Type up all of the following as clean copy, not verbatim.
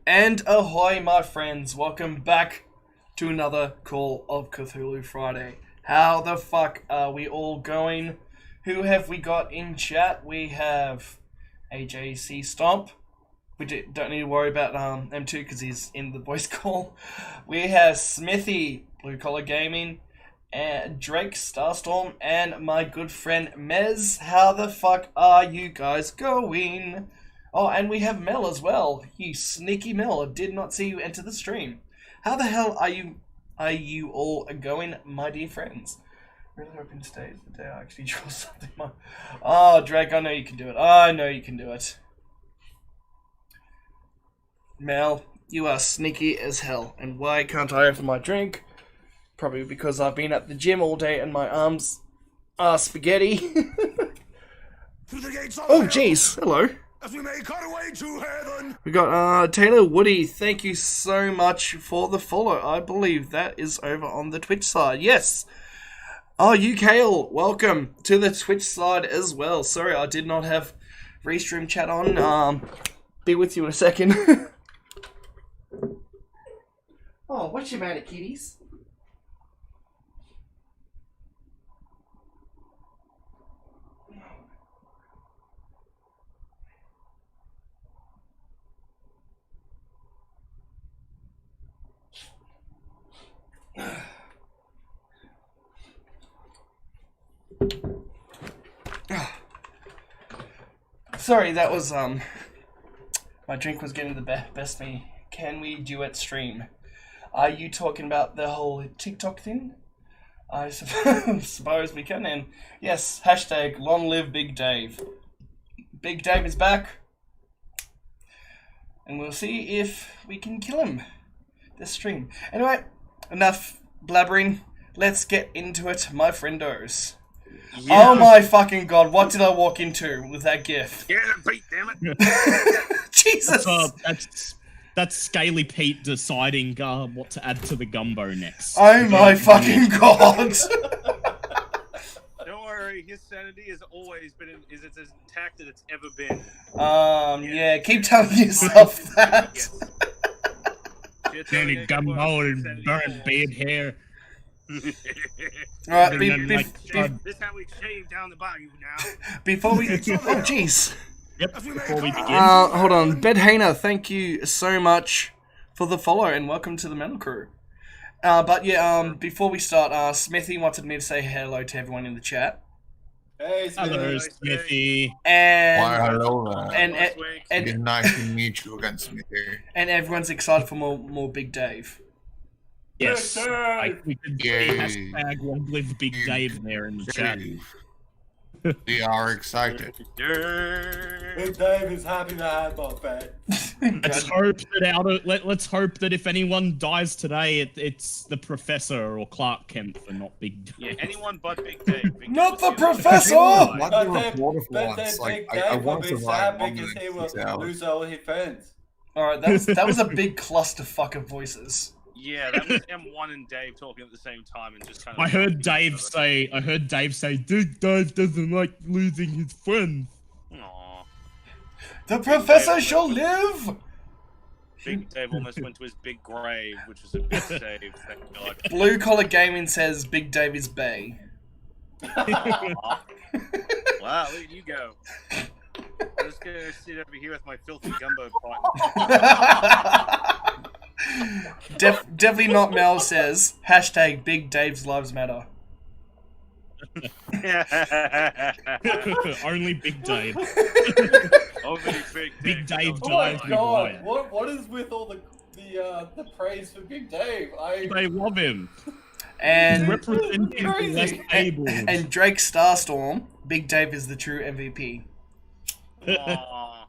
And ahoy, my friends. Welcome back to another Call of Cthulhu Friday. How the fuck are we all going? Who have we got in chat? We have AJC Stomp. We don't need to worry about M2 because he's in the voice call. We have Smithy, Blue Collar Gaming, and Drake Starstorm, and my good friend Mez. How the fuck are you guys going? Oh, and we have Mel as well. You sneaky Mel. I did not see you enter the stream. How the hell are you all going, my dear friends? Really hoping today is the day I actually draw something. Oh, Drake, I know you can do it. I know you can do it. Mel, you are sneaky as hell. And why can't I open my drink? Probably because I've been at the gym all day and my arms are spaghetti. Oh, jeez. Hello. As we make our way to heaven. We got Taylor Woody. Thank you so much for the follow. I believe that is over on the Twitch side. Yes. Oh, you Kale, welcome to the Twitch side as well. Sorry, I did not have Restream chat on. Be with you in a second. Oh, what's your matter, kitties? Sorry, that was my drink was getting the best me. Can we duet stream? Are you talking about the whole TikTok thing? I suppose we can. And yes, hashtag long live Big Dave. Big Dave is back, and we'll see if we can kill him this stream. Anyway, enough blabbering. Let's get into it, my friendos. Yeah. Oh my fucking god, what did I walk into with that gif? Yeah, Pete, damn it. Jesus! That's Scaly Pete deciding what to add to the gumbo next. Oh my fucking god! Don't worry, his sanity has always been as intact as it's ever been. Yeah, keep telling yourself that. Yes. Dirty gumbo and burnt beard hair. Alright, this how we shave down the body now. Before we... Oh, jeez. Yep, before we begin. Hold on. Bedhainer, thank you so much for the follow and welcome to the Metal Crew. But yeah, before we start, Smithy wanted me to say hello to everyone in the chat. Hey, Smithy. Hello, Smithy. And... Why, hello. And nice to meet you again, Smithy. And everyone's excited for more Big Dave. Yes, we could see hashtag long live Big Dave there in the chat. We are excited. Big Dave is happy to have my pet. Let's hope that if anyone dies today, it's the Professor or Clark Kent, for not Big Dave. Yeah, anyone but Big Dave. Not the Professor! Big Dave will be sad because he will lose all his friends. Alright, that was a big clusterfuck of voices. Yeah, that was M1 and Dave talking at the same time and just kind of... I heard Dave say, Big Dave doesn't like losing his friends. Aww. The Professor shall live! Big Dave almost went to his big grave, which was a big save, thank God. Blue Collar Gaming says Big Dave is bae. Wow, look at you go. I'm just gonna sit over here with my filthy gumbo pot. Definitely not Mel says hashtag Big Dave's Lives Matter. Only Big Dave. Only Big Dave Oh my dies with god, Wyatt. what is with all the praise for Big Dave? They love him. And Representing the less able. And Drake Starstorm, Big Dave is the true MVP. Aww.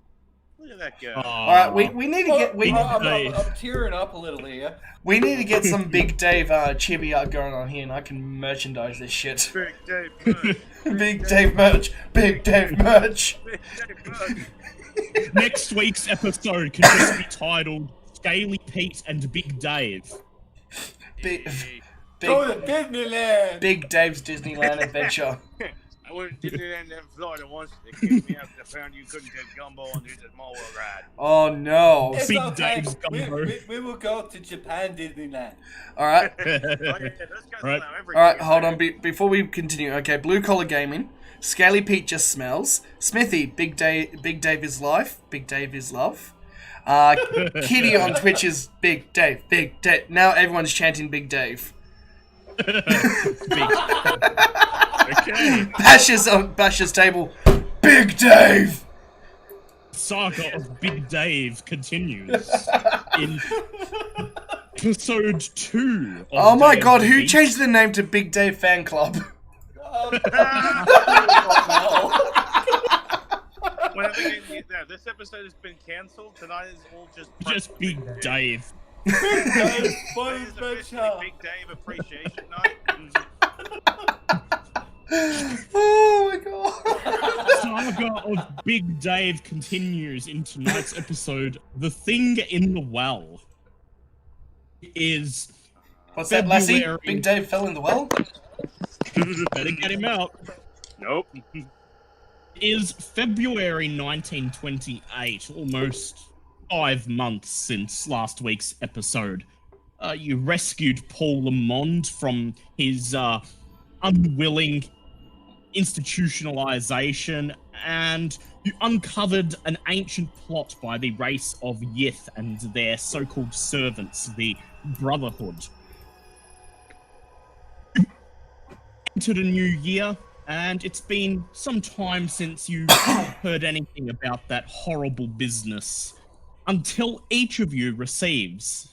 Look at that go. Alright, we need to get I'm tearing up a little here. we need to get some Big Dave chibi art going on here and I can merchandise this shit. Big Dave merch. Big Dave merch. Big Dave merch. Big Dave merch. Next week's episode can just be titled Scaly Pete and Big Dave. Go to Disneyland! Big Dave's Disneyland Adventure. I went to Disneyland in Florida once. They kicked me out because apparently you couldn't get gumbo on the Small World ride. Oh no! It's Big okay. Dave's gumbo. We will go to Japan Disneyland. All right, Oh, yeah, those guys Right. allow every all right. year, Hold man. on. Before we continue, okay. Blue Collar Gaming, Scaly Pete just smells. Smithy, Big Dave is life. Big Dave is love. Kitty on Twitch is Big Dave. Big Dave. Now everyone's chanting Big Dave. Okay. Bash's on Bash's table. Big Dave. Saga of Big Dave continues in episode 2. Of Oh my Day of god, the who Beast. changed the name to Big Dave Fan Club? When I think this episode has been cancelled, tonight is all just Big Dave? Dave's fun This is officially adventure. Big Dave Appreciation Night. Oh my god. Saga of Big Dave continues in tonight's episode. The Thing in the Well is What's that, Lassie? February. Big Dave fell in the well? better get him out. Nope. Is February 1928, almost 5 months since last week's episode. You rescued Paul Lamond from his unwilling institutionalization, and you uncovered an ancient plot by the race of Yith and their so-called servants, the Brotherhood. Entered a new year, and it's been some time since you heard anything about that horrible business. Until each of you receives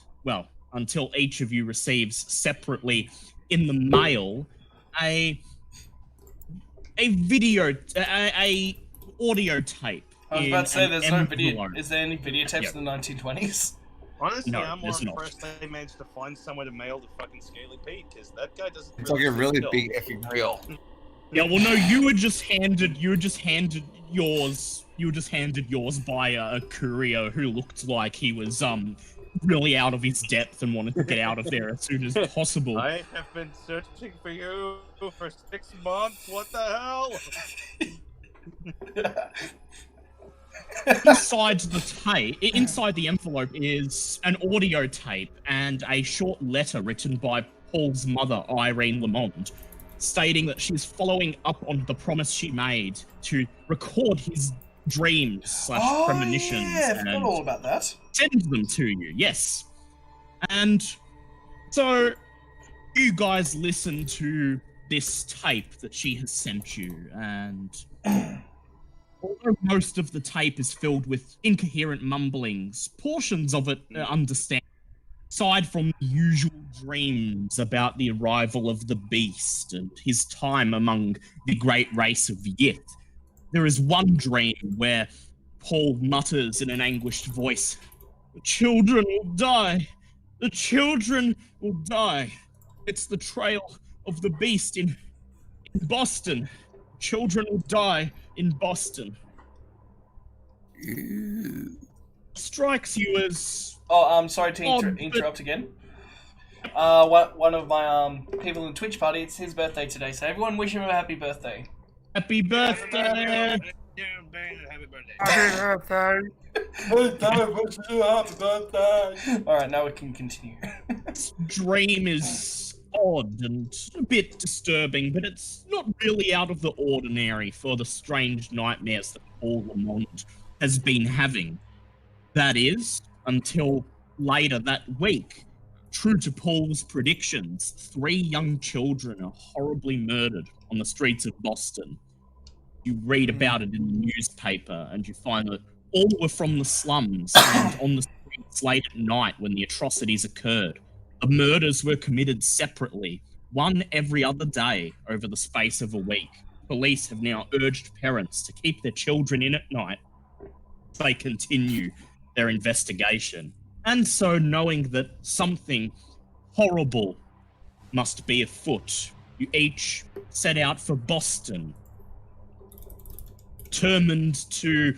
separately in the mail a audio tape. I was in about to say an there's no video. envelope. Is there any videotapes Yep. in the 1920s? Honestly, No, I'm more there's not. impressed they managed to find somewhere to mail the fucking Scaly Pete, because that guy doesn't. It's like a really sit big effing reel. Yeah, well, no, you were just handed yours by a courier who looked like he was really out of his depth and wanted to get out of there as soon as possible. I have been searching for you for 6 months. What the hell? Inside the envelope is an audio tape and a short letter written by Paul's mother, Irene Lamond, stating that she's following up on the promise she made to record his dreams / premonitions yeah, I forgot and all about that. send them to you. Yes. And so you guys listen to this tape that she has sent you, and although most of the tape is filled with incoherent mumblings, portions of it are understandable. Aside from the usual dreams about the arrival of the beast and his time among the great race of Yith, there is one dream where Paul mutters in an anguished voice, "The children will die. The children will die. It's the trail of the beast in Boston. Children will die in Boston." Strikes you as Oh, I'm sorry to but- interrupt again. One of my people in the Twitch party, it's his birthday today, so everyone wish him a happy birthday. happy birthday. Happy birthday. Hey, Dave, wish you a happy birthday. Alright, now we can continue. This dream is odd and a bit disturbing, but it's not really out of the ordinary for the strange nightmares that Paul Lamont has been having. That is, until later that week, true to Paul's predictions, 3 young children are horribly murdered on the streets of Boston. You read about it in the newspaper, and you find that all were from the slums and on the streets late at night when the atrocities occurred. The murders were committed separately, one every other day over the space of a week. Police have now urged parents to keep their children in at night as they continue their investigation. And so, knowing that something horrible must be afoot, you each set out for Boston, determined to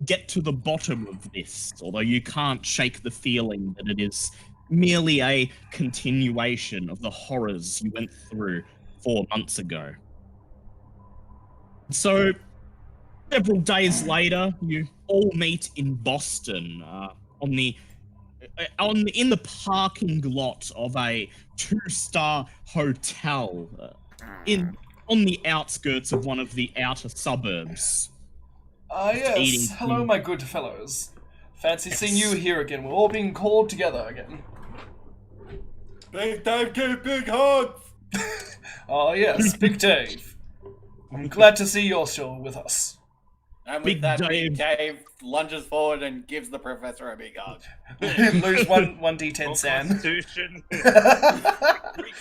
get to the bottom of this, although you can't shake the feeling that it is merely a continuation of the horrors you went through 4 months ago. So, several days later, you all meet in Boston in the parking lot of a 2-star hotel on the outskirts of one of the outer suburbs. Yes. Hello, my good fellows. Fancy seeing you here again. We're all being called together again. Big Dave, get big hugs! Oh, yes, Big Dave. I'm glad to see you're still with us. And Big with that, Dave. Big Dave lunges forward and gives the professor a big hug. Lose one d10, Roll Sam. Constitution. 3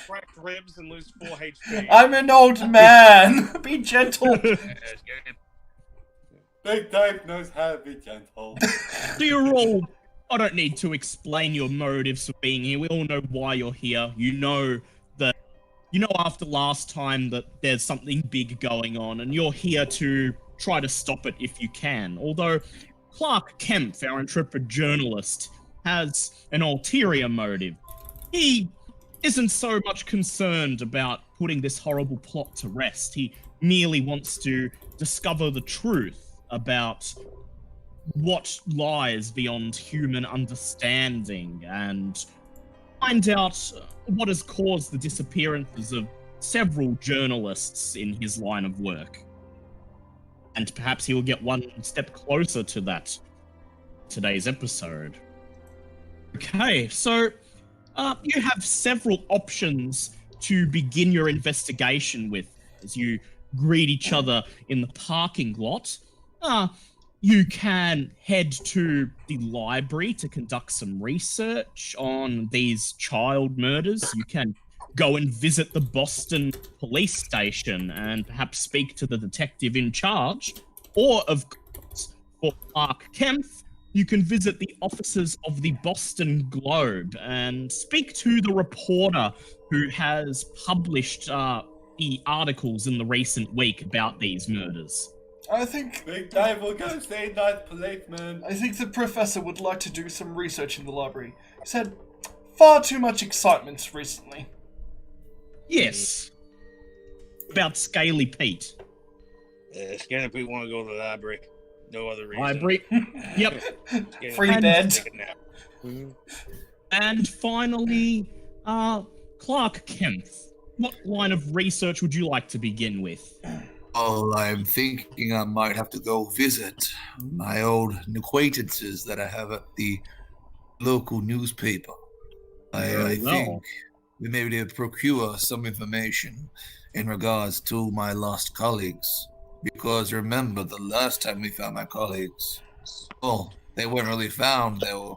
cracked ribs and lose 4 HP. I'm an old man. Be gentle. Big Dave knows how to be gentle. So you're all... I don't need to explain your motives for being here. We all know why you're here. You know after last time that there's something big going on, and you're here to try to stop it if you can. Although Clark Kemp, our intrepid journalist, has an ulterior motive. He isn't so much concerned about putting this horrible plot to rest. He merely wants to discover the truth about what lies beyond human understanding and find out what has caused the disappearances of several journalists in his line of work. And perhaps he will get one step closer to that today's episode. Okay, so you have several options to begin your investigation with as you greet each other in the parking lot. You can head to the library to conduct some research on these child murders. You can go and visit the Boston police station and perhaps speak to the detective in charge. Or, of course, for Clark Kemp, you can visit the offices of the Boston Globe and speak to the reporter who has published the articles in the recent week about these murders. I think Big Dave will go see that policeman. I think the professor would like to do some research in the library. He's had far too much excitement recently. Yes. About Scaly Pete. Scanner Pete want to go to the library. No other reason. Library. Yep. Scanner Free Pete bed. take a nap. And finally, Clark Kemp. What line of research would you like to begin with? Well, I'm thinking I might have to go visit my old acquaintances that I have at the local newspaper. I think we may be able to procure some information in regards to my lost colleagues. Because remember, the last time we found my colleagues, well, they weren't really found. They were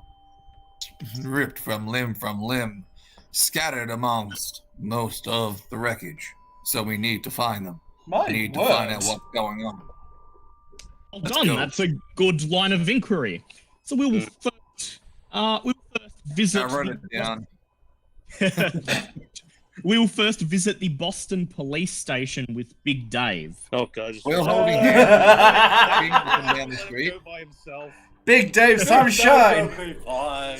ripped from limb, scattered amongst most of the wreckage. So we need to find them. My We need word. to find out what's going on. Well Let's done. go. That's a good line of inquiry. So we will first visit. I wrote it down. We will first visit the Boston police station with Big Dave. Oh god, We're holding hands. Down the street. Go by himself. Big Dave, sunshine. Dave will be fine.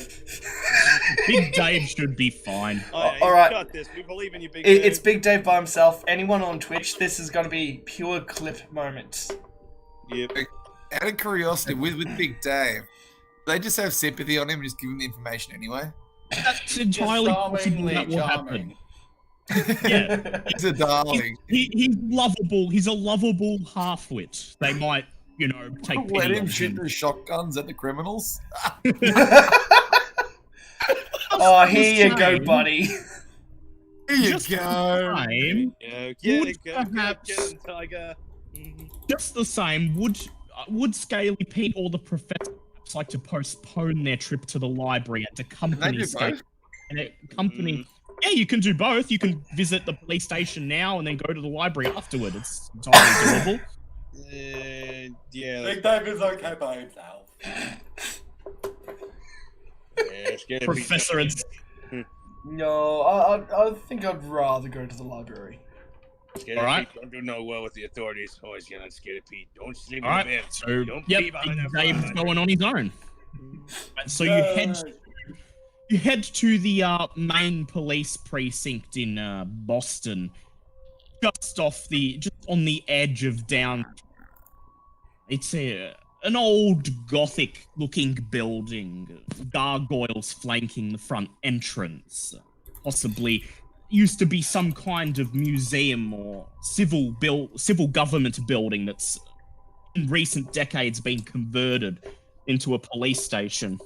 Big Dave should be fine. all right. Got this. We believe in you, Big It's Dave. Big Dave by himself. Anyone on Twitch, this is going to be pure clip moments. Yep. Out of curiosity, with Big Dave, they just have sympathy on him and just give him the information anyway. That's entirely possible Charmingly that will charming. happen. Yeah. He's a darling. He's lovable. He's a lovable half-wit. They might, take Let pity him on shoot him. the shotguns at the criminals. Oh, here you go, Insane. buddy. Here you Just go. Time, Yeah, Would perhaps- get him, Tiger. Mhm. just the same, would Scaly Pete or the Professor perhaps like to postpone their trip to the library and to Can they company do station? both? And accompany. Yeah, you can do both. You can visit the police station now and then go to the library afterward. It's entirely doable. Yeah. Big Dave is okay by himself. Scanner Professor and No, I think I'd rather go to the library. Scanner Alright. Pete don't do no well with the authorities. Always get on Scanner Pete. Don't sleep All in right, the bed. so Don't yep, be behind that Dave's fire. going on his own. And so you head to the main police precinct in Boston. just on the edge of down. It's an old Gothic-looking building, gargoyles flanking the front entrance. Possibly used to be some kind of museum or civil government building that's in recent decades been converted into a police station.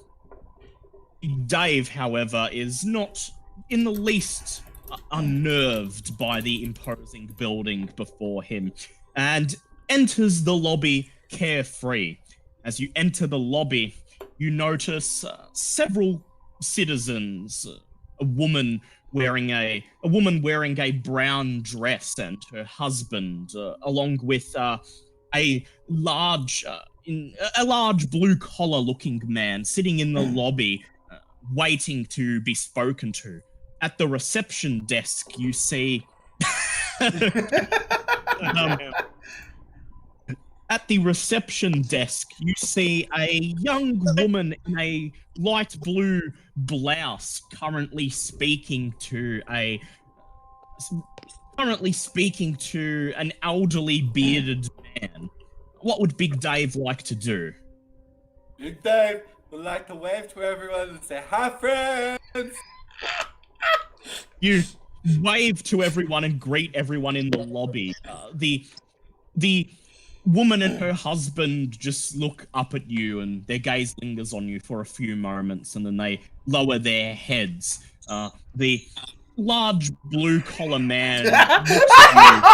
Dave, however, is not in the least unnerved by the imposing building before him and enters the lobby carefree. As you enter the lobby, you notice several citizens, a woman wearing a brown dress and her husband, along with a large blue collar looking man sitting in the lobby, waiting to be spoken to. At the reception desk, you see. At the reception desk, you see a young woman in a light blue blouse currently speaking to an elderly bearded man. What would Big Dave like to do? Big Dave would like to wave to everyone and say, "Hi, friends!" You wave to everyone and greet everyone in the lobby. The woman and her husband just look up at you, and their gaze lingers on you for a few moments, and then they lower their heads. The large blue-collar man looks at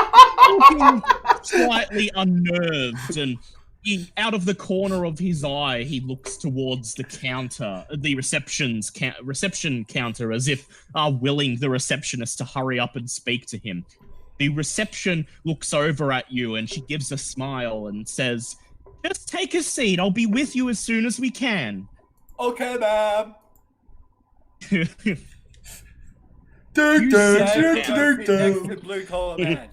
you, looking slightly unnerved, and out of the corner of his eye, he looks towards the counter, the reception counter, as if willing the receptionist to hurry up and speak to him. The reception looks over at you, and she gives a smile and says, "Just take a seat. I'll be with you as soon as we can." Okay, ma'am. Blue collar man.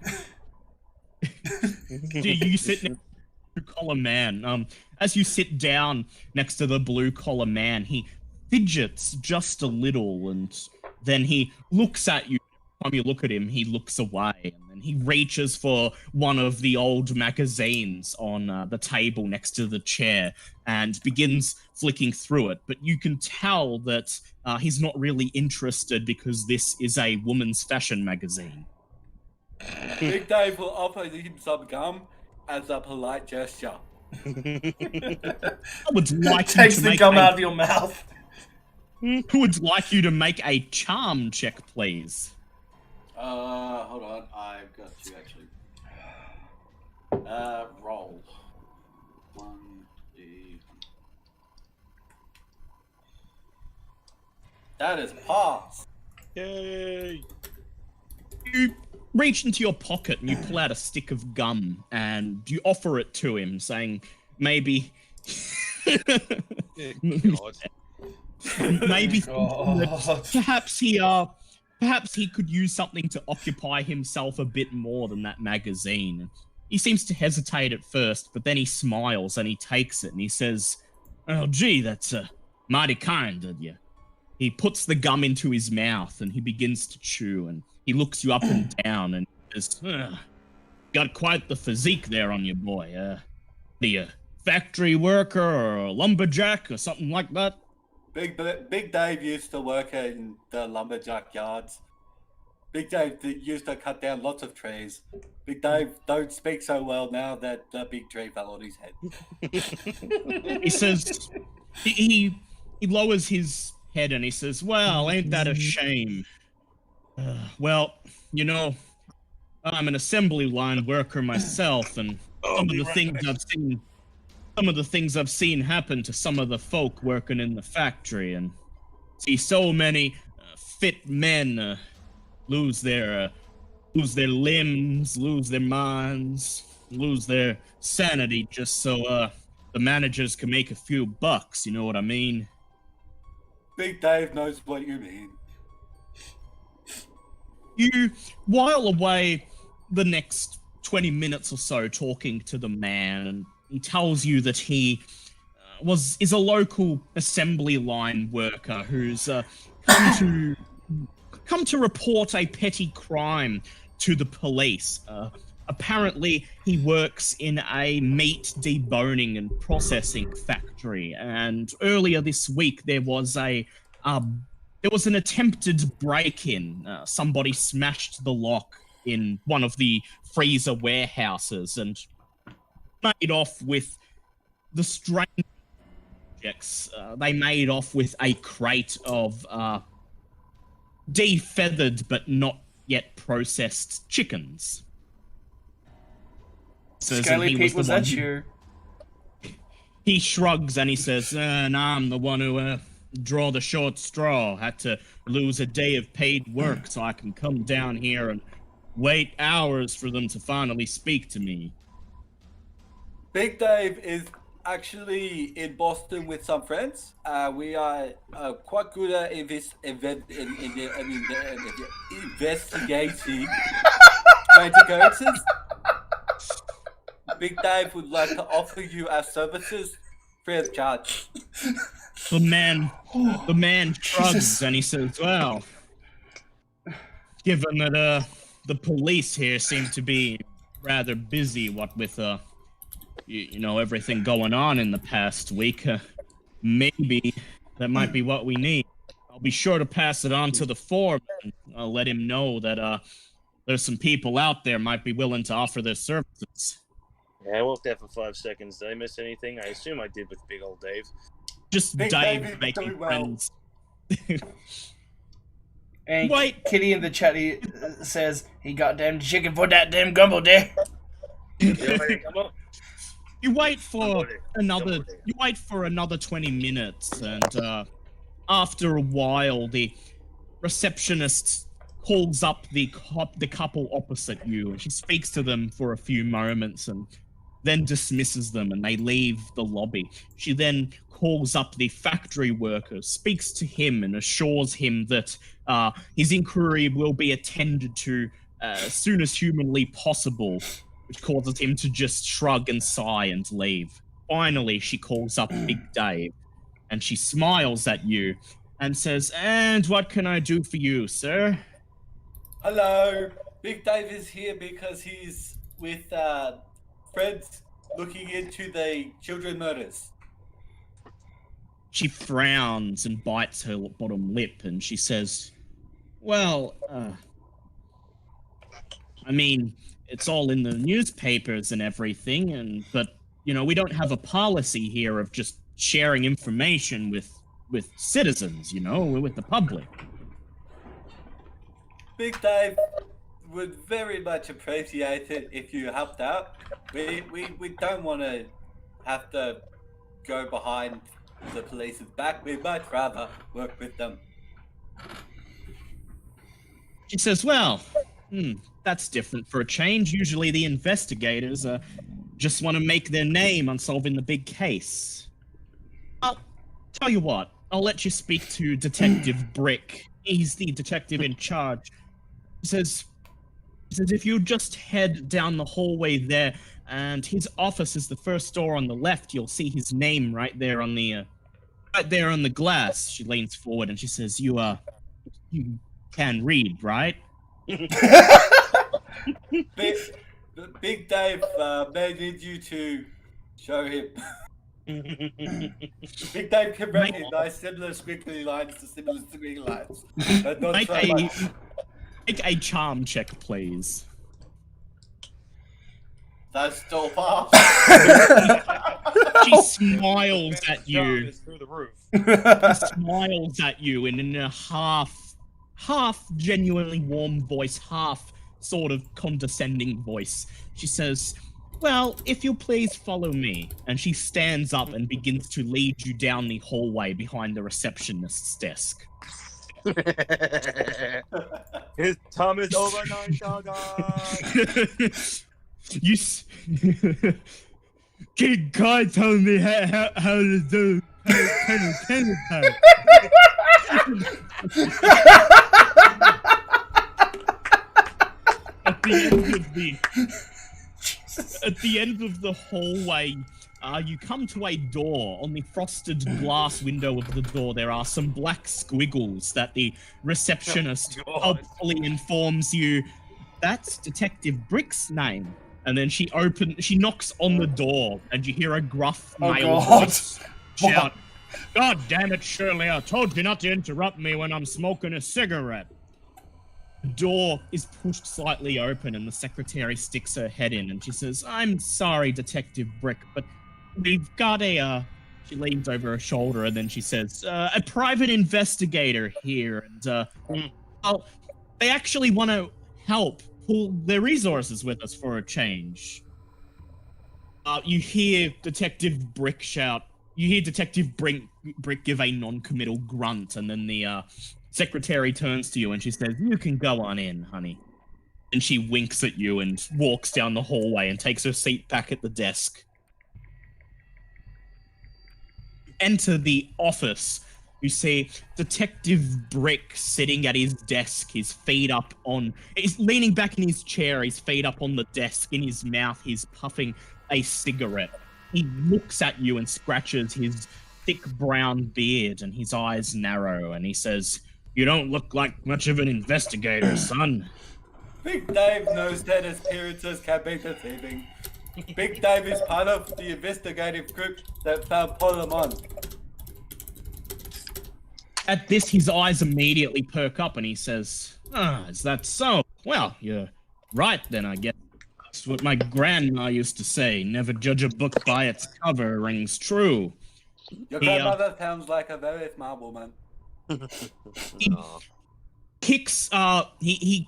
You sit next to the blue collar man. As you sit down next to the blue collar man, he fidgets just a little, and then he looks at you. Every time you look at him, he looks away, and then he reaches for one of the old magazines on the table next to the chair and begins flicking through it. But you can tell that he's not really interested because this is a woman's fashion magazine. Big Dave will offer him some gum as a polite gesture. I would like Takes you to the make gum out of your mouth. Who would like you to make a charm check, please? Hold on. I've got you actually. Roll. 1D. That is pass. Yay! You reach into your pocket and you pull out a stick of gum and you offer it to him, saying, maybe... God. maybe God. perhaps he could use something to occupy himself a bit more than that magazine. He seems to hesitate at first, but then he smiles and he takes it and he says, "Oh, gee, that's mighty kind of you." He puts the gum into his mouth and he begins to chew, and he looks you up and down and says, "Got quite the physique there on you, boy. The factory worker or a lumberjack or something like that?" Big Dave used to work in the lumberjack yards. Big Dave used to cut down lots of trees. Big Dave don't speak so well now that the big tree fell on his head. He says, he lowers his head and he says, "Well, ain't that a shame? Well, you know, I'm an assembly line worker myself, and some of the things I've seen happen to some of the folk working in the factory, and see so many fit men lose their limbs, lose their minds, lose their sanity just so the managers can make a few bucks, you know what I mean?" Big Dave knows what you mean. You while away the next 20 minutes or so talking to the man, and he tells you that he is a local assembly line worker who's come to report a petty crime to the police. Apparently, he works in a meat deboning and processing factory, and earlier this week there was an attempted break-in. Somebody smashed the lock in one of the freezer warehouses and made off with the strange objects. They made off with a crate of defeathered but not yet processed chickens. Scaly Pete, was that you? He shrugs and he says, and I'm the one who draw the short straw. Had to lose a day of paid work so I can come down here and wait hours for them to finally speak to me. Big Dave is actually in Boston with some friends. We are quite good at investigating strange occurrences. Big Dave would like to offer you our services free of charge. The man shrugs and he says, well, given that the police here seem to be rather busy, what with you know, everything going on in the past week, maybe that might be what we need. I'll be sure to pass it on to the foreman. I'll let him know that there's some people out there might be willing to offer their services. Yeah, I walked there for 5 seconds. Did I miss anything? I assume I did with big old Dave. Just Big Dave making friends. And Wait. Kitty in the chat says he got damn chicken for that damn gumbo there. You wait for another 20 minutes, and after a while, the receptionist calls up the couple opposite you, and she speaks to them for a few moments, and then dismisses them, and they leave the lobby. She then calls up the factory worker, speaks to him, and assures him that his inquiry will be attended to as soon as humanly possible, which causes him to just shrug and sigh and leave. Finally, she calls up Big Dave, and she smiles at you and says, "And what can I do for you, sir?" Hello, Big Dave is here because he's with friends looking into the children murders. She frowns and bites her bottom lip, and she says, well, I mean, it's all in the newspapers and everything, but, you know, we don't have a policy here of just sharing information with citizens, you know, with the public. Big Dave would very much appreciate it if you helped out. We don't want to have to go behind the police's back. We'd much rather work with them. She says, well, that's different for a change. Usually the investigators just want to make their name on solving the big case. I'll tell you what, I'll let you speak to Detective Brick. He's the detective in charge. He says if you just head down the hallway there, and his office is the first door on the left, you'll see his name right there on the glass. She leans forward and she says, you can read, right? Big Dave may need you to show him. Big Dave can recognize similar squiggly lines to similar squiggly lines. But not so much. Make a charm check, please. That's still far. She smiles at you. Through the roof. She smiles at you, and in a half genuinely warm voice, half sort of condescending voice, she says, well, if you'll please follow me. And she stands up and begins to lead you down the hallway behind the receptionist's desk. His time is over, Night Dog. King Kai told me how to do At the end of the hallway, you come to a door. On the frosted glass window of the door, there are some black squiggles that the receptionist helpfully informs you that's Detective Brick's name. And then she knocks on the door, and you hear a gruff male voice shout, "God damn it, Shirley, I told you not to interrupt me when I'm smoking a cigarette." The door is pushed slightly open, and the secretary sticks her head in, and she says, "I'm sorry, Detective Brick, but we've got a," she leans over her shoulder, and then she says, "a private investigator here, and, well, they actually want to help pool their resources with us for a change." You hear Detective Brick shout. You hear Detective Brick give a non-committal grunt, and then the secretary turns to you and she says, "You can go on in, honey." And she winks at you and walks down the hallway and takes her seat back at the desk. Enter the office. You see Detective Brick sitting at his desk, his feet up on... He's leaning back in his chair, his feet up on the desk. In his mouth, he's puffing a cigarette. He looks at you and scratches his thick brown beard, and his eyes narrow, and he says, "You don't look like much of an investigator, son." Big Dave knows that appearances can be deceiving. Big Dave is part of the investigative group that found Polemon. At this, his eyes immediately perk up, and he says, "Is that so? Well, you're right then, I guess. That's what my grandma used to say. Never judge a book by its cover rings true." Your grandmother sounds like a very smart woman. He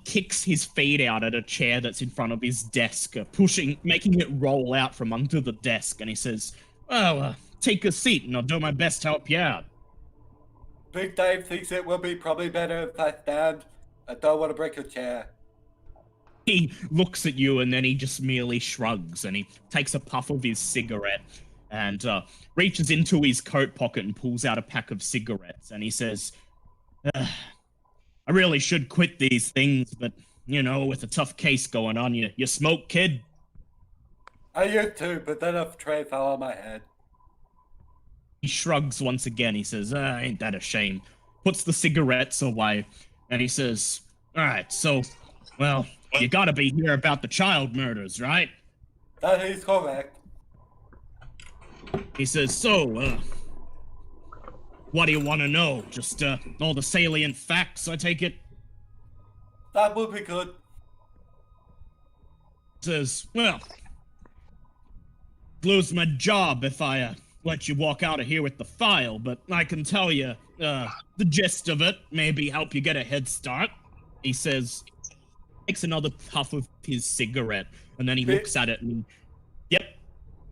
kicks his feet out at a chair that's in front of his desk, making it roll out from under the desk, and he says, "Well, take a seat, and I'll do my best to help you out." Big Dave thinks it will be probably better if I stand. I don't want to break your chair. He looks at you, and then he just merely shrugs, and he takes a puff of his cigarette and reaches into his coat pocket and pulls out a pack of cigarettes, and he says, "I really should quit these things, but, you know, with a tough case going on, you smoke, kid?" I used to, but then a tray fell on my head. He shrugs once again. He says, "Ain't that a shame?" Puts the cigarettes away, and he says, "All right, so, well, you gotta be here about the child murders, right?" That is correct. He says, "So, what do you want to know? Just all the salient facts, I take it?" That would be good. He says, "Well, lose my job if I let you walk out of here with the file, but I can tell you the gist of it, maybe help you get a head start." He says, takes another puff of his cigarette, and then he looks at it and, yep.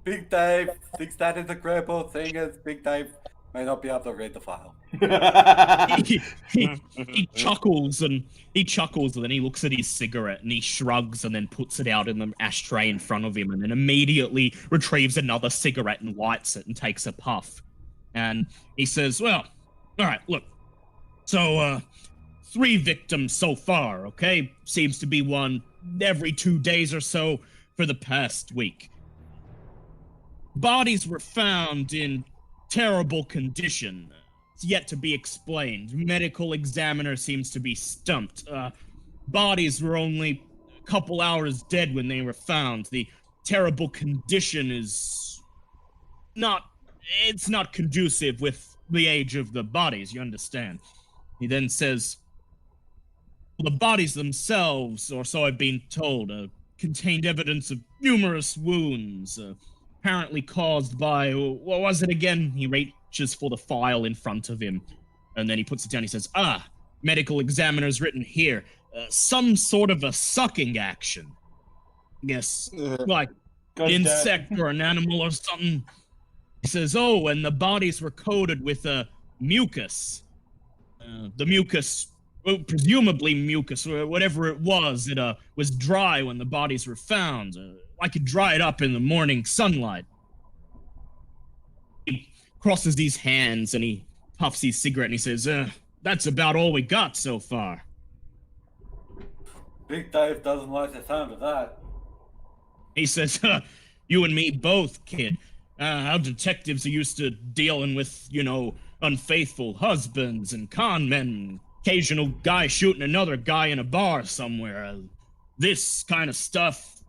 Big Dave thinks that is a grandpa thing, as Big Dave may not be able to read the file. he chuckles and then he looks at his cigarette and he shrugs and then puts it out in the ashtray in front of him, and then immediately retrieves another cigarette and lights it and takes a puff. And he says, "Well, all right, look. So, 3 victims so far, okay? Seems to be one every 2 days or so for the past week. Bodies were found in terrible condition. It's yet to be explained. Medical examiner seems to be stumped. Bodies were only a couple hours dead when they were found. The terrible condition is not conducive with the age of the bodies, you understand." He then says, "The bodies themselves, or so I've been told, contained evidence of numerous wounds, apparently caused by, what was it again?" He reaches for the file in front of him, and then he puts it down. He says, "Medical examiner's written here, some sort of a sucking action. Yes, like an insect or an animal or something." He says, "Oh, and the bodies were coated with mucus. The mucus, well, presumably mucus, or whatever it was dry when the bodies were found. I could dry it up in the morning sunlight." He crosses his hands and he puffs his cigarette and he says, "That's about all we got so far." Big Dave doesn't like the sound of that. He says, "You and me both, kid. Our detectives are used to dealing with, unfaithful husbands and con men, occasional guy shooting another guy in a bar somewhere. this kind of stuff,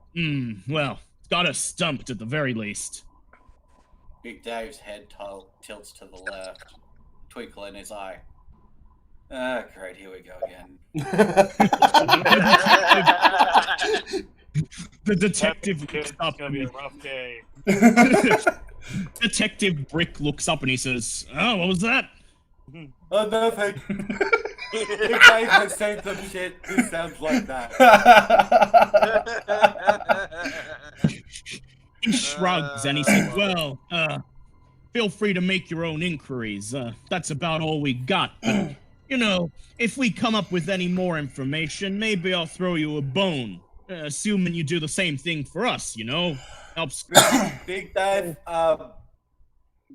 well, it's got us stumped at the very least. Big Dave's head tilts to the left, twinkle in his eye. Ah, great, here we go again. The detective looks It's up. gonna be a rough day. Detective Brick looks up and he says, "Oh, what was that?" Oh, nothing. Big Dave has said some shit. This sounds like that. He shrugs and he says, "Well, feel free to make your own inquiries. That's about all we got. But, you know, if we come up with any more information, maybe I'll throw you a bone. Assuming you do the same thing for us, you know? Helps." Big Dave,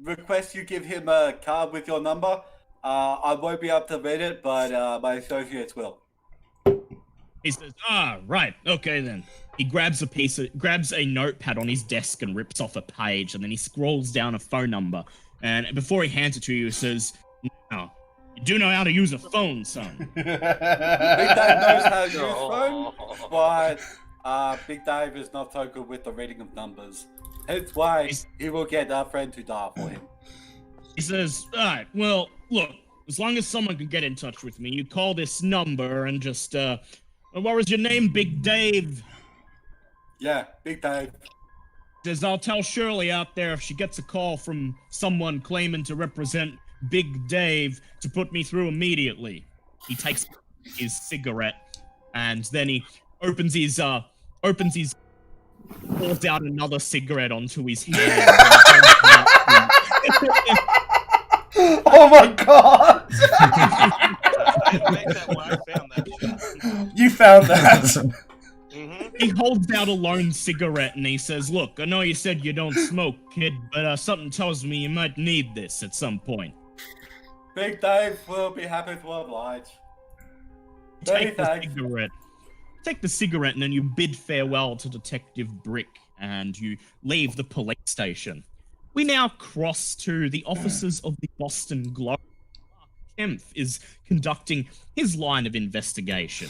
request you give him a card with your number. I won't be able to read it, but my associates will. He says, right, okay then. He grabs a notepad on his desk and rips off a page, and then he scrolls down a phone number. And before he hands it to you, he says, "Now, you do know how to use a phone, son." Big Dave knows how to use phone, but Big Dave is not so good with the reading of numbers. Hence why he will get a friend to dial for him. He says, "Alright, well, look, as long as someone can get in touch with me, you call this number and just, what was your name, Big Dave?" Yeah, Big Dave. He says, "I'll tell Shirley out there if she gets a call from someone claiming to represent Big Dave to put me through immediately." He takes his cigarette and then he pours out another cigarette onto his hand. Oh my god! I make that when I found that shit. You found that. He holds out a lone cigarette and he says, "Look, I know you said you don't smoke, kid, but something tells me you might need this at some point." Big Dave will be happy to oblige. Many thanks. Take the cigarette and then you bid farewell to Detective Brick and you leave the police station. We now cross to the offices of the Boston Globe. Kempf is conducting his line of investigation.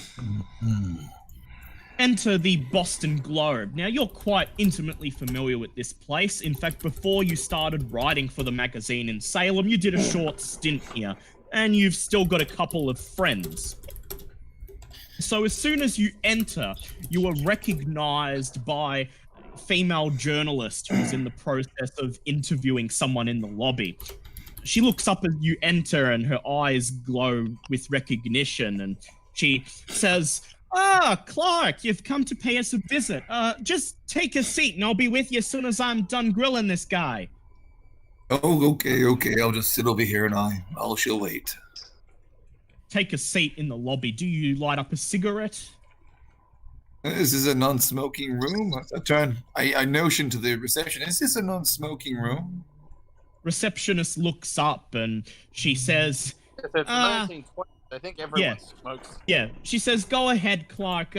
Enter the Boston Globe. Now, you're quite intimately familiar with this place. In fact, before you started writing for the magazine in Salem, you did a short stint here, and you've still got a couple of friends. So as soon as you enter, you are recognized by a female journalist who's in the process of interviewing someone in the lobby. She looks up as you enter and her eyes glow with recognition, and she says, "Clark, you've come to pay us a visit. Just take a seat and I'll be with you as soon as I'm done grilling this guy." Oh, okay. I'll just sit over here and she'll wait. Take a seat in the lobby. Do you light up a cigarette? This is a non-smoking room. I notioned to the reception, is this a non-smoking room? Receptionist looks up and she says, If it's 1920, I think everyone smokes. Yeah, she says, "Go ahead, Clark.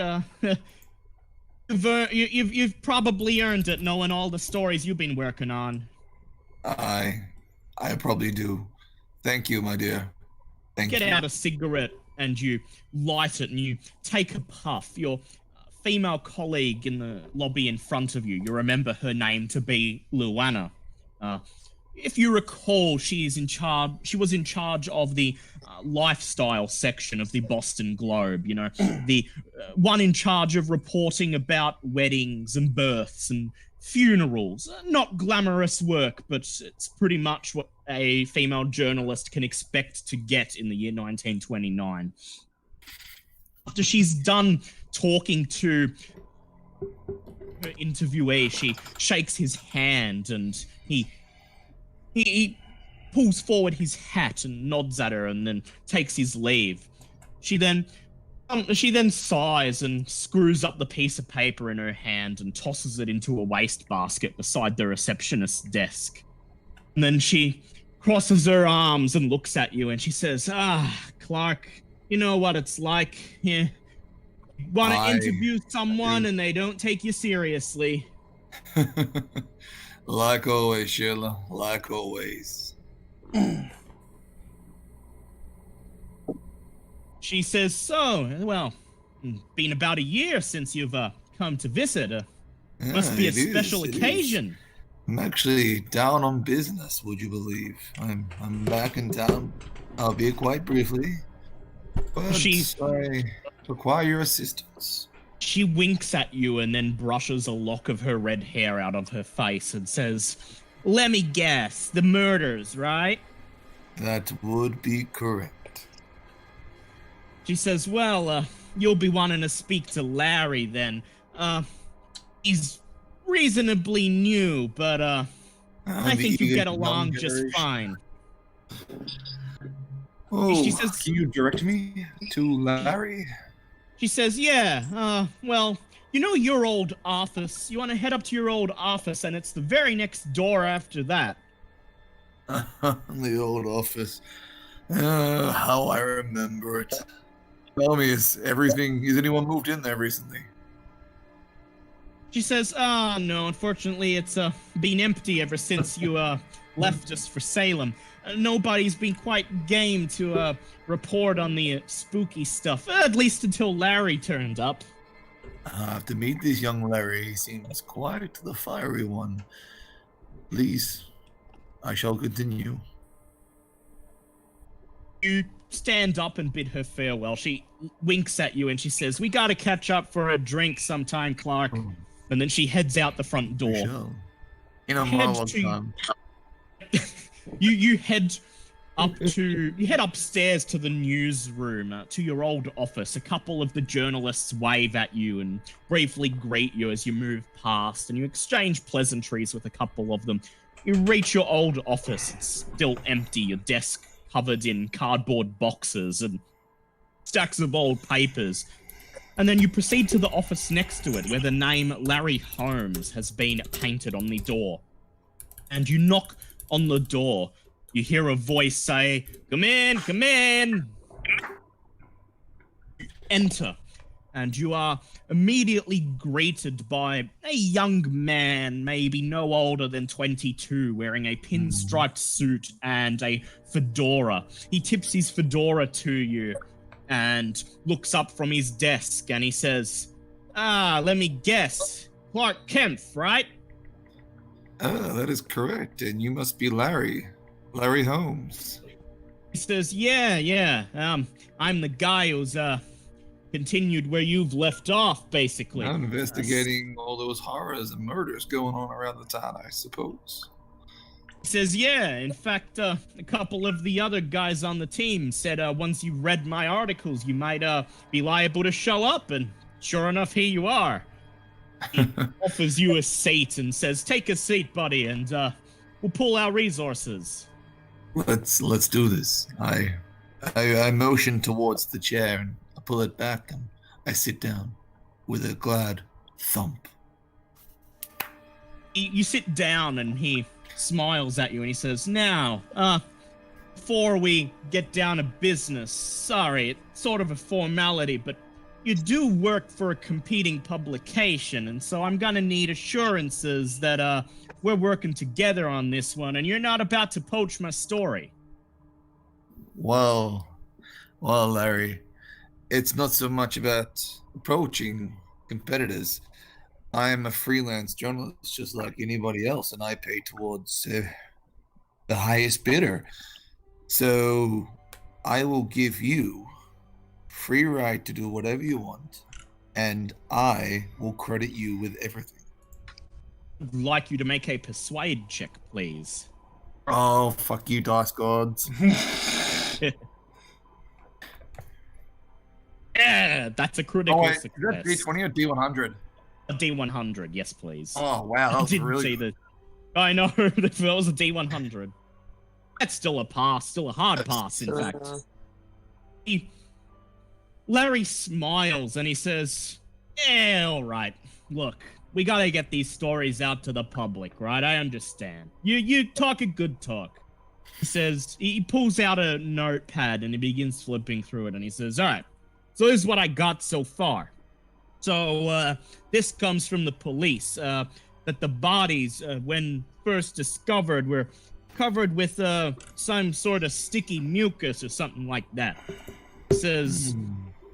You've probably earned it knowing all the stories you've been working on." I probably do. Thank you, my dear. Get out a cigarette and you light it and you take a puff. Your female colleague in the lobby in front of you, you remember her name to be Luana. If you recall, she was in charge of the lifestyle section of the Boston Globe, you know, the one in charge of reporting about weddings and births and funerals. Not glamorous work, but it's pretty much what a female journalist can expect to get in the year 1929. After she's done talking to her interviewee, she shakes his hand and he pulls forward his hat and nods at her and then takes his leave. She then sighs and screws up the piece of paper in her hand and tosses it into a wastebasket beside the receptionist's desk. And then she crosses her arms and looks at you and she says, "Clark, you know what it's like. You want to interview someone and they don't take you seriously." Like always, Sheila. Like always. She says, "So, well, Been about a year since you've come to visit. Must be a special occasion. I'm actually down on business, would you believe? I'm back in town, albeit quite briefly. But I require your assistance. She winks at you and then brushes a lock of her red hair out of her face and says, "Let me guess, the murders, right?" That would be correct. She says, "Well, you'll be wanting to speak to Larry then. He's reasonably new, but I think you get along just fine." Oh, she says, can you direct me to Larry? She says, "Yeah, well, you know your old office. You want to head up to your old office, and it's the very next door after that." The old office. How I remember it. Tell me, has anyone moved in there recently? She says, no, unfortunately, it's been empty ever since you left us for Salem. Nobody's been quite game to report on the spooky stuff, at least until Larry turned up. I have to meet this young Larry. He seems quite the fiery one. Please, I shall continue. You stand up and bid her farewell. She winks at you and she says, "We gotta catch up for a drink sometime, Clark." And then she heads out the front door. Sure. In a monologue time. You head upstairs to the newsroom, to your old office. A couple of the journalists wave at you and briefly greet you as you move past, and you exchange pleasantries with a couple of them. You reach your old office. It's still empty, your desk covered in cardboard boxes and stacks of old papers. And then you proceed to the office next to it, where the name Larry Holmes has been painted on the door. And you knock on the door. You hear a voice say, "Come in, come in." You enter, and you are immediately greeted by a young man, maybe no older than 22, wearing a pinstriped suit and a fedora. He tips his fedora to you and looks up from his desk, and he says, "Let me guess. Clark Kent, right?" That is correct, and you must be Larry Holmes. He says, yeah. I'm the guy who's continued where you've left off, basically. I'm investigating all those horrors and murders going on around the town, I suppose. He says, yeah. In fact, a couple of the other guys on the team said once you read my articles, you might be liable to show up, and sure enough, here you are. He offers you a seat and says, "Take a seat, buddy, and we'll pull our resources." Let's do this. I motion towards the chair and I pull it back and I sit down with a glad thump. You sit down and he smiles at you and he says, "Now, before we get down to business, sorry, it's sort of a formality, but you do work for a competing publication, and so I'm gonna need assurances that we're working together on this one, and you're not about to poach my story." Well, Larry, it's not so much about approaching competitors. I am a freelance journalist just like anybody else, and I pay towards the highest bidder. So I will give you free right to do whatever you want, and I will credit you with everything. I'd like you to make a persuade check, please. Oh, fuck you, dice gods. Yeah, that's a critical success. Is that D20 or D100? A D100, yes, please. Oh, wow, that was really good. I know, that was a D100. That's still a pass, still a hard pass, in fact. Larry smiles and he says, "Yeah, all right. Look, we gotta get these stories out to the public, right? I understand. You talk a good talk." He says, he pulls out a notepad and he begins flipping through it and he says, "All right, so this is what I got so far. So, this comes from the police, that the bodies, when first discovered, were covered with some sort of sticky mucus or something like that." He says,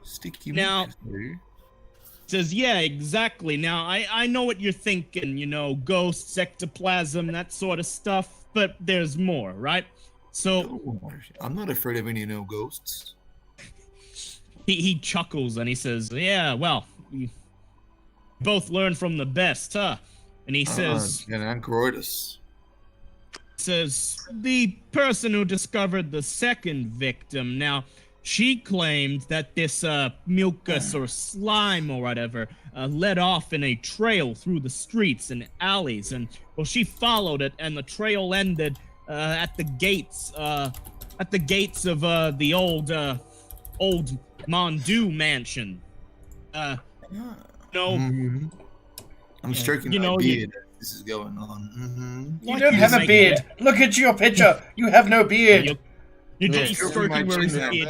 Sticky Now- meat. Says, yeah, exactly. Now, I know what you're thinking, ghosts, ectoplasm, that sort of stuff, but there's more, right? So I'm not afraid of any ghosts. he chuckles and he says, yeah, well, we both learn from the best, huh? And he says, the person who discovered the second victim, now, she claimed that this mucus or slime or whatever led off in a trail through the streets and alleys, and well, she followed it, and the trail ended at the gates of the old Mondu mansion. I'm stroking my beard. This is going on. You don't have a beard. Look at your picture. You have no beard. You're Yeah, just stroking my stroking where his chin. beard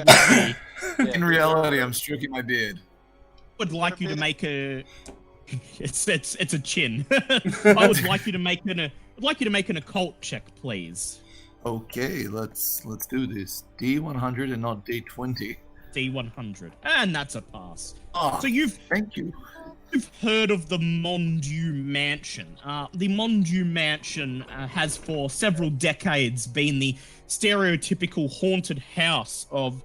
would be. In reality, I'm stroking my beard. Would like you to make a. It's a chin. I would like you to make an occult check, please. Okay, let's do this. D100 and not D20. D100, and that's a pass. Oh, So you've thank you. heard of the Mondu Mansion. The Mondu Mansion has for several decades been the stereotypical haunted house of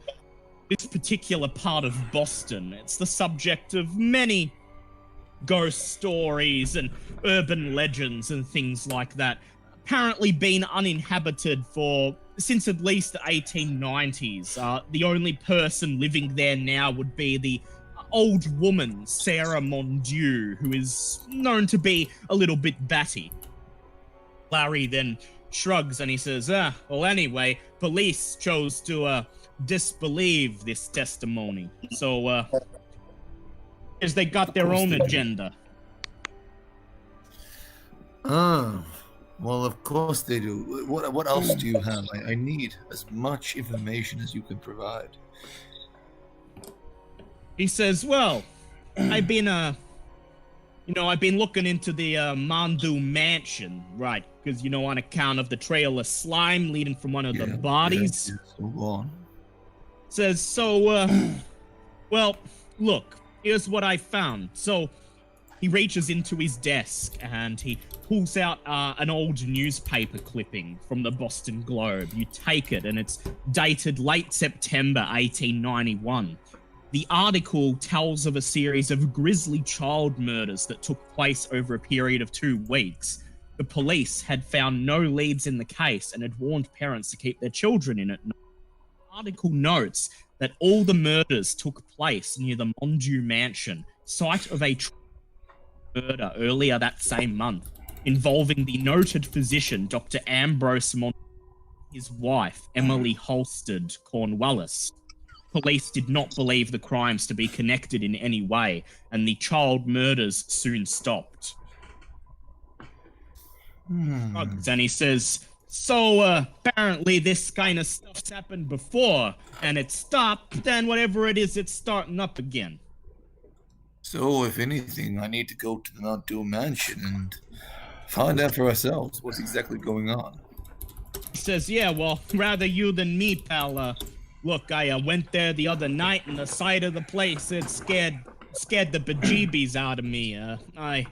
this particular part of Boston. It's the subject of many ghost stories and urban legends and things like that. Apparently been uninhabited since at least the 1890s. The only person living there now would be the old woman, Sarah Mondieu, who is known to be a little bit batty. Larry then shrugs and he says, well, anyway, police chose to disbelieve this testimony. So, as they got their own agenda. Well, of course they do. What else do you have? I need as much information as you can provide. He says, well, I've been looking into the Mondu Mansion, right? Because, on account of the trail of slime leading from one of the bodies. Yes, go on. Says, well, look, here's what I found. So, he reaches into his desk and he pulls out an old newspaper clipping from the Boston Globe. You take it and it's dated late September 1891. The article tells of a series of grisly child murders that took place over a period of 2 weeks. The police had found no leads in the case and had warned parents to keep their children in it. The article notes that all the murders took place near the Mondu Mansion, site of a murder earlier that same month, involving the noted physician Dr. Ambrose Mondu and his wife, Emily Halstead Cornwallis. Police did not believe the crimes to be connected in any way, and the child murders soon stopped. And he says, so apparently this kind of stuff's happened before, and it stopped, then whatever it is, it's starting up again. So, if anything, I need to go to the Mondu Mansion and find out for ourselves what's exactly going on. He says, yeah, well, rather you than me, pal. Look, I went there the other night, and the sight of the place, it scared the bejeebies out of me. I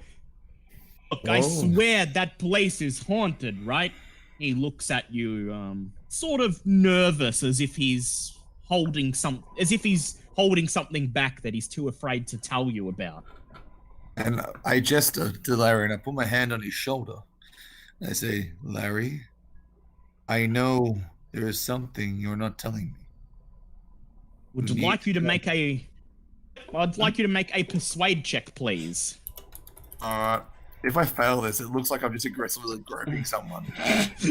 swear that place is haunted, right? He looks at you, sort of nervous, as if he's holding something back that he's too afraid to tell you about. And I gesture to Larry and I put my hand on his shoulder. I say, Larry, I know there is something you're not telling me. I'd like you to make a persuade check, please. If I fail this, it looks like I'm just aggressively groping someone.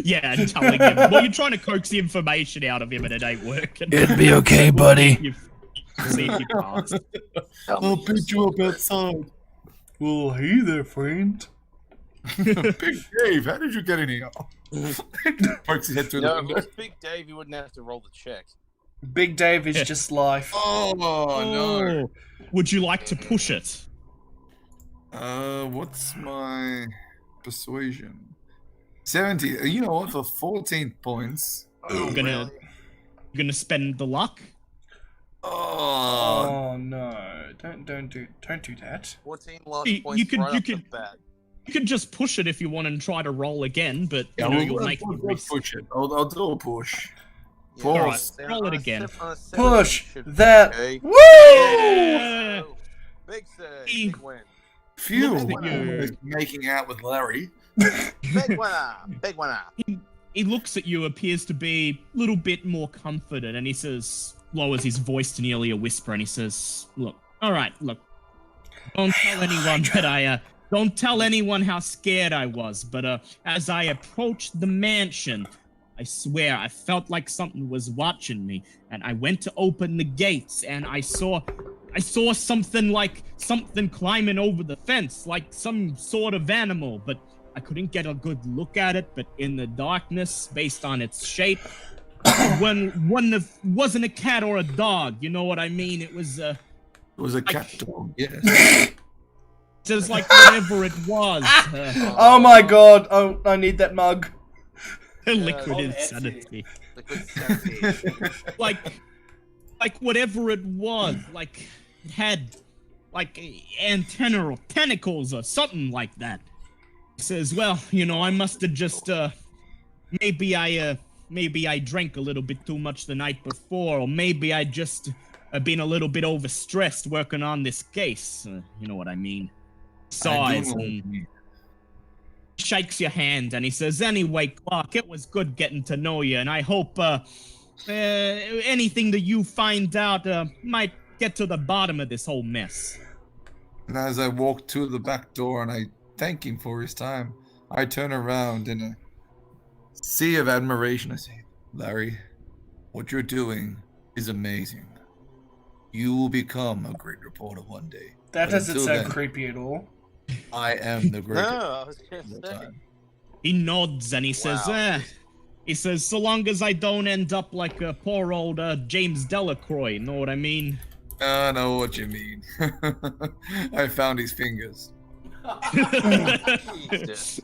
Yeah, and telling him. Well, you're trying to coax the information out of him and it ain't working. It'll be okay, buddy. See if you pass. I'll pick you up outside. Well, hey there, friend. Big Dave, how did you get in here? Pokes his head through the No, if it window. was Big Dave, you wouldn't have to roll the check. Big Dave is just life. Oh, no. Would you like to push it? What's my persuasion? 70. You know what? For 14 points. You're gonna spend the luck? Oh, Oh no! Don't do that. 14 lost You- points you could- right you off the could- bat. You can just push it if you want and try to roll again, but yeah, you'll make the we'll risk. push it. I'll do a push. Yeah, Force. on a- Roll it on a again. on a 17 Push should be that. okay. Woo! Yeah. Oh, big save, He- big win. Phew, Look at you. almost making out with Larry. Big winner, big winner. He looks at you, appears to be a little bit more confident, and he says, lowers his voice to nearly a whisper, and he says, look, alright, look, don't tell anyone that don't tell anyone how scared I was, but as I approached the mansion, I swear I felt like something was watching me, and I went to open the gates, and I saw something climbing over the fence, like some sort of animal, but I couldn't get a good look at it, but in the darkness, based on its shape, wasn't a cat or a dog, you know what I mean? It was It was a cat dog, yes. just like whatever it was. Oh my god! Oh, I need that mug. Liquid on insanity. Liquid sanity. Like whatever it was, like it had like antenna or tentacles or something like that. He says, well, I must have just maybe I drank a little bit too much the night before, or maybe I just been a little bit overstressed working on this case. You know what I mean? Sighs and shakes your hand, and he says, anyway, Clark, it was good getting to know you, and I hope anything that you find out might get to the bottom of this whole mess. And as I walk to the back door and I thank him for his time, I turn around in a sea of admiration. I say, Larry, what you're doing is amazing. You will become a great reporter one day. That But doesn't until sound then, creepy at all. I am the No, greatest. I was gonna of all say. time. He nods and he says, Wow. he says, so long as I don't end up like a poor old James Delacroix, know what I mean? I know what you mean. I found his fingers. Jesus.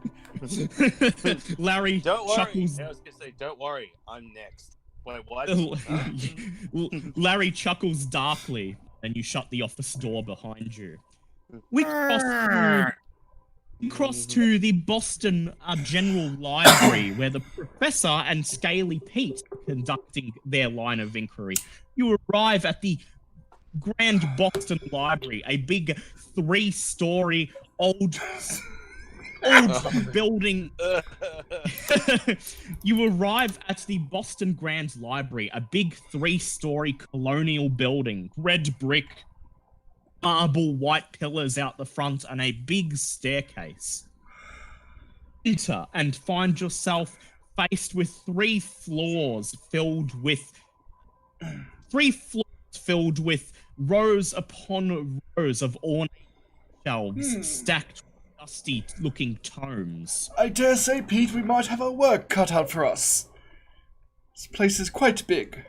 Larry Don't worry. chuckles. I was gonna say, don't worry. I'm next. Wait, what? Larry chuckles darkly, and you shut the office door behind you. We cross to the Boston General Library, where the professor and Scaly Pete are conducting their line of inquiry. You arrive at the Grand Boston Library, a big 3-story old building. You arrive at the Boston Grand Library, a big 3-story colonial building, red brick, marble white pillars out the front, and a big staircase. Enter and find yourself faced with 3 floors filled with rows upon rows of ornate shelves stacked with dusty-looking tomes. I dare say, Pete, we might have our work cut out for us. This place is quite big.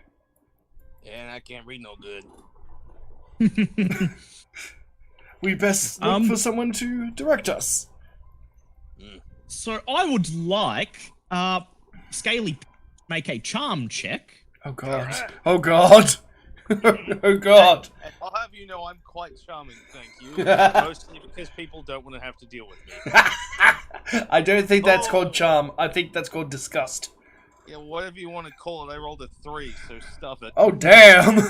Yeah, and I can't read no good. We best look for someone to direct us. So I would like Scaly to make a charm check. Oh god. Oh god. Oh god. And I'll have you know I'm quite charming, thank you. Mostly because people don't want to have to deal with me. I don't think that's called charm. I think that's called disgust. Yeah, whatever you want to call it, I rolled a 3, so stuff it. Oh damn.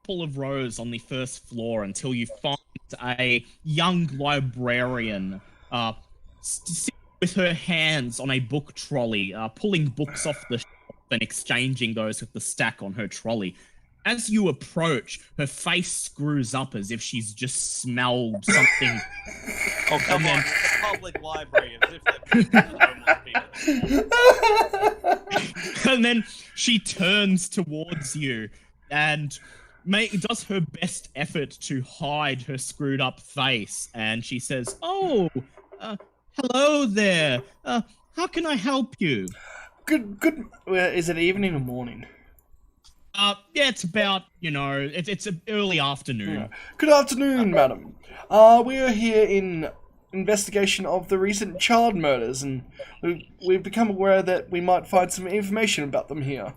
Full of rows on the first floor until you find a young librarian sitting with her hands on a book trolley, pulling books off the shelf and exchanging those with the stack on her trolley. As you approach, her face screws up as if she's just smelled something. Oh, come on, it's a public library, as if they're homeless people. And then she turns towards you and does her best effort to hide her screwed up face. And she says, oh, hello there. How can I help you? Good. Is it evening or morning? Yeah, it's about, it's an early afternoon. Yeah. Good afternoon, madam. We are here in investigation of the recent child murders, and we've become aware that we might find some information about them here.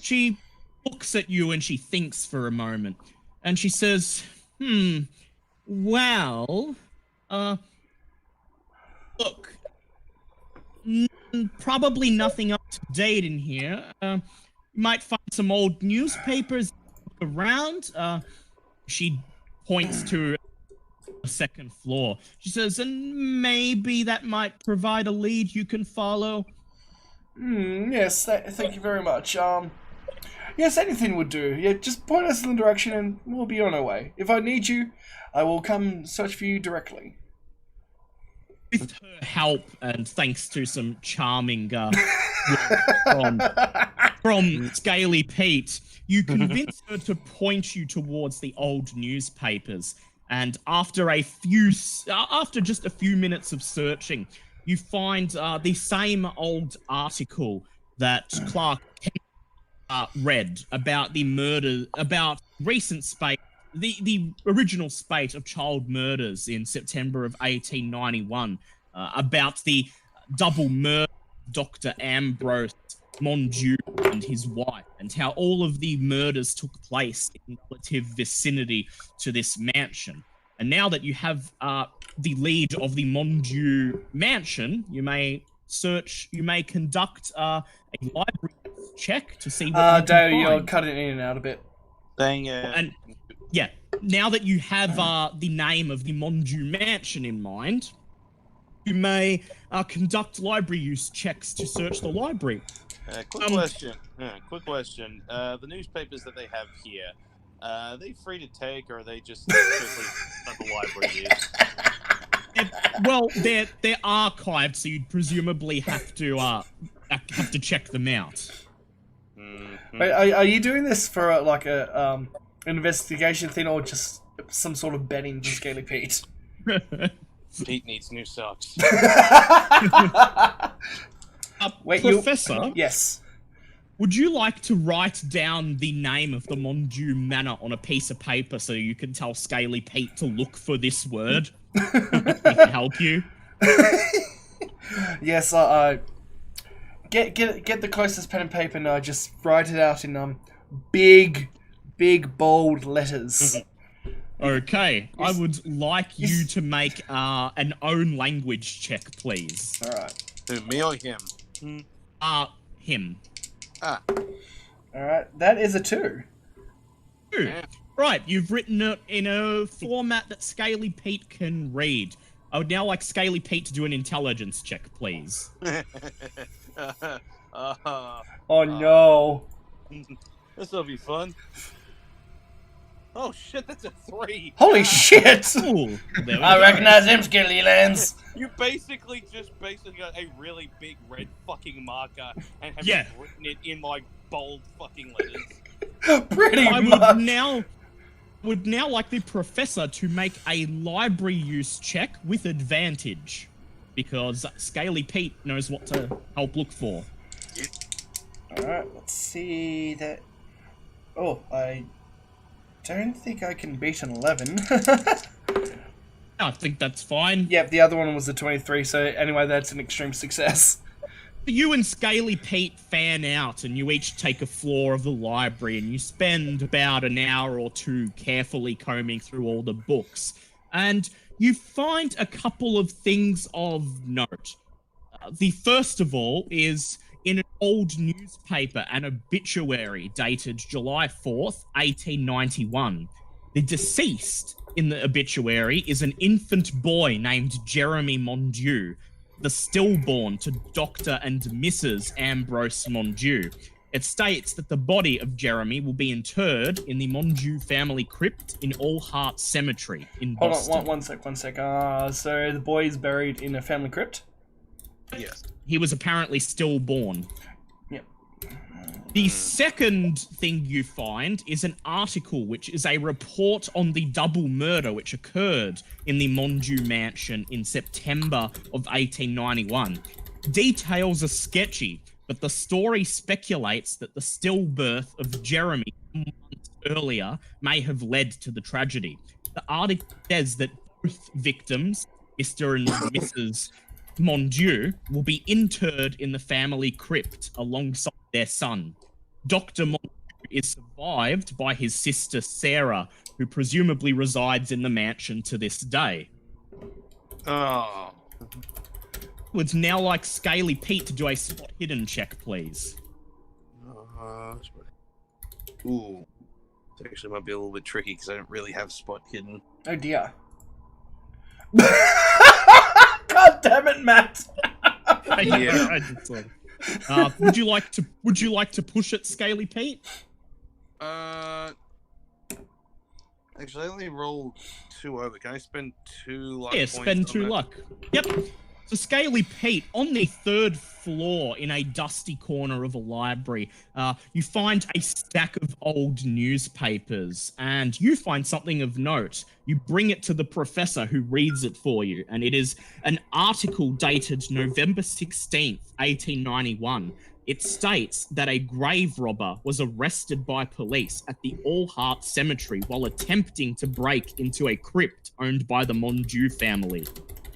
she looks at you and she thinks for a moment. And she says, well, look, probably nothing up to date in here. You might find some old newspapers around. She points to the second floor. She says, and maybe that might provide a lead you can follow. Yes, thank you very much. Yes, anything would do. Yeah, just point us in the direction and we'll be on our way. If I need you, I will come search for you directly. With her help and thanks to some charming from Scaly Pete, you convince her to point you towards the old newspapers. And after just a few minutes of searching, you find the same old article that Clark read about the murder, about recent spate, the original spate of child murders in September of 1891, about the double murder of Dr. Ambrose Mondieu and his wife, and how all of the murders took place in relative vicinity to this mansion. And now that you have the lead of the Mondieu mansion, you may conduct a library check to see what you Dale, can you're find. cutting in and out a bit. Dang it. And yeah, now that you have the name of the Mondieu mansion in mind, you may conduct library use checks to search the library. Quick question. The newspapers that they have here, are they free to take, or are they just strictly at the library use? Well, they're archived, so you'd presumably have to check them out. Mm-hmm. Are you doing this for like a investigation thing or just some sort of betting for Scaly Pete? Pete needs new socks. Wait, Professor? Yes. Would you like to write down the name of the Mondieu Manor on a piece of paper so you can tell Scaly Pete to look for this word? We can help you. Yes, get the closest pen and paper and just write it out in big bold letters. Okay, Yes. I would like you Yes. to make an own language check, please. All right. Who, me or him? Him. All right. That is a 2. Yeah. Right, you've written it in a format that Scaly Pete can read. I would now like Scaly Pete to do an intelligence check, please. Oh no. This will be fun. Oh shit, that's a 3. Holy shit! Ooh, there we I go. recognize him, Scaly Lands. You basically got a really big red fucking marker and have Yeah. just written it in like bold fucking letters. Pretty I much. would now like the professor to make a library use check with advantage, because Scaly Pete knows what to help look for. Alright, let's see that. Oh, I don't think I can beat an 11. I think that's fine. Yep, the other one was a 23, so anyway, that's an extreme success. You and Scaly Pete fan out, and you each take a floor of the library, and you spend about an hour or 2 carefully combing through all the books. And you find a couple of things of note. The first of all is in an old newspaper, an obituary dated July 4th, 1891. The deceased in the obituary is an infant boy named Jeremy Mondieu, the stillborn to Dr. and Mrs. Ambrose Mondieu. It states that the body of Jeremy will be interred in the Mondieu family crypt in All Hearts Cemetery in Hold Boston. on, one sec. So the boy is buried in a family crypt? Yes. He was apparently stillborn. Yep. The second thing you find is an article which is a report on the double murder which occurred in the Mondieu mansion in September of 1891. Details are sketchy, but the story speculates that the stillbirth of Jeremy months earlier may have led to the tragedy. The article says that both victims, Mr. and Mrs. Mondieu, will be interred in the family crypt alongside their son. Dr. Montague is survived by his sister Sarah, who presumably resides in the mansion to this day. Oh. Would now like Scaly Pete to do a spot hidden check, please. Ooh. It actually might be a little bit tricky because I don't really have spot hidden. Oh dear. God damn it, Matt. Would you like to push it, Scaly Pete? Actually, I only rolled 2 over. Can I spend 2 luck Yeah, points spend on 2 that? luck. Yep. So Scaly Pete, on the 3rd floor in a dusty corner of a library, you find a stack of old newspapers, and you find something of note. You bring it to the professor, who reads it for you, and it is an article dated November 16th, 1891. It states that a grave robber was arrested by police at the All Hearts Cemetery while attempting to break into a crypt owned by the Montague family.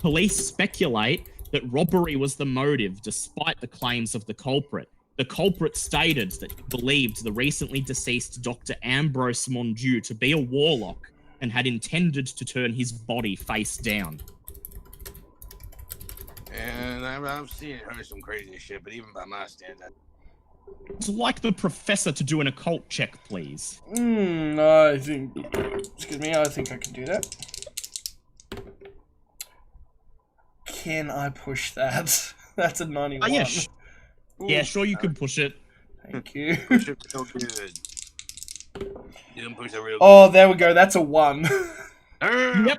Police speculate that robbery was the motive, despite the claims of the culprit. The culprit stated that he believed the recently deceased Dr. Ambrose Montague to be a warlock and had intended to turn his body face down. And I've seen and heard some crazy shit, but even by my standard. I'd like the professor to do an occult check, please. I think... Excuse me, I think I can do that. Can I push that? That's a 91. Yeah, yeah, sure, you can push it. Thank you. Push it real good. You didn't push it real Oh, there we go. That's a 1. good. Yep.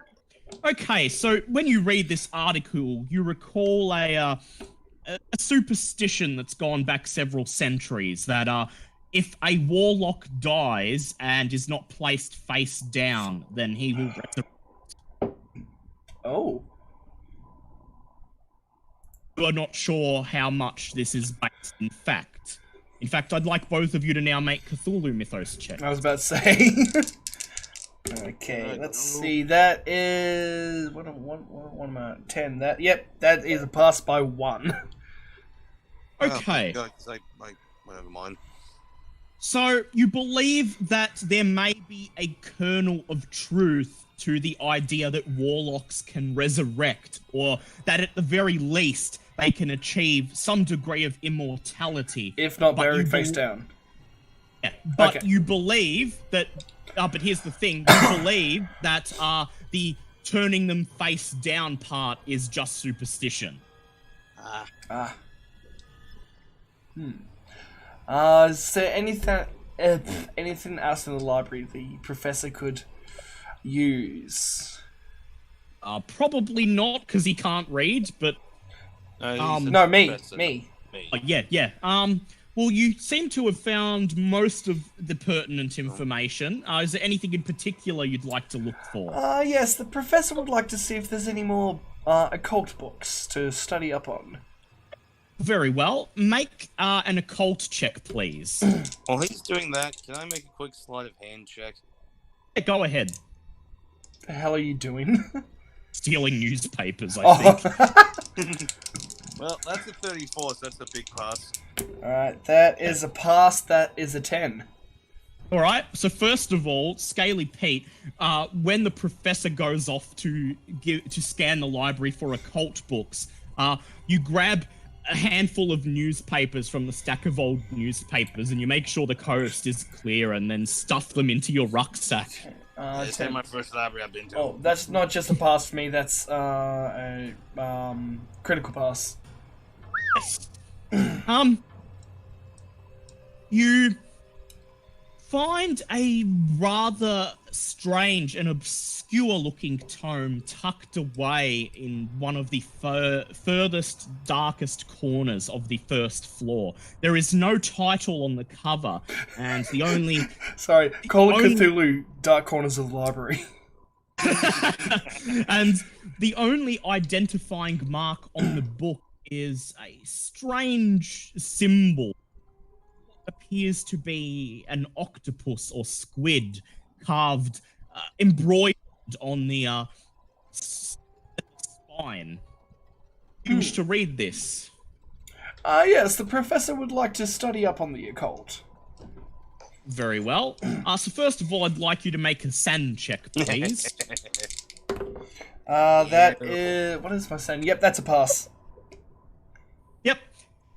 Okay, so when you read this article, you recall a superstition that's gone back several centuries that if a warlock dies and is not placed face down, then he will resurrect. Oh. You are not sure how much this is based in fact. In fact, I'd like both of you to now make Cthulhu Mythos checks. I was about to say. Okay, let's see. That is... What am I at? 10. Yep, that is a pass by 1. Okay. Whatever, mine. So, you believe that there may be a kernel of truth to the idea that warlocks can resurrect, or that at the very least, they can achieve some degree of immortality. If not buried face down. Yeah, but Okay. you believe that... but here's the thing. You believe that the turning them face down part is just superstition. Is there anything else in the library the professor could use? Probably not, because he can't read, but... No, me. Yeah. Well, you seem to have found most of the pertinent information. Is there anything in particular you'd like to look for? Yes, the professor would like to see if there's any more occult books to study up on. Very well. Make an occult check, please. While he's doing that, can I make a quick sleight of hand check? Yeah, go ahead. The hell are you doing? Stealing newspapers, I think. Well, that's a 34, so that's a big pass. Alright, that is a pass, that is a 10. Alright, so first of all, Scaly Pete, when the professor goes off to scan the library for occult books, you grab a handful of newspapers from the stack of old newspapers and you make sure the coast is clear and then stuff them into your rucksack. This is my first library I've been to. Oh, that's not just a pass for me, that's a critical pass. You find a rather strange and obscure-looking tome tucked away in one of the furthest, darkest corners of the first floor. There is no title on the cover, and the only... Sorry, call it Cthulhu, Dark Corners of the Library. And the only identifying mark on the book is a strange symbol. Appears to be an octopus or squid carved, embroidered on the spine. You wish to read this? Yes, the professor would like to study up on the occult. Very well. So first of all, I'd like you to make a sand check, please. That is... What is my sand? Yep, that's a pass. Yep.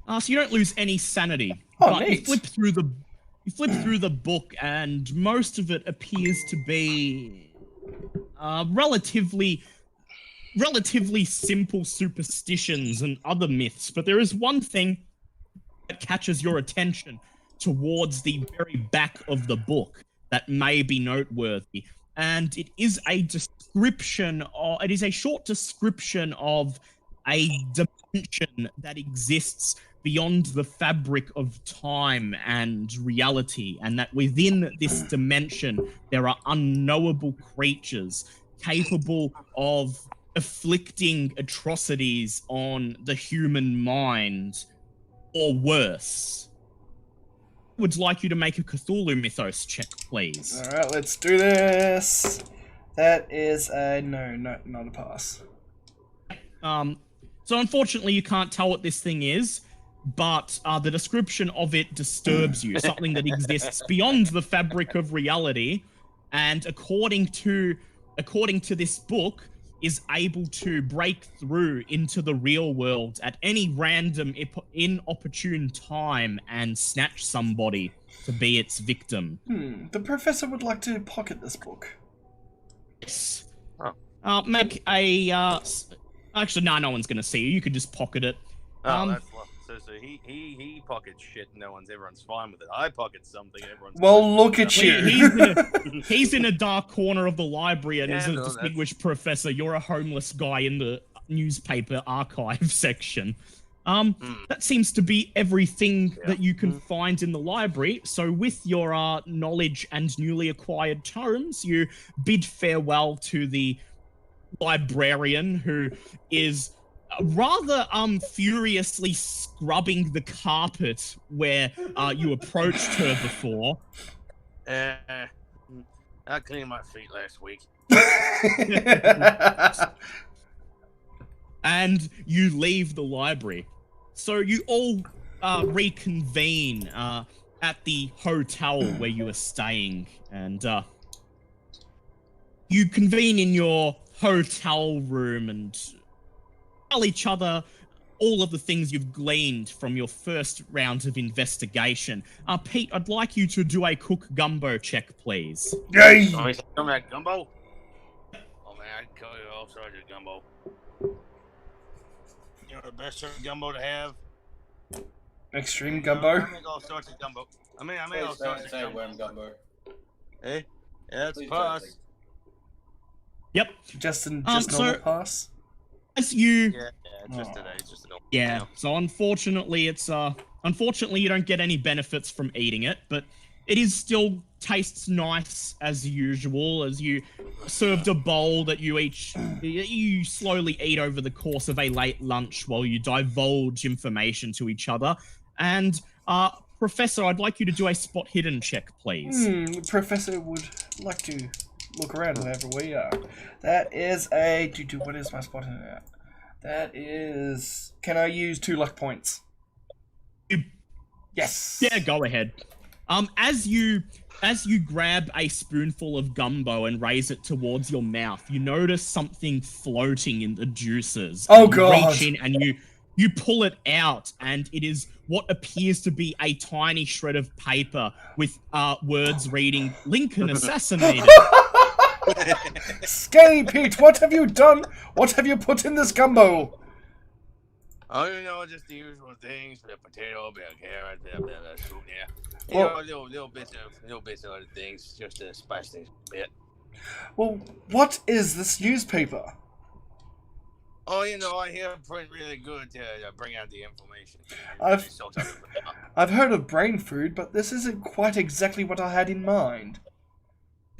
So you don't lose any sanity. Oh, but neat. you flip through the book, and most of it appears to be relatively simple superstitions and other myths. But there is one thing that catches your attention towards the very back of the book that may be noteworthy. And it is a short description of a dimension that exists beyond the fabric of time and reality, and that within this dimension there are unknowable creatures capable of afflicting atrocities on the human mind, or worse. Would like you to make a Cthulhu mythos check, please. Alright, let's do this. That is a... No, not a pass. So unfortunately you can't tell what this thing is, but the description of it disturbs you. Something that exists beyond the fabric of reality, and according to this book, is able to break through into the real world at any random, inopportune time and snatch somebody to be its victim. The professor would like to pocket this book. Yes. Make a... Actually, no one's gonna see you. You could just pocket it. That's so he pockets shit and everyone's fine with it. I pocket something and everyone's Well, look at you. He's in a dark corner of the library and Yeah, is a no, distinguished professor. You're a homeless guy in the newspaper archive section. That seems to be everything that you can find in the library. So with your knowledge and newly acquired tomes, you bid farewell to the librarian, who is rather furiously scrubbing the carpet where you approached her before. I cleaned my feet last week. And you leave the library. So you all reconvene at the hotel where you are staying, and you convene in your hotel room and tell each other all of the things you've gleaned from your first round of investigation. Pete, I'd like you to do a cook gumbo check, please. Yay! Oh, he's talking about gumbo? Oh man, I can tell you all sorts of gumbo. You know the best sort of gumbo to have? Extreme I gumbo. make all sorts of gumbo. I make all sorts of gumbo. worm gumbo. Hey? Yeah, it's Please pass. don't. Yep. Just so- normal pass. As you... Yeah, just today. Just a normal. Yeah, so unfortunately you don't get any benefits from eating it, but it is still tastes nice as usual, as you served a bowl that you slowly eat over the course of a late lunch while you divulge information to each other. And Professor, I'd like you to do a spot hidden check, please. Professor would like to look around wherever we are. That is a... What is my spot hidden at? That is... Can I use 2 luck points? Yes! Yeah, go ahead. As you grab a spoonful of gumbo and raise it towards your mouth, you notice something floating in the juices. Oh, and you God. reach in and you pull it out, and it is what appears to be a tiny shred of paper with words reading, "Lincoln assassinated." Skinny Pete, what have you done? What have you put in this gumbo? Oh, you know, just the usual things: bit of potato, bit of carrot, bit of fruit. Yeah, Well- you know, little bits of other things, just to spice things a bit. Well, what is this newspaper? Oh, you know, I hear pretty really good to bring out the information. I've heard of brain food, but this isn't quite exactly what I had in mind.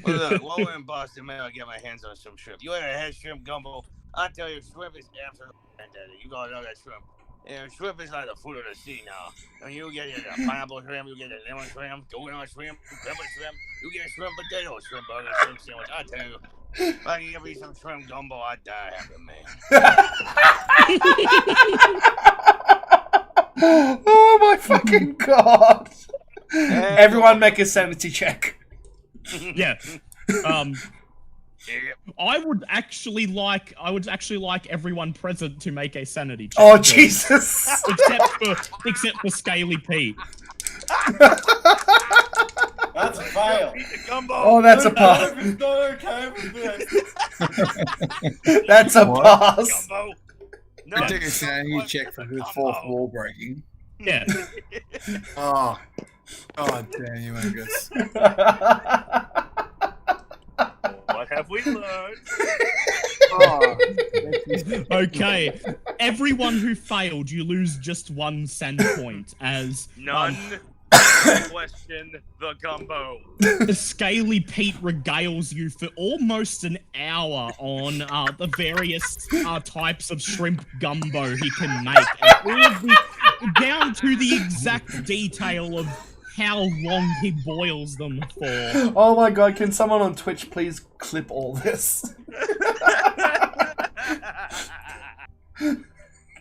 Well, look, while we're in Boston, maybe I'll get my hands on some shrimp. You ever had shrimp gumbo? I tell you, shrimp is absolutely fantastic. You gotta know that shrimp. Yeah, shrimp is like the food of the sea now. And you get your pineapple shrimp, you get the lemon shrimp, coconut shrimp, pepper shrimp, you get shrimp potato, shrimp burger, shrimp sandwich. I tell you, if I can give you some shrimp gumbo, I'd die happy, man. Oh my fucking god! Yeah, Everyone make a sanity check. Yeah. I would actually like everyone present to make a sanity check. Oh Jesus! except for Scaly Pete. That's a fail. Oh, that's a pass. It's not okay with this. That's a What? pass. Gumbo. No, I take a sanity check for the fourth wall breaking. Yeah. Oh, God damn you, Angus. What have we learned? Oh, Okay. Everyone who failed, you lose just 1 sand point as None question the gumbo. Scaly Pete regales you for almost an hour on the various types of shrimp gumbo he can make, and all of down to the exact detail of how long he boils them for. Oh my god, can someone on Twitch please clip all this?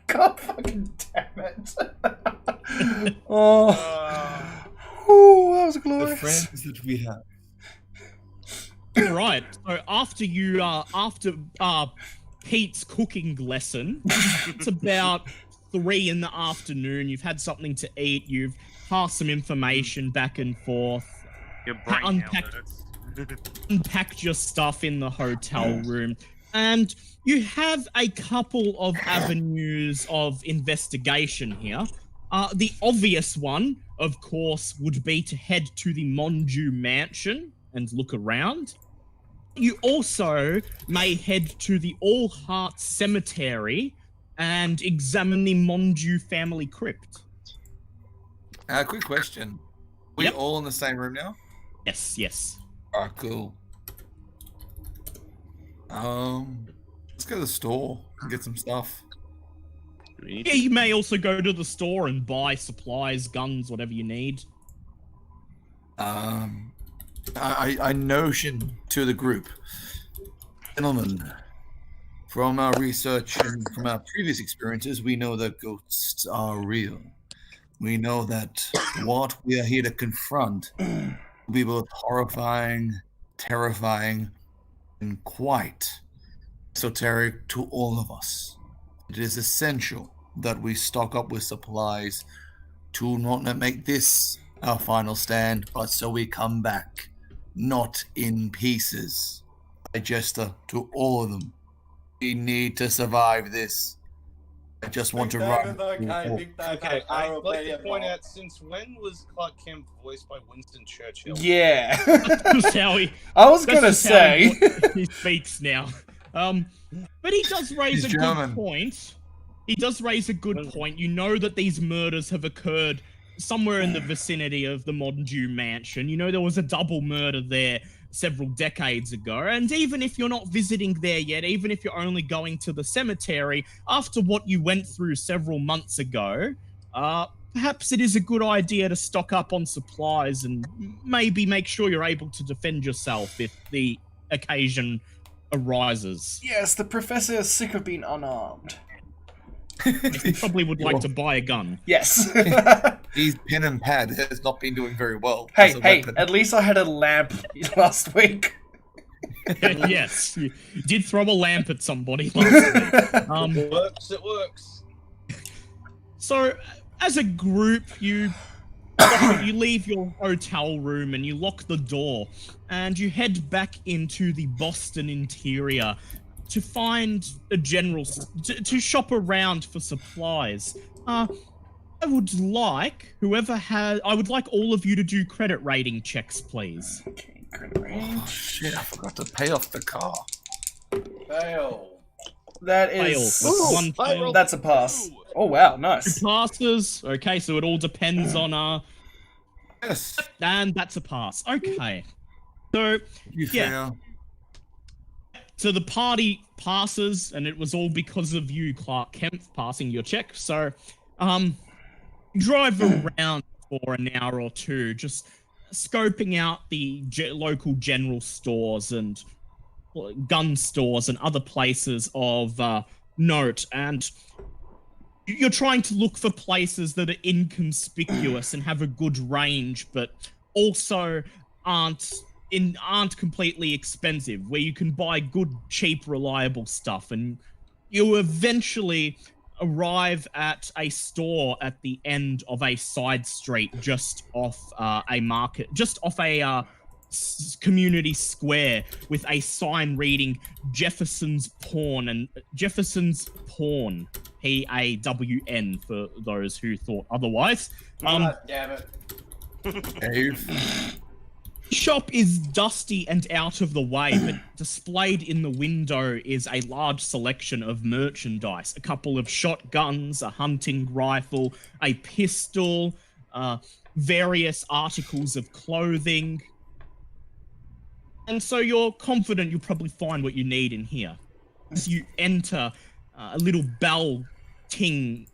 God fucking damn it. Oh. Ooh, that was the glorious. friends that we have. Right. So after Pete's cooking lesson, it's about 3 in the afternoon. You've had something to eat. You've passed some information back and forth. Your brain Unpacked your stuff in the hotel room, and you have a couple of avenues of investigation here. The obvious one, of course, would be to head to the Monju mansion and look around. You also may head to the All Hearts Cemetery and examine the Monju family crypt. Quick question. We Yep. all in the same room now? Yes. Alright, cool. Let's go to the store and get some stuff. Yeah, you may also go to the store and buy supplies, guns, whatever you need. I notion to the group. Gentlemen, from our research and from our previous experiences, we know that ghosts are real. We know that what we are here to confront will be both horrifying, terrifying, and quite esoteric to all of us. It is essential that we stock up with supplies to not make this our final stand, but so we come back, not in pieces. I gesture to all of them. We need to survive this. I just want to run. Okay, I'd like to point out, since when was Clark Kent voiced by Winston Churchill? Yeah. That's how he. I was That's gonna just how say. he speaks now. But he does raise He's a German. good point. He does raise a good point. You know that these murders have occurred somewhere in the vicinity of the Monju mansion. You know there was a double murder there several decades ago. And even if you're not visiting there yet, even if you're only going to the cemetery, after what you went through several months ago, perhaps it is a good idea to stock up on supplies and maybe make sure you're able to defend yourself if the occasion arises. Yes, the professor is sick of being unarmed. You probably would like to buy a gun. Yes. His pen and pad has not been doing very well. Hey, as a hey, weapon. at least I had a lamp last week. Yes, you did throw a lamp at somebody last week. It works. So, as a group, you leave your hotel room and you lock the door, and you head back into the Boston interior to find a to shop around for supplies. I would like all of you to do credit rating checks, please. Okay, credit range. Oh, shit, I forgot to pay off the car. Fail. That Fail. is. That's one fail. That's a pass. Oh wow, nice. 2 passes. Okay, so it all depends on Yes. and that's a pass. Okay. So You Yeah. fail. So the party passes, and it was all because of you, Clark Kent, passing your check. So, drive around for an hour or two, just scoping out the local general stores and gun stores and other places of note. And you're trying to look for places that are inconspicuous and have a good range, but also aren't completely expensive, where you can buy good, cheap, reliable stuff, and you eventually arrive at a store at the end of a side street just off a market, just off a community square with a sign reading Jefferson's Pawn, Pawn for those who thought otherwise. God damn it. Dave. Shop is dusty and out of the way, but displayed in the window is a large selection of merchandise. A couple of shotguns, a hunting rifle, a pistol, various articles of clothing. And so you're confident you'll probably find what you need in here. As you enter, a little bell tings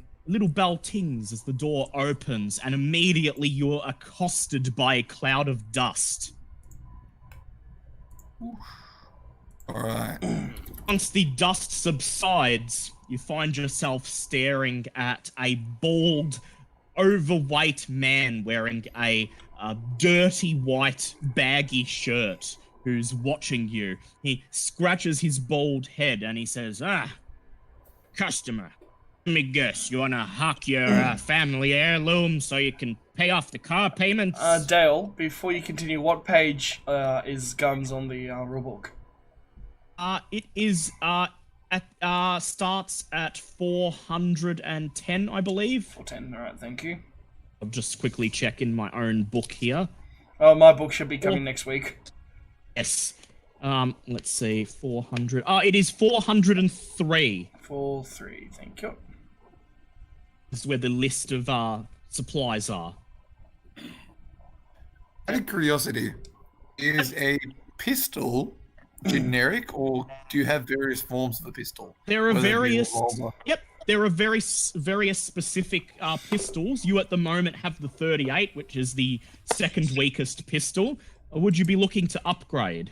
as the door opens, and immediately you're accosted by a cloud of dust. All right. Once the dust subsides, you find yourself staring at a bald, overweight man wearing a dirty white baggy shirt who's watching you. He scratches his bald head and he says, customer. Let me guess, you want to hawk your family heirloom so you can pay off the car payments? Dale, before you continue, what page is guns on the rulebook? It is starts at 410, I believe. 410, alright, thank you. I'll just quickly check in my own book here. Oh, my book should be coming next week. Yes. Let's see, 400. It is 403. 43, thank you. This is where the list of supplies are. Out of curiosity, is a pistol generic, or do you have various forms of a pistol? There are Whether it be a various. revolver? Yep, there are various specific pistols. You at the moment have the 38, which is the second weakest pistol. Would you be looking to upgrade?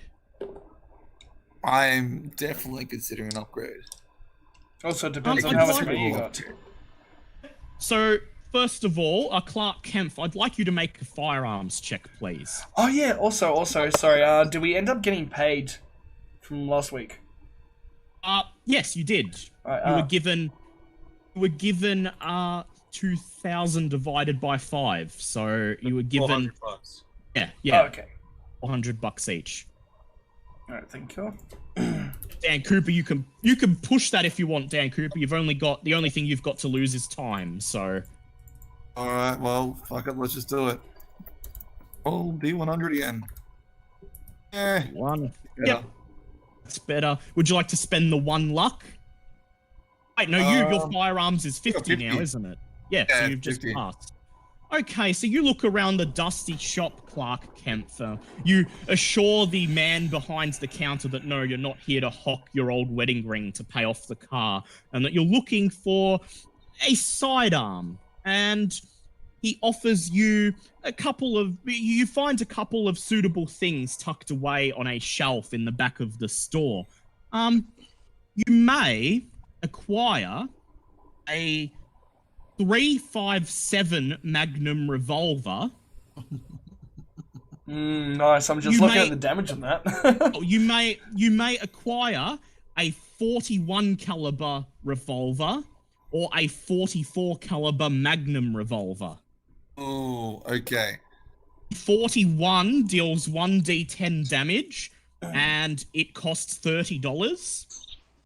I'm definitely considering an upgrade. Also, it depends on I'd how much like- money you got. So, first of all, Clark Kempf, I'd like you to make a firearms check, please. Oh yeah, also, sorry, did we end up getting paid from last week? Yes, you did. Right, You were given 2,000 divided by 5, so you were given $400. yeah, Oh, okay. $400 each. Alright, thank you. Dan Cooper, you can push that if you want, Dan Cooper. The only thing you've got to lose is time, so. All right, well, fuck it, let's just do it. Roll D100 again. One. Yeah. Yep. That's better. Would you like to spend the 1 luck? Wait, no, your firearms is 50 now, 50. isn't it? Yeah, so Yeah, you've just 50. passed. Okay, so you look around the dusty shop, Clark Kempfer. You assure the man behind the counter that no, you're not here to hawk your old wedding ring to pay off the car, and that you're looking for a sidearm. And he offers you you find a couple of suitable things tucked away on a shelf in the back of the store. You may acquire a 357 Magnum revolver. Nice. I'm just looking at the damage on that. You may acquire a 41 caliber revolver or a 44 caliber Magnum revolver. Oh, okay. 41 deals 1d10 damage, and it costs $30.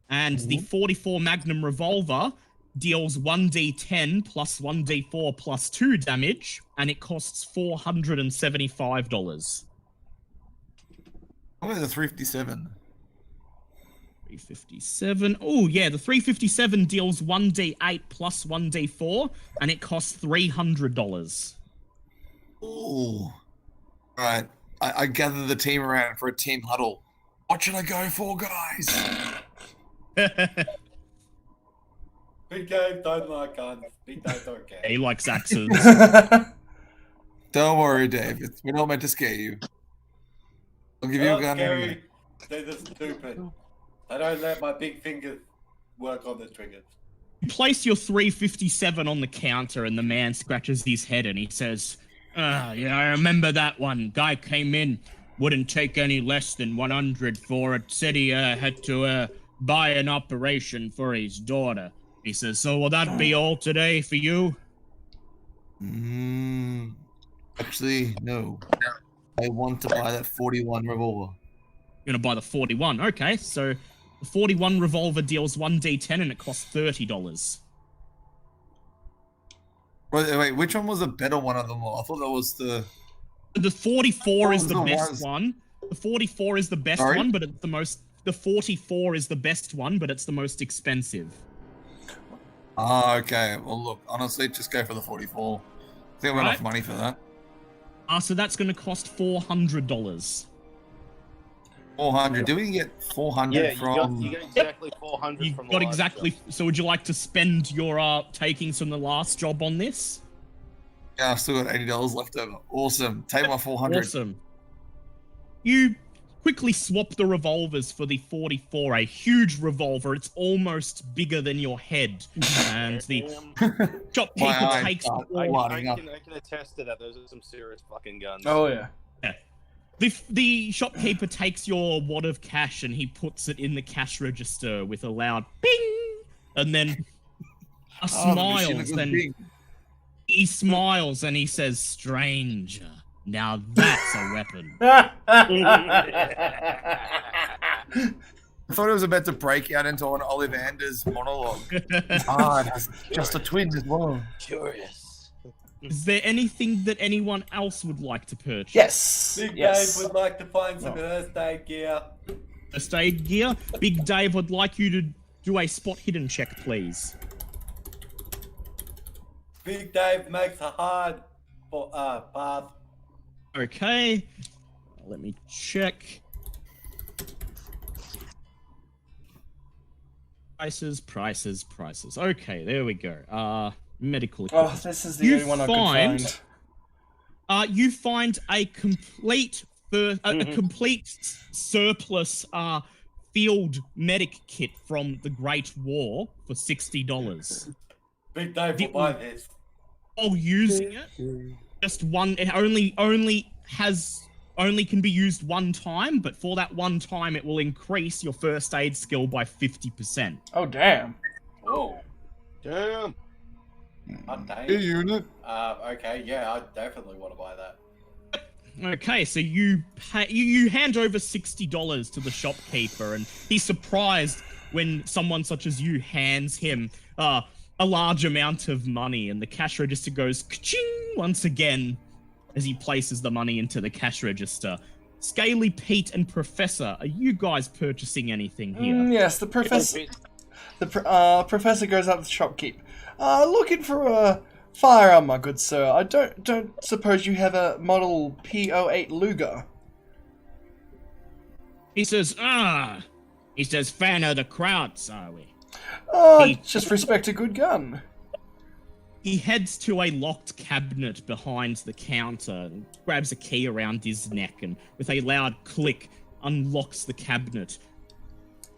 And the 44 Magnum revolver deals 1d10 plus 1d4 plus 2 damage, and it costs $475. What about the 357? 357. Oh, yeah, the 357 deals 1d8 plus 1d4, and it costs $300. Oh. Right. I gather the team around for a team huddle. What should I go for, guys? Big Dave don't like guns. Big Dave don't care. He likes axes. Don't worry, Dave. We're not meant to scare you. I'll give you a gun. Scary. They're just stupid. I don't let my big finger work on the triggers. You place your 357 on the counter, and the man scratches his head and he says, Yeah, I remember that one. Guy came in, wouldn't take any less than 100 for it. Said he had to buy an operation for his daughter. He says, so will that be all today for you? Actually, no. I want to buy that 41 revolver. You're gonna buy the 41. Okay, so the 41 revolver deals 1d10 and it costs $30. Wait, which one was the better one of them all? I thought that was the 44 is the the best ones- one. The 44 is the best Sorry? one, but it's the most. The 44 is the best one, but it's the most expensive. Okay. Well, look, honestly, just go for the 44. I think I've got enough money for that. So that's going to cost $400. 400. Do we get 400 Yeah, from? you got exactly 400 You from the got last exactly. job. So would you like to spend your takings from the last job on this? Yeah, I've still got $80 left over. Awesome. Take my 400. Awesome. You quickly swap the revolvers for the 44, a huge revolver. It's almost bigger than your head. And the shopkeeper My eyes takes start the lighting up. I can attest to that. Those are some serious fucking guns. Oh yeah. The shopkeeper takes your wad of cash and he puts it in the cash register with a loud ping, and then Oh, the machine smiles. goes Then bing. he smiles and he says, "Stranger, now that's a weapon." I thought it was about to break out into an Ollivander's monologue. That's just a twin as well. Curious. Is there anything that anyone else would like to purchase? Yes. Big Yes. Dave would like to find some first aid gear. First aid gear. Big Dave would like you to do a spot hidden check, please. Big Dave makes a hard path. Okay. Let me check. Prices. Okay, there we go. Medical Oh, equipment. this is the only one I could find. You find a complete surplus field medic kit from the Great War for $60. Big Dave will buy this. While using it, just one. It only can be used one time, but for that one time, it will increase your first aid skill by 50%. Oh damn. Oh, Damn. dang. Hey, unit. Okay, yeah, I definitely want to buy that. Okay, so you hand over $60 to the shopkeeper, and he's surprised when someone such as you hands him a large amount of money, and the cash register goes ka-ching once again as he places the money into the cash register. Scaly Pete and Professor, are you guys purchasing anything here? Yes, the professor. Professor goes up to the shopkeep. Looking for a firearm, my good sir. I don't suppose you have a model P08 Luger. He says, fan of the Krauts, are we? Just respect a good gun. He heads to a locked cabinet behind the counter and grabs a key around his neck and, with a loud click, unlocks the cabinet,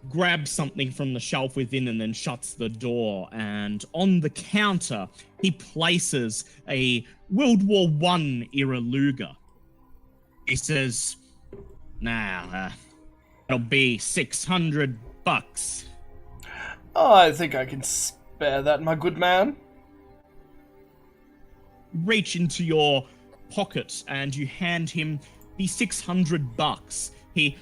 grabs something from the shelf within and then shuts the door. And on the counter, he places a World War I era Luger. He says, now, it'll be $600. Oh, I think I can spare that, my good man. Reach into your pocket and you hand him the $600. He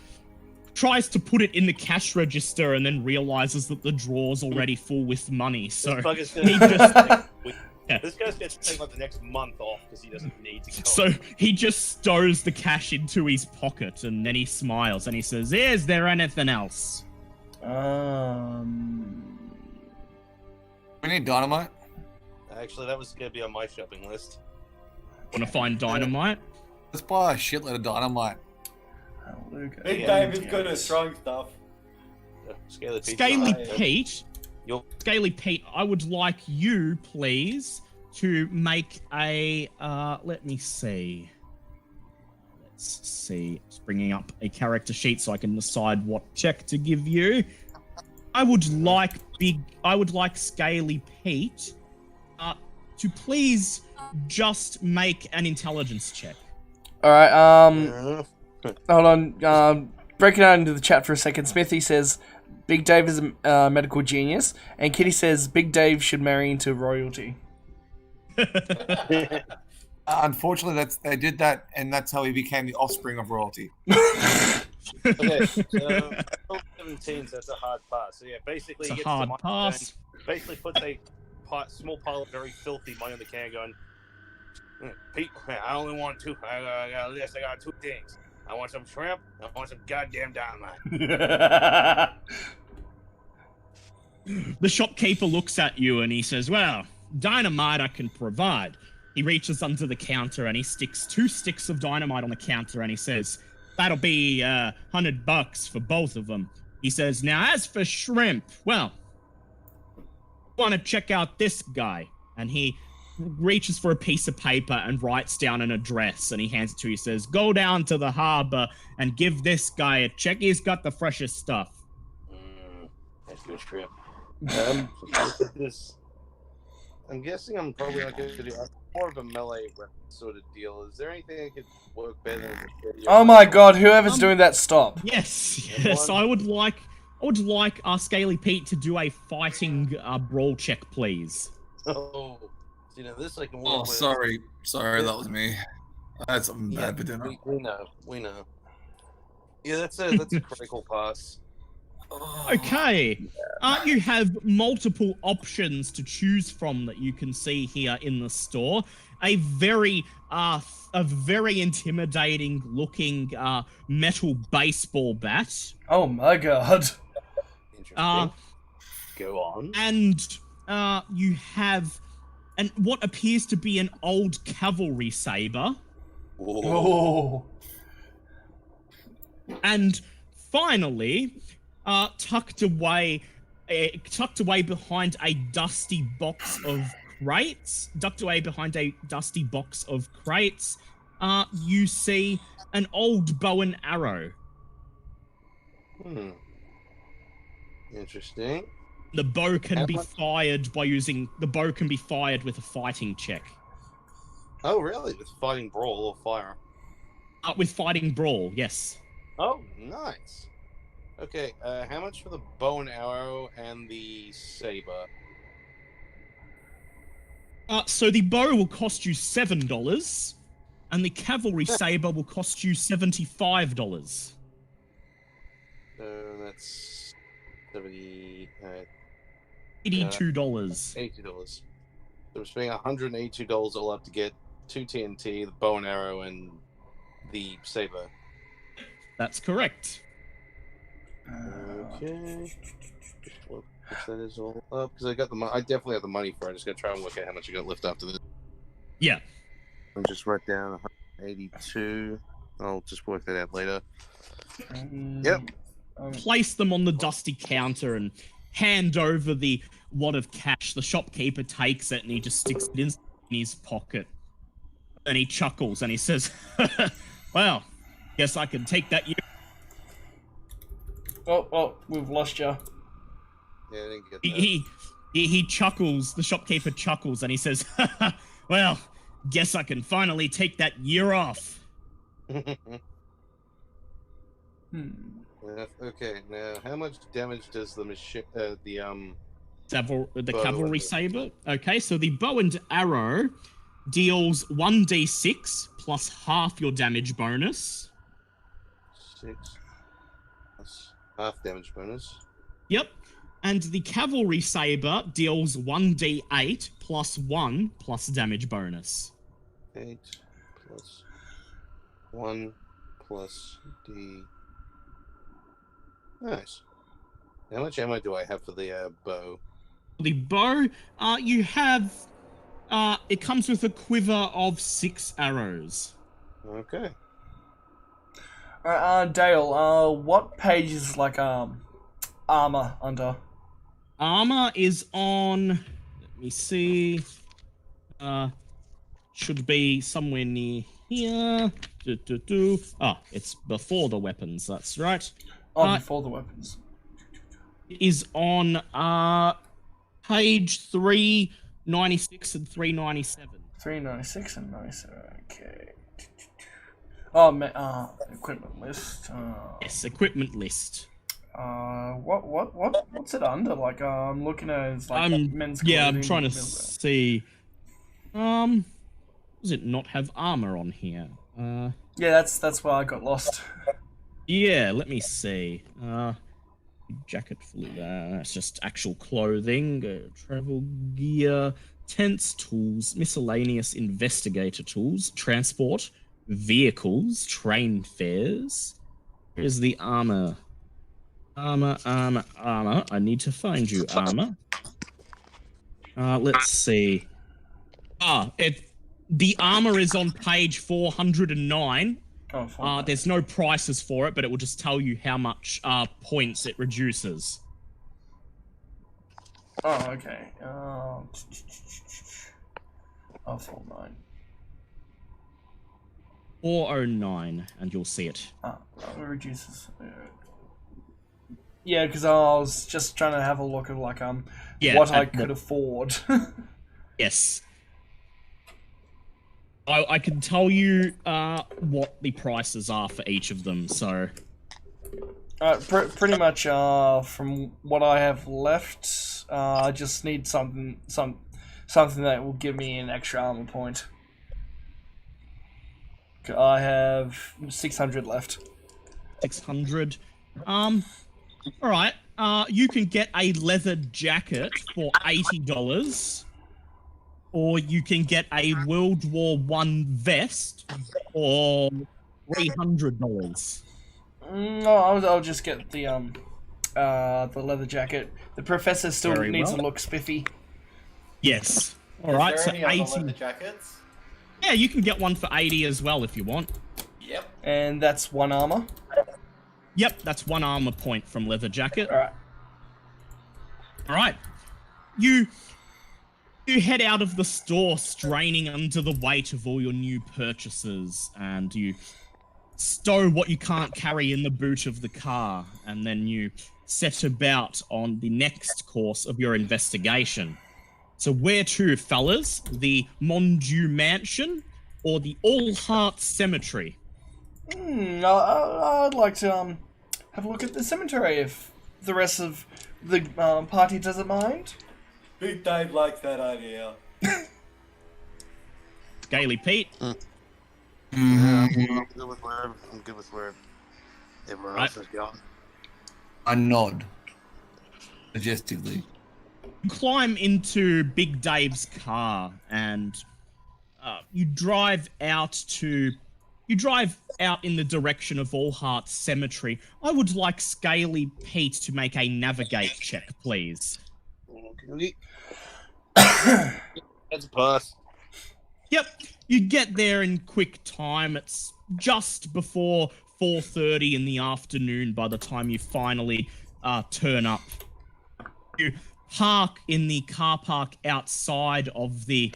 tries to put it in the cash register and then realizes that the drawer's already full with money. So This he just This guy's going to take like the next month off because he doesn't need to go. so he just stows the cash into his pocket and then he smiles and he says, "Is there anything else?" We need dynamite. Actually, that was going to be on my shopping list. Want to find dynamite? Let's buy a shitload of dynamite. Luger. Big Yeah, Dave is good at throwing stuff. Scaly Pete. Scaly Right. Pete, Yup. Scaly Pete, I would like you, please, to make a, let me see. Let's see. Just bringing up a character sheet so I can decide what check to give you. I would like Scaly Pete to please just make an intelligence check. All right. Hold on. Breaking out into the chat for a second. Smithy says Big Dave is a medical genius, and Kitty says Big Dave should marry into royalty. Unfortunately, they did that, and that's how he became the offspring of royalty. Okay, so 17, so that's a hard pass. So yeah, basically, It's he a gets hard the pass. basically puts a small pile of very filthy money on the can, going, Pete, man, I only want two. I got a list. I got two things. I want some shrimp. I want some goddamn dynamite. The shopkeeper looks at you and he says, well, dynamite I can provide. He reaches under the counter and he sticks 2 sticks of dynamite on the counter and he says, that'll be $100 for both of them. He says, now as for shrimp, well, want to check out this guy. And he reaches for a piece of paper and writes down an address and he hands it to you. He says, go down to the harbor and give this guy a check. He's got the freshest stuff. That's good shrimp. I'm guessing I'm probably not going to do more of a melee weapon sort of deal. Is there anything that could work better than Oh my god, whoever's doing that, stop. Yes, I would like Scaly Pete to do a fighting brawl check, please. Oh, you know, this I can work Oh, with. sorry, that was me. I had something bad for dinner. We know. Yeah, that's a critical pass. Okay. You have multiple options to choose from that you can see here in the store. A very intimidating looking metal baseball bat. Oh my god. Interesting. Go on. And you have what appears to be an old cavalry saber. Oh. And finally, tucked away behind a dusty box of crates, you see an old bow and arrow. Interesting. The bow can be fired with a fighting check. Oh, really? With fighting brawl or fire? With fighting brawl, yes. Oh, nice. Okay, how much for the bow and arrow and the saber? So the bow will cost you $7, and the cavalry saber will cost you $75. That's $82. $82. So we're spending $182 all up to get 2 TNT, the bow and arrow, and the saber. That's correct. Okay. That is all up because I got the money. I definitely have the money for it. I just gotta try and work out how much I gotta lift after this. Yeah. I'll just write down 182. I'll just work that out later. Yep. Place them on the dusty counter and hand over the wad of cash. The shopkeeper takes it and he just sticks it in his pocket. And he chuckles and he says, well, guess I can take that. Oh, we've lost you. Yeah, I didn't get that. He chuckles, the shopkeeper chuckles and he says, well, guess I can finally take that year off. Okay, now how much damage does the machine, the cavalry saber? Okay, so the bow and arrow deals 1d6 plus half your damage bonus. 6 plus half damage bonus. Yep. And the cavalry saber deals 1d8 plus 1 plus damage bonus. 8 plus 1 plus d. Nice. How much ammo do I have for the bow? The bow, you have, it comes with a quiver of 6 arrows. Okay. Dale, what page is armor under? Armor is on, let me see, should be somewhere near here. Oh, it's before the weapons, that's right. Oh, before the weapons. It is on, page 3, 96 and 397. 396 and 97. Okay. Oh, equipment list. Yes, equipment list. What's it under? Like, I'm looking at it's like men's clothing. Yeah, I'm trying to see. Does it not have armor on here? Yeah, that's where I got lost. Yeah, let me see. Jacket full of that's just actual clothing, travel gear, tents, tools, miscellaneous investigator tools, transport, vehicles, train fares. Here's the armor. Armor. I need to find you, armor. Let's see. The armor is on page 409. There's no prices for it, but it will just tell you how much points it reduces. Oh, okay. 409. 409, and you'll see it. It reduces. Yeah, because I was just trying to have a look at like what I could afford. Yes. I can tell you what the prices are for each of them. So, pretty much from what I have left, I just need something that will give me an extra armor point. I have 600 left. 600. All right. You can get a leather jacket for $80. Or you can get a World War I vest for $300. No, I'll just get the leather jacket. The professor still needs to look spiffy. Yes. All right. So 80 leather jackets. Yeah, you can get one for 80 as well if you want. Yep. And that's one armor. Yep, that's one armor point from leather jacket. All right. All right. You head out of the store straining under the weight of all your new purchases, and you stow what you can't carry in the boot of the car, and then you set about on the next course of your investigation. So where to, fellas? The Mondieu Mansion or the All Hearts Cemetery? I'd like to have a look at the cemetery if the rest of the party doesn't mind. Big Dave likes that idea. Scaly Pete? Yeah, I'm good with where everyone else is going. I nod majestically. You climb into Big Dave's car and you drive out in the direction of All Hearts Cemetery. I would like Scaly Pete to make a navigate check, please. That's a pass. Yep, you get there in quick time. It's just before 4:30 in the afternoon by the time you finally turn up. You park in the car park outside of the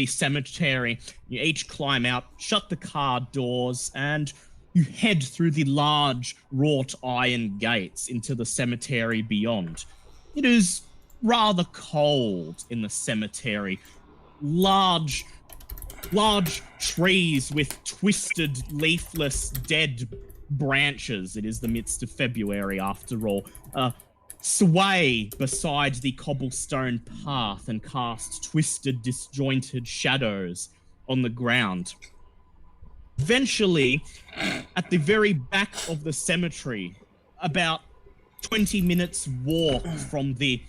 cemetery. You each climb out, shut the car doors, and you head through the large wrought iron gates into the cemetery beyond. It is rather cold in the cemetery. Large trees with twisted, leafless, dead branches. It is the midst of February after all. Sway beside the cobblestone path and cast twisted, disjointed shadows on the ground. Eventually, at the very back of the cemetery, about 20 minutes walk from the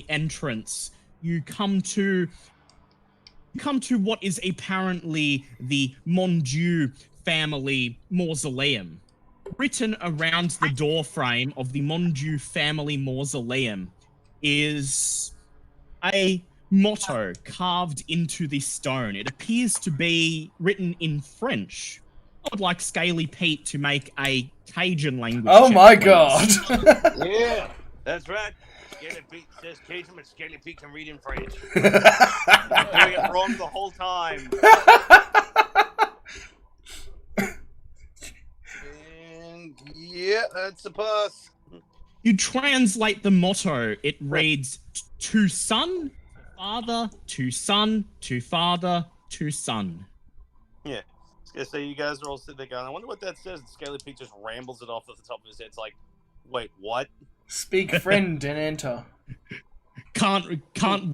entrance, you come to what is apparently the Mondieu family mausoleum. Written around the doorframe of the Mondieu family mausoleum is a motto carved into the stone. It appears to be written in French. I would like Scaly Pete to make a Cajun language Oh check, my please. god! Yeah, that's right. Scaly Pete says Cajun, but Scaly Pete can read in French. Doing it wrong the whole time. And yeah, that's a pass. You translate the motto. It reads, to son, to father, to son, to father, to son. Yeah. I was gonna say, you guys are all sitting there going, I wonder what that says. And Scaly Pete just rambles it off at the top of his head. It's like, wait, what? Speak friend and enter. Can't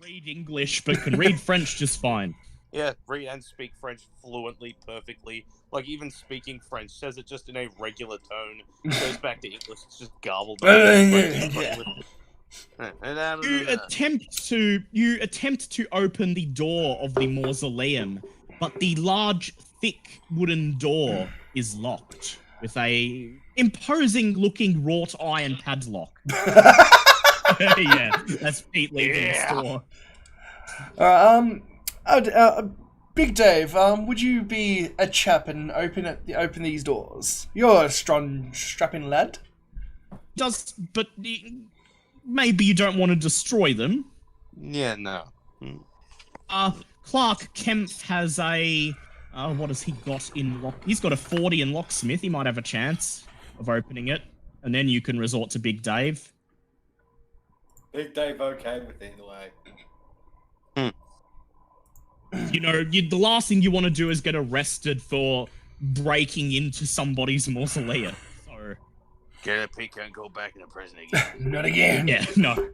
read English, but can read French just fine. Yeah, read and speak French fluently, perfectly. Like, even speaking French, says it just in a regular tone. Goes back to English, it's just garbled. You attempt to open the door of the mausoleum, but the large, thick wooden door is locked with a imposing-looking wrought iron padlock. Yeah, that's Pete leaving the store. Big Dave, would you be a chap and open these doors? You're a strong, strapping lad. But maybe you don't want to destroy them. Yeah, no. Clark Kemp has a... what has he got in lock? He's got a 40 in locksmith. He might have a chance of opening it. And then you can resort to Big Dave. Big Dave okay with either way. You know, the last thing you want to do is get arrested for breaking into somebody's mausoleum. So... Get a Pete can't go back into prison again. Not again. Yeah, no.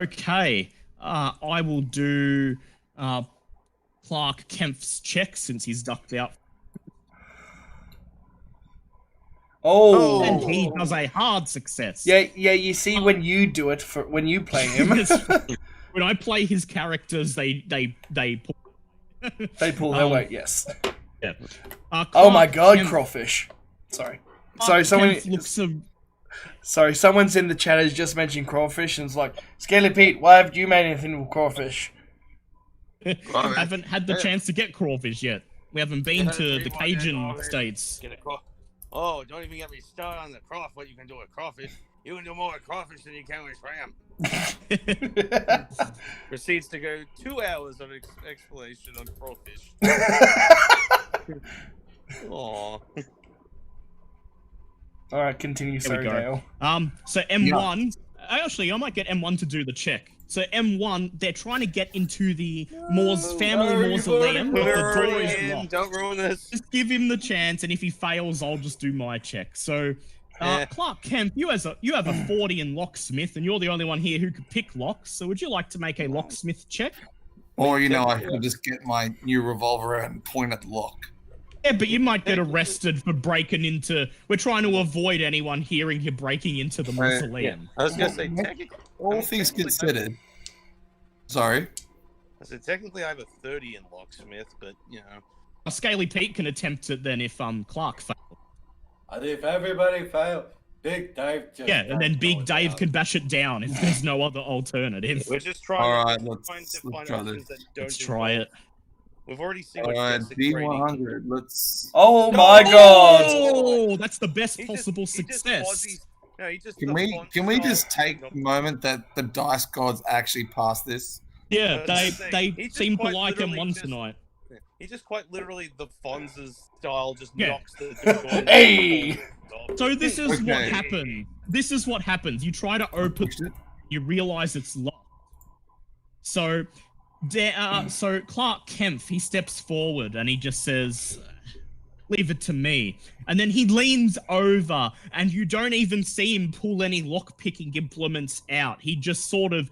Okay. I will do Clark Kemp's check since he's ducked out. Oh. And he does a hard success. Yeah, you see when you do it, when you play him. When I play his characters, they pull. They pull their weight, yes. Yeah. Oh my god, crawfish. Sorry. Someone's in the chat has just mentioned crawfish and it's like, Scaly Pete, why have you made anything with crawfish? Haven't had the chance to get crawfish yet. We haven't been to the Cajun states. Oh, don't even get me started on the crawfish. What you can do with crawfish. You can do more with crawfish than you can with shrimp. Proceeds to go 2 hours of explanation on crawfish. Aww. Alright, continue, sorry, Dale. So M1... Actually, I might get M1 to do the check. So M1, they're trying to get into the family mausoleum, but the door is locked. Don't ruin this. Just give him the chance, and if he fails, I'll just do my check. So, Clark Kemp, you have a 40 in locksmith, and you're the only one here who could pick locks. So, would you like to make a locksmith check? Or, I could just get my new revolver out and point at the lock. Yeah, but you might get arrested for breaking into... We're trying to avoid anyone hearing you breaking into the mausoleum. I was going to say, technically... All things considered... Sorry? I said, technically I have a 30 in locksmith, but, A Scaly Pete can attempt it then if Clark fails. And if everybody fails, Big Dave just... Yeah, and then Big Dave can bash it down if there's no other alternative. We're just trying Alright, to let's find try options this. that don't Let's try it. We've already seen what D100, let's... Oh my god! Oh, that's the best possible success. Can we just take a moment that the dice gods actually passed this? Yeah, they seem to like M1 tonight. He just quite literally, the Fonz's style just knocks the door. Hey! So this is what happened. This is what happens. You try to open it, you realize it's locked. So... so Clark Kemp, he steps forward and he just says, leave it to me. And then he leans over and you don't even see him pull any lock-picking implements out. He just sort of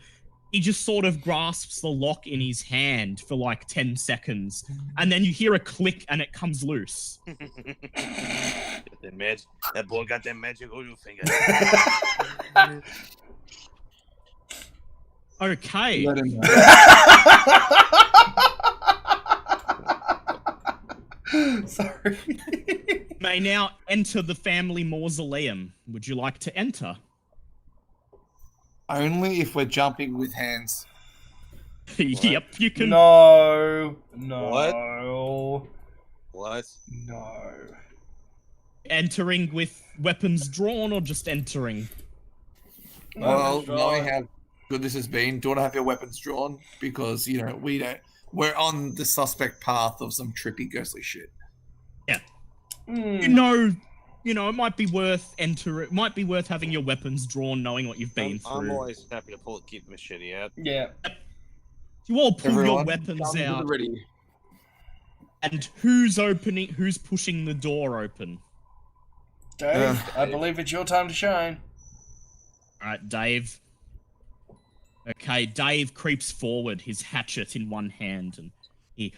grasps the lock in his hand for like 10 seconds. And then you hear a click and it comes loose. That boy got that magic voodoo finger. Okay. Sorry. May now enter the family mausoleum. Would you like to enter? Only if we're jumping with hands. Yep, you can. No. What? No. Entering with weapons drawn or just entering? Well, knowing how good this has been, do you want to have your weapons drawn? Because, we're on the suspect path of some trippy, ghostly shit. Yeah. Mm. You know you know, it might be worth having your weapons drawn, knowing what you've been I'm through. always happy to keep the machete out. Yeah. You all pull your Everyone, weapons guns at the out. ready. And who's pushing the door open? Dave, I believe it's your time to shine. Alright, Dave. Okay, Dave creeps forward, his hatchet in one hand, and he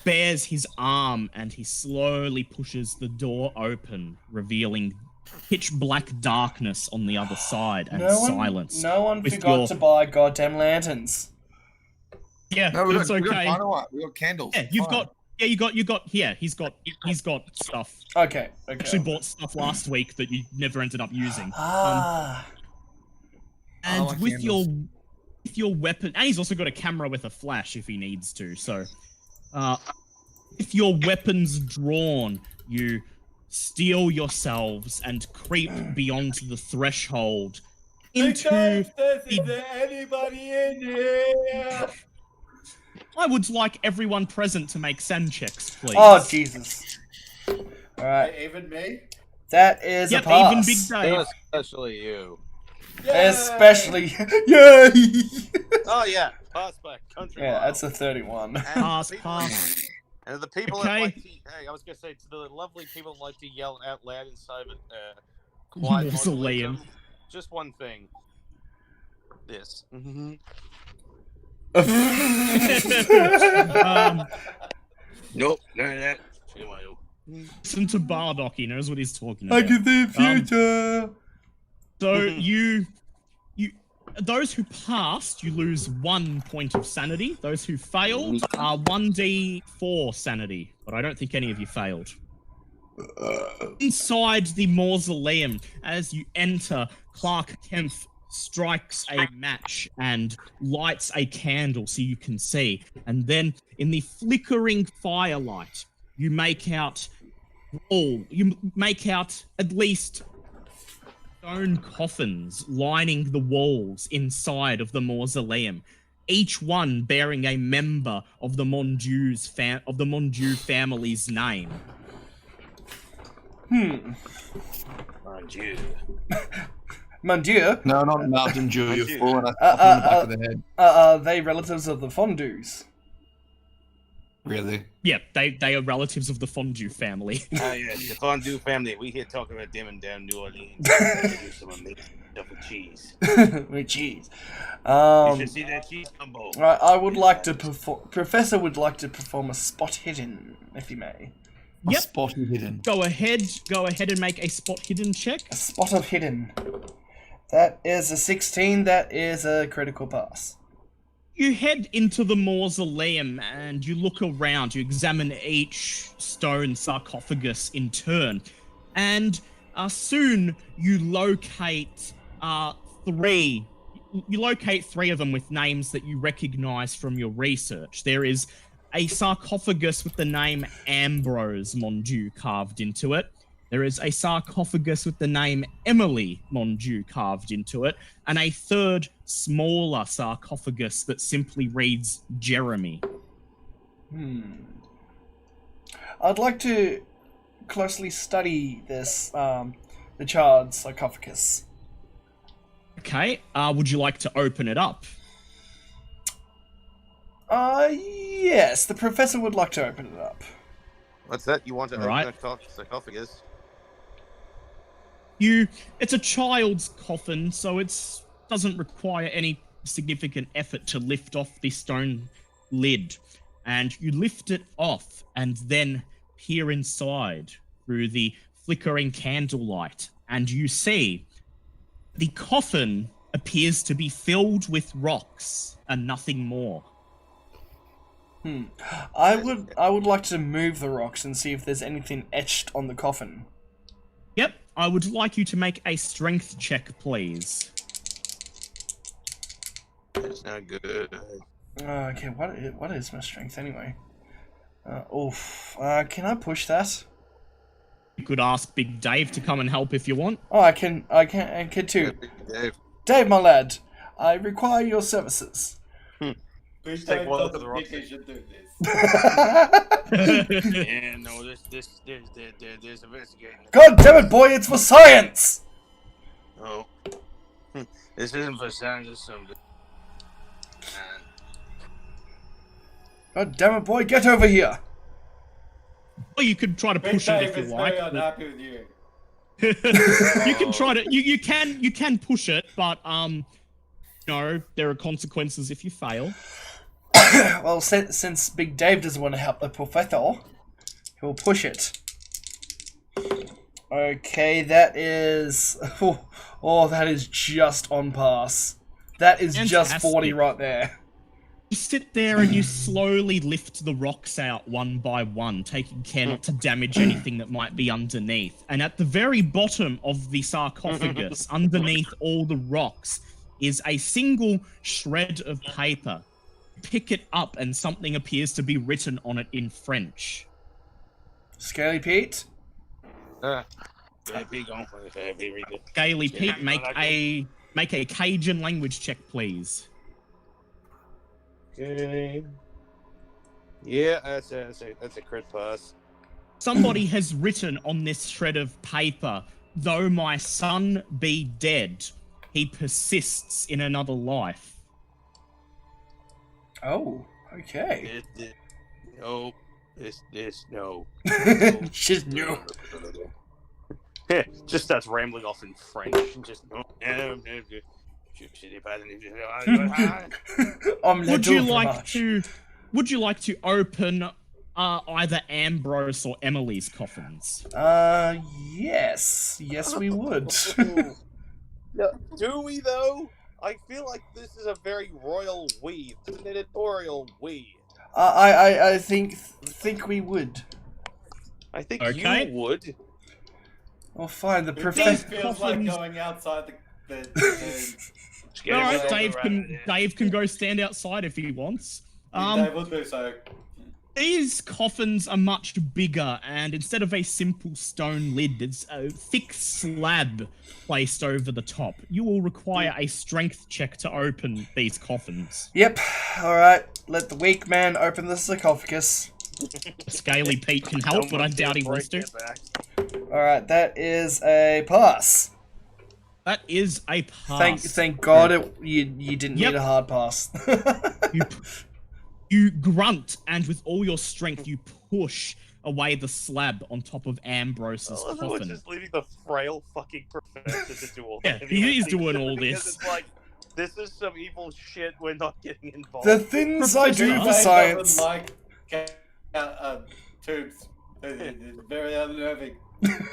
bares his arm and he slowly pushes the door open, revealing pitch black darkness on the other side and silence. No one forgot to buy goddamn lanterns. Yeah, No, it's okay. We got candles. Yeah, you got. Yeah, he's got stuff. Okay. Actually bought stuff last week that you never ended up using. And like with candles. your weapon, and he's also got a camera with a flash if he needs to. So, if your weapon's drawn, you steel yourselves and creep beyond the threshold into. Is there anybody in here? I would like everyone present to make sand checks, please. Oh, Jesus. Alright. Even me? That is a Yep, pass. even Big Dave. Especially you. Yay! Especially... Yay! Oh yeah, pass back. Country Yeah, mile. that's a 31. Pass. And the people Okay. that like to, hey, I was gonna say to the lovely people that like to yell out loud inside of a quiet Mausoleum. just one thing. This. Um, Nope, none of that. listen to Bardock, he knows what he's talking about. I can see the future! So you, those who passed, you lose 1 point of sanity. Those who failed are 1d4 sanity, but I don't think any of you failed. Inside the mausoleum, as you enter, Clark Kemp strikes a match and lights a candle so you can see. And then, in the flickering firelight, you make out at least stone coffins lining the walls inside of the mausoleum, each one bearing a member of the Mondieu family's name. Mon Dieu. Mon Dieu, No, not Mountain Dew. You're Dew. falling up in the back of the head. are they relatives of the Fondues? Really? Yeah, they are relatives of the Fondue family. Oh yeah, the Fondue family. We here talking about them in down New Orleans. They do some amazing stuff with cheese. With cheese. You should see that cheese combo. Right, I would like to Professor would like to perform a spot hidden, if he may. Yep. A spot hidden. Go ahead and make a spot hidden check. A spot of hidden. That is a 16. That is a critical pass. You head into the mausoleum and you look around. You examine each stone sarcophagus in turn, and soon you locate three. You locate 3 of them with names that you recognize from your research. There is a sarcophagus with the name Ambrose Mondieu carved into it. There is a sarcophagus with the name Emily Mondieu carved into it, and a third, smaller sarcophagus that simply reads Jeremy. I'd like to closely study this, the charred sarcophagus. Okay, would you like to open it up? Yes, the professor would like to open it up. What's that? You want to Alright. open a sarcophagus? It's a child's coffin, so it doesn't require any significant effort to lift off the stone lid. And you lift it off and then peer inside through the flickering candlelight, and you see the coffin appears to be filled with rocks and nothing more. I would like to move the rocks and see if there's anything etched on the coffin. Yep, I would like you to make a strength check, please. That's not good. Okay, what is my strength anyway? Can I push that? You could ask Big Dave to come and help if you want. Oh, I can too. Dave. Dave, my lad, I require your services. Big Just take Dave one look at doesn't the rock. think he should do this. Yeah, no, there's investigating. God damn it, boy, it's for science! Oh. This isn't for science, this is some... God damn it, boy, get over here! Or you could try to Big push it Dave if you is like. very but- unhappy with you. You can try to. You can push it, but no, there are consequences if you fail. Well, since Big Dave doesn't want to help the professor, he'll push it. Okay, that is... Oh, that is just on pass. That is just Fantastic. 40 right there. You sit there and you slowly lift the rocks out one by one, taking care not to damage anything that might be underneath. And at the very bottom of the sarcophagus, underneath all the rocks, is a single shred of paper. Pick it up and something appears to be written on it in French. Scaly Pete? Scaly Pete, make a Cajun language check, please. Okay. Yeah, that's a crit pass. Somebody has written on this shred of paper, though my son be dead, he persists in another life. Oh, okay. No. No. Just no. Just starts rambling off in French. And just... Would you like to open either Ambrose or Emily's coffins? Yes. Yes, we would. Yeah, do we though? I feel like this is a very royal we. This is an editorial we. I think we would. I think Okay. you would. Well, fine. The This professor. feels like going outside the All right, Dave can go stand outside if he wants. Dave will do so. These coffins are much bigger, and instead of a simple stone lid, it's a thick slab placed over the top. You will require a strength check to open these coffins. Yep. All right. Let the weak man open the sarcophagus. Scaly Pete can help, but I doubt he wants to. All right. That is a pass. That is a pass. Thank God you didn't Yep. need a hard pass. You grunt, and with all your strength, you push away the slab on top of Ambrose's We're coffin. just leaving the frail fucking professor to do all Yeah, the he heavy is lifting doing all because this. It's like, this is some evil shit. We're not getting involved. The things I do for Dave science. doesn't like tubes. It's very unnerving.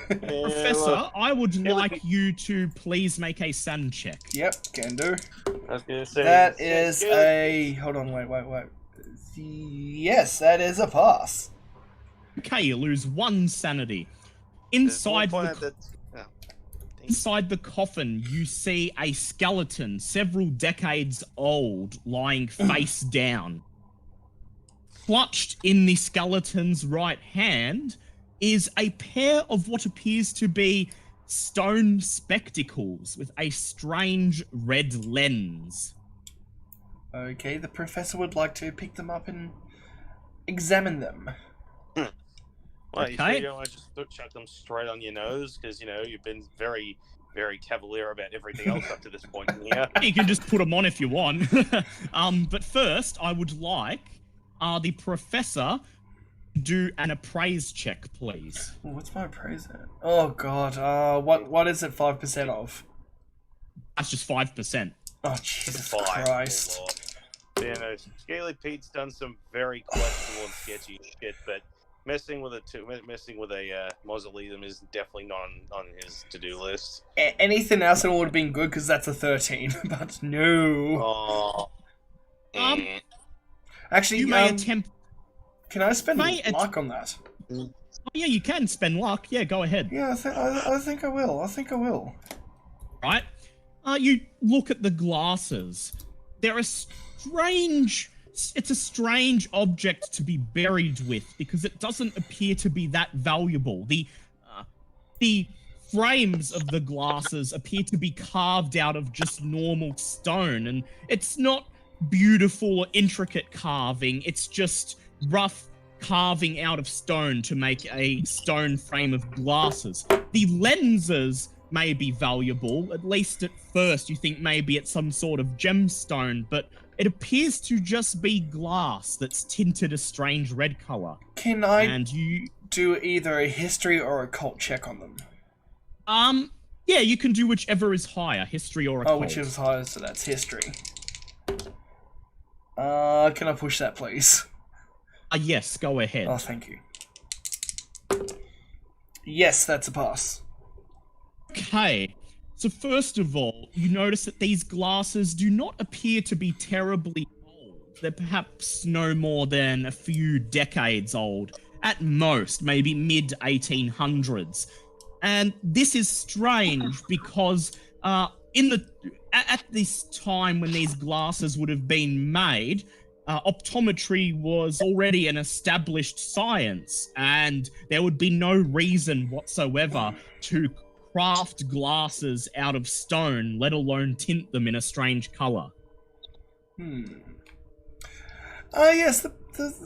Professor, I would like you to please make a SAN check. Yep, can do. I was gonna say That is a... Hold on, wait. Yes, that is a pass. Okay, you lose 1 sanity. Inside the coffin, you see a skeleton several decades old lying face down. Clutched in the skeleton's right hand is a pair of what appears to be stone spectacles with a strange red lens. Okay, the professor would like to pick them up and examine them. Well, Okay. you sure you don't want to just chuck them straight on your nose? Because, you've been very, very cavalier about everything else up to this point in here. You can just put them on if you want. But first, I would like the professor to do an appraise check, please. Oh, what's my appraise at? Oh god, what is it 5% of? That's just 5%. Oh Jesus Fine. Christ. Oh, Lord. Yeah, no, Scaly Pete's done some very questionable and sketchy shit, but messing with a mausoleum is definitely not on his to-do list. Anything else would have been good because that's a 13, but no. Oh. Actually, You may attempt... can I spend May luck on that? Oh, yeah, you can spend luck. Yeah, go ahead. Yeah, I think I will. Right? You look at the glasses. They're a strange... It's a strange object to be buried with because it doesn't appear to be that valuable. The frames of the glasses appear to be carved out of just normal stone, and it's not beautiful or intricate carving. It's just rough carving out of stone to make a stone frame of glasses. The lenses may be valuable, at least at first you think maybe it's some sort of gemstone, but it appears to just be glass that's tinted a strange red color. Can I do either a history or occult check on them? Yeah, you can do whichever is higher, history or occult. Oh, whichever is higher, so that's history. Can I push that, please? Yes, go ahead. Oh, thank you. Yes, that's a pass. Okay, so first of all, you notice that these glasses do not appear to be terribly old. They're perhaps no more than a few decades old. At most, maybe mid-1800s. And this is strange because at this time when these glasses would have been made, optometry was already an established science, and there would be no reason whatsoever to craft glasses out of stone, let alone tint them in a strange color. Yes,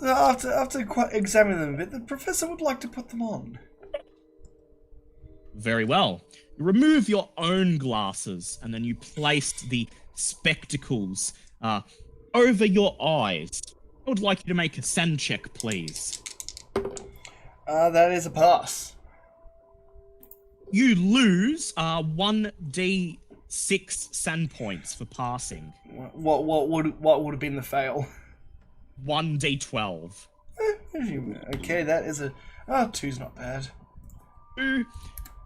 after examining them a bit, the professor would like to put them on. Very well. You remove your own glasses, and then you place the spectacles over your eyes. I would like you to make a sand check, please. That is a pass. You lose 1d6 sand points for passing. What would have been the fail? 1d12. Okay, that is a... Oh, 2's not bad. 2.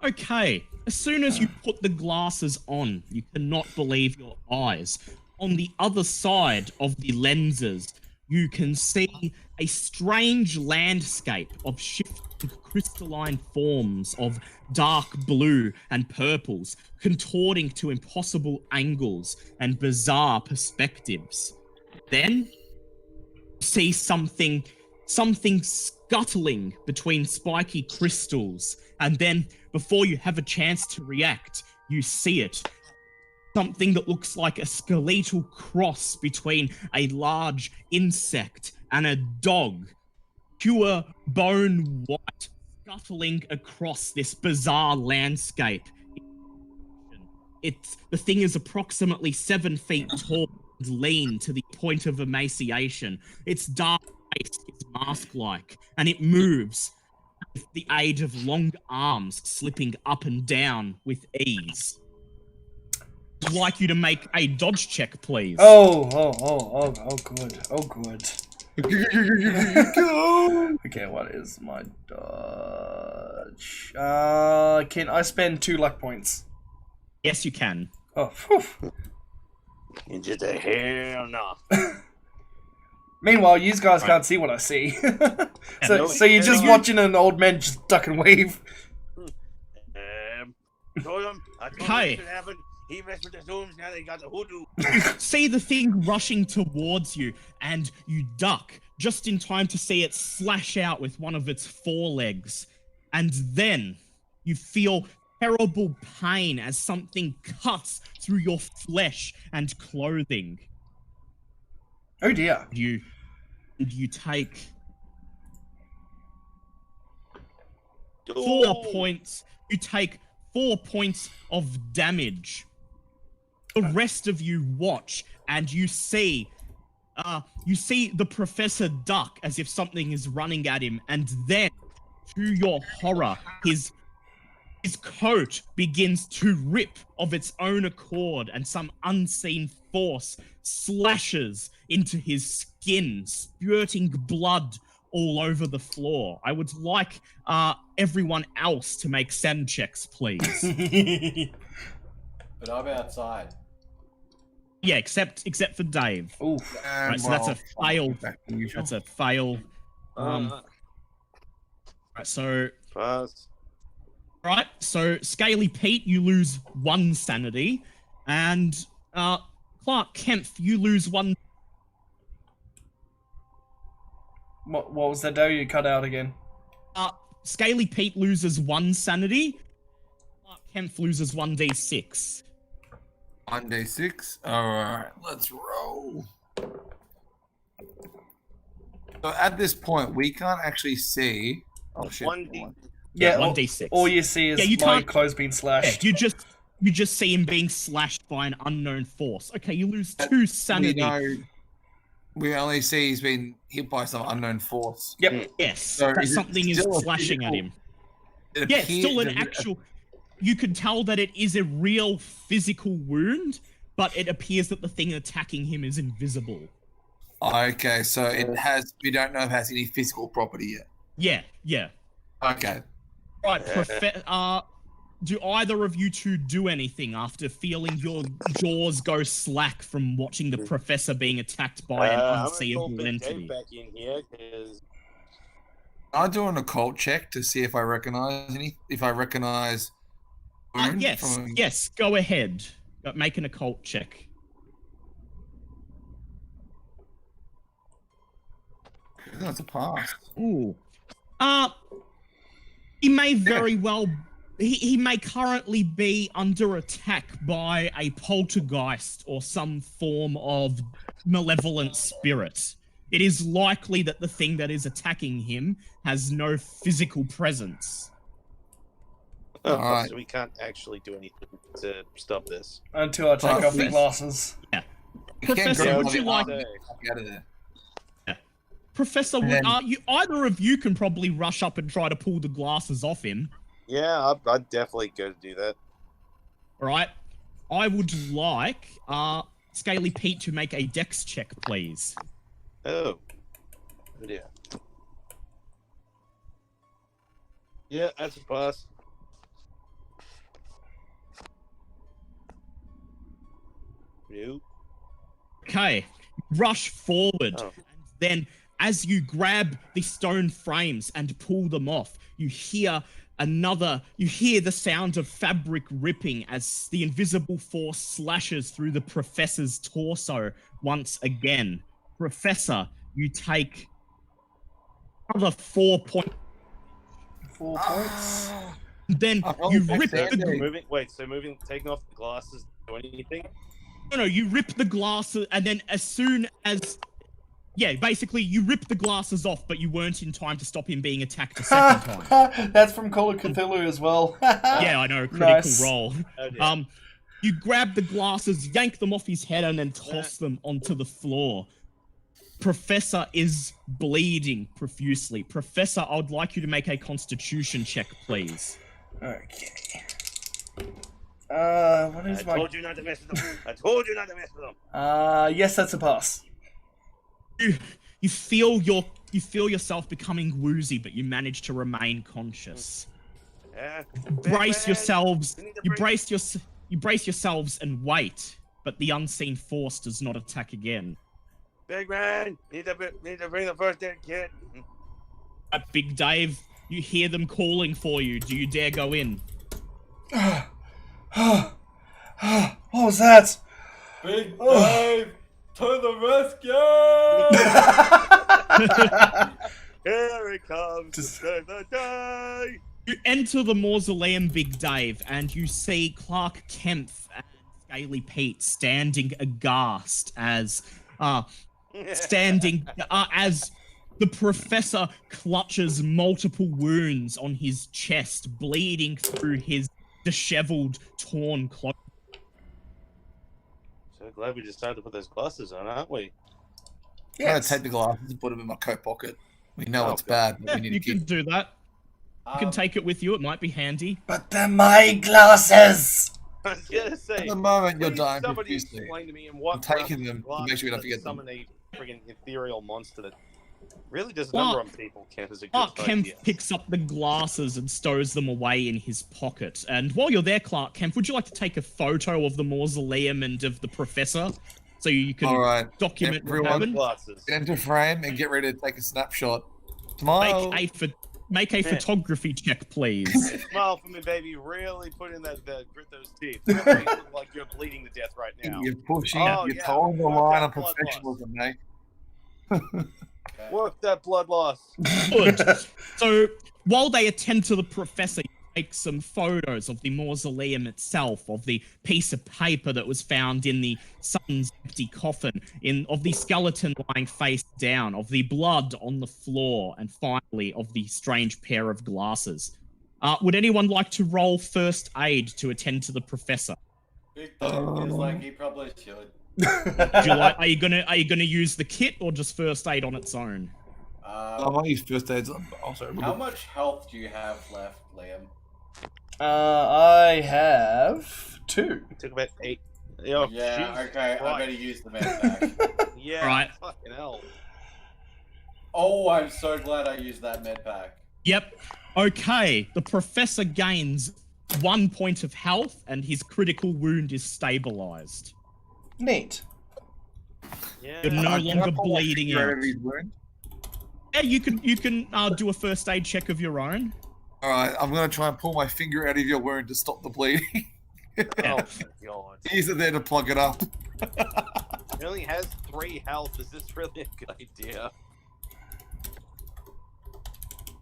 Okay, as soon as you put the glasses on, you cannot believe your eyes. On the other side of the lenses, you can see a strange landscape of shifting crystalline forms of dark blue and purples, contorting to impossible angles and bizarre perspectives. Then, you see something scuttling between spiky crystals, and then, before you have a chance to react, you see it. Something that looks like a skeletal cross between a large insect and a dog. Pure bone white, scuttling across this bizarre landscape. The thing is approximately 7 feet tall and lean to the point of emaciation. Its dark face is mask-like, and it moves with the aid of long arms slipping up and down with ease. I'd like you to make a dodge check, please. Oh, good. Oh, good. Okay, what is my dodge? Can I spend 2 luck points? Yes, you can. Oh, phew. Into the hell no. Meanwhile, you guys can't see what I see. So you're just watching an old man just duck and weave. Told him this would happen. He messed with the zooms, now they got the hoodoo. See the thing rushing towards you, and you duck, just in time to see it slash out with one of its forelegs. And then you feel terrible pain as something cuts through your flesh and clothing. Oh dear. You take 4 points. You take 4 points of damage. The rest of you watch, and you see the professor duck as if something is running at him, and then, to your horror, his coat begins to rip of its own accord, and some unseen force slashes into his skin, spurting blood all over the floor. I would like everyone else to make sand checks, please. But I'm outside. Yeah, except for Dave. Oof. Right, so that's a fail. That's a fail. Right, so Pass. right, so Scaly Pete, you lose 1 sanity, and Clark Kempf, you lose 1. What was that? You cut out again. Scaly Pete loses 1 sanity. Clark Kempf loses 1d6. 1d6. Alright, let's roll. So at this point, we can't actually see. Oh shit! 1D. Yeah, 1d6. all you see is Yeah, you my can't- clothes being Yeah, slashed. you just see him being slashed by an unknown force. Okay, you lose 2 We sanity. know. We only see he's been hit by some unknown force. Yep. Yes, So that is it something is still a slashing at him. It Yeah, it's still an appears- actual. You can tell that it is a real physical wound, but it appears that the thing attacking him is invisible. Okay, so it has. We don't know if it has any physical property yet. Yeah. Okay. Right, do either of you two do anything after feeling your jaws go slack from watching the professor being attacked by an I'm gonna call unseeable Big entity? Dave back in here because I'm doing a occult check to see if I recognize any. If I recognize. wound from- Yes, go ahead. Make an occult check. That's a pass. Ooh. He may very well. He may currently be under attack by a poltergeist or some form of malevolent spirit. It is likely that the thing that is attacking him has no physical presence. Alright. so we can't actually do anything to stop this. Until I take off the Yes. glasses. You Professor, grab would all you the like- armor out of there. Professor, And then- either of you can probably rush up and try to pull the glasses off him. Yeah, I'd definitely go to do that. All right. I would like Scaly Pete to make a dex check, please. Oh. Yeah. Yeah, that's a pass. Nope. Okay. Rush forward. Oh. And then, as you grab the stone frames and pull them off, you hear the sound of fabric ripping as the invisible force slashes through the professor's torso once again. Professor, you take another 4 points. 4 points. Then Oh, you that's rip it. the Taking off the glasses, do anything? No, you rip the glasses, and then as soon as... Yeah, basically, you rip the glasses off, but you weren't in time to stop him being attacked a second time. That's from Call of Cthulhu as well. Yeah, I know, critical Nice. roll. Oh, dear. You grab the glasses, yank them off his head, and then toss them onto the floor. Professor is bleeding profusely. Professor, I would like you to make a constitution check, please. Okay. What I is my... told you not to mess with them. I told you not to mess with them. Yes, that's a pass. You feel yourself becoming woozy, but you manage to remain conscious. Yeah. Brace Batman, yourselves. we need to You bring- brace yourselves and wait. But the unseen force does not attack again. Big man, need to bring the first aid kit. At Big Dave, you hear them calling for you. Do you dare go in? What was that? Big Oh. Dave to the rescue! Here it comes to Just- save the day. You enter the mausoleum, Big Dave, and you see Clark Kemp and Scaly Pete standing aghast as as the professor clutches multiple wounds on his chest, bleeding through his disheveled, torn clothes. So glad we decided to put those glasses on, aren't we? I'm gonna Yes. take the glasses and put them in my coat pocket. We know Oh, it's God. bad, but Yeah, we need you to can keep. do that. You can take it with you. It might be handy. But they're my glasses! I was gonna say. At the moment, you're please dying somebody profusely. explain to me in what I'm taking realm them to glasses make sure we don't that forget them. summon a friggin' ethereal monster that really does a Clark- number on people. Kemp is a good Clark Kemp idea. picks up the glasses and stows them away in his pocket. And while you're there, Clark Kemp, would you like to take a photo of the mausoleum and of the professor so you can All right, document what everyone- happened? Glasses. get into frame and get ready to take a snapshot. Smile. Make a photography check, please. Smile for me, baby. Really put in that grit those teeth. Really look like you're bleeding to death right now. You're pushing. Oh, you're yeah. towing the Work line that of blood loss. professionalism, mate. Work that blood loss. Good. So while they attend to the professor, you take some photos of the mausoleum itself, of the piece of paper that was found in the son's empty coffin, of the skeleton lying face down, of the blood on the floor, and finally of the strange pair of glasses. Would anyone like to roll first aid to attend to the professor? Big Dave feels like he probably should. Are you gonna use the kit or just first aid on its own? I might use first aid. How much health do you have left, Liam? I have 2. Took about 8. Oh, yeah, Jesus okay, Christ. I better use the med pack. Yeah, right. Fucking hell. Oh, I'm so glad I used that med pack. Yep. Okay, the professor gains 1 point of health and his critical wound is stabilized. Neat. Yeah. You're no longer bleeding out. Wound? Yeah, you can do a first aid check of your own. All right, I'm gonna try and pull my finger out of your wound to stop the bleeding. Oh my god. Use it there to plug it up. He only has 3 health. Is this really a good idea?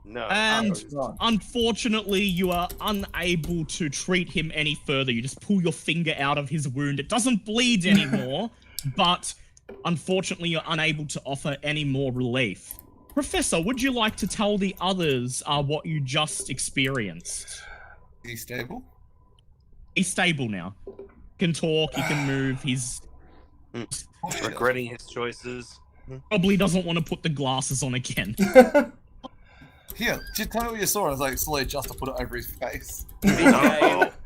No. And unfortunately, you are unable to treat him any further. You just pull your finger out of his wound. It doesn't bleed anymore, but unfortunately, you're unable to offer any more relief. Professor, would you like to tell the others what you just experienced? He's stable? He's stable now. Can talk, he can move, he's... Regretting his choices. Probably doesn't want to put the glasses on again. Here, just tell me what you saw. I was like, slowly just to put it over his face.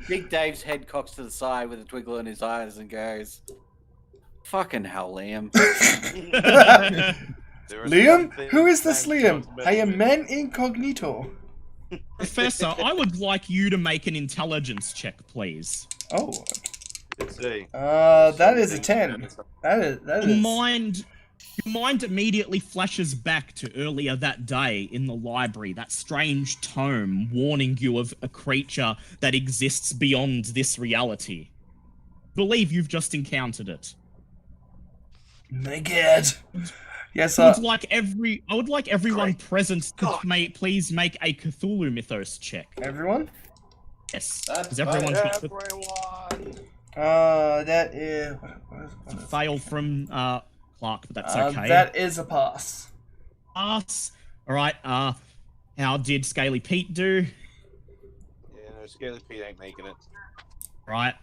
Big Dave's head cocks to the side with a twinkle in his eyes and goes, "Fucking hell, Liam." Liam? Who is this Liam? I am man incognito. Professor, I would like you to make an intelligence check, please. Oh. Let's see. That is a 10. That is. Your mind immediately flashes back to earlier that day in the library, that strange tome warning you of a creature that exists beyond this reality. Believe you've just encountered it. My God. Yes, I would like everyone present to please make a Cthulhu Mythos check. Everyone? Yes. That's everyone's got that is... a fail from Clark, but that's okay. That is a pass. Pass. Alright, how did Scaly Pete do? Yeah, no, Scaly Pete ain't making it. Right.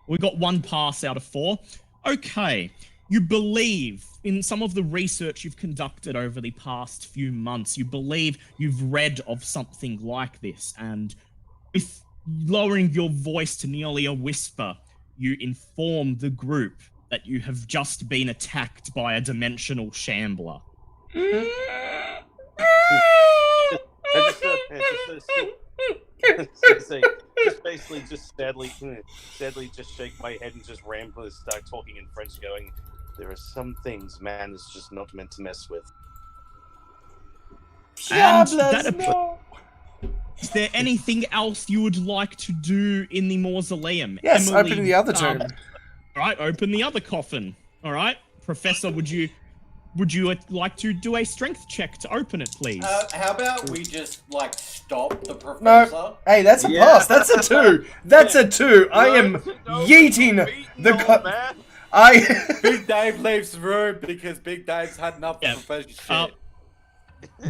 We got 1 pass out of 4. Okay. You believe, in some of the research you've conducted over the past few months, you believe you've read of something like this, and with lowering your voice to nearly a whisper, you inform the group that you have just been attacked by a dimensional shambler. Just basically sadly just shake my head and just rambling, start talking in French, going, "There are some things man is just not meant to mess with." And is there anything else you would like to do in the mausoleum? Yes, Emily, open the other tomb. Alright, open the other coffin. Alright, Professor, would you like to do a strength check to open it, please? How about we just, like, stop the professor? No. Hey, that's a pass. That's a 2. That's a 2. I am yeeting the... Big Dave leaves the room because Big Dave's had enough of professor shit.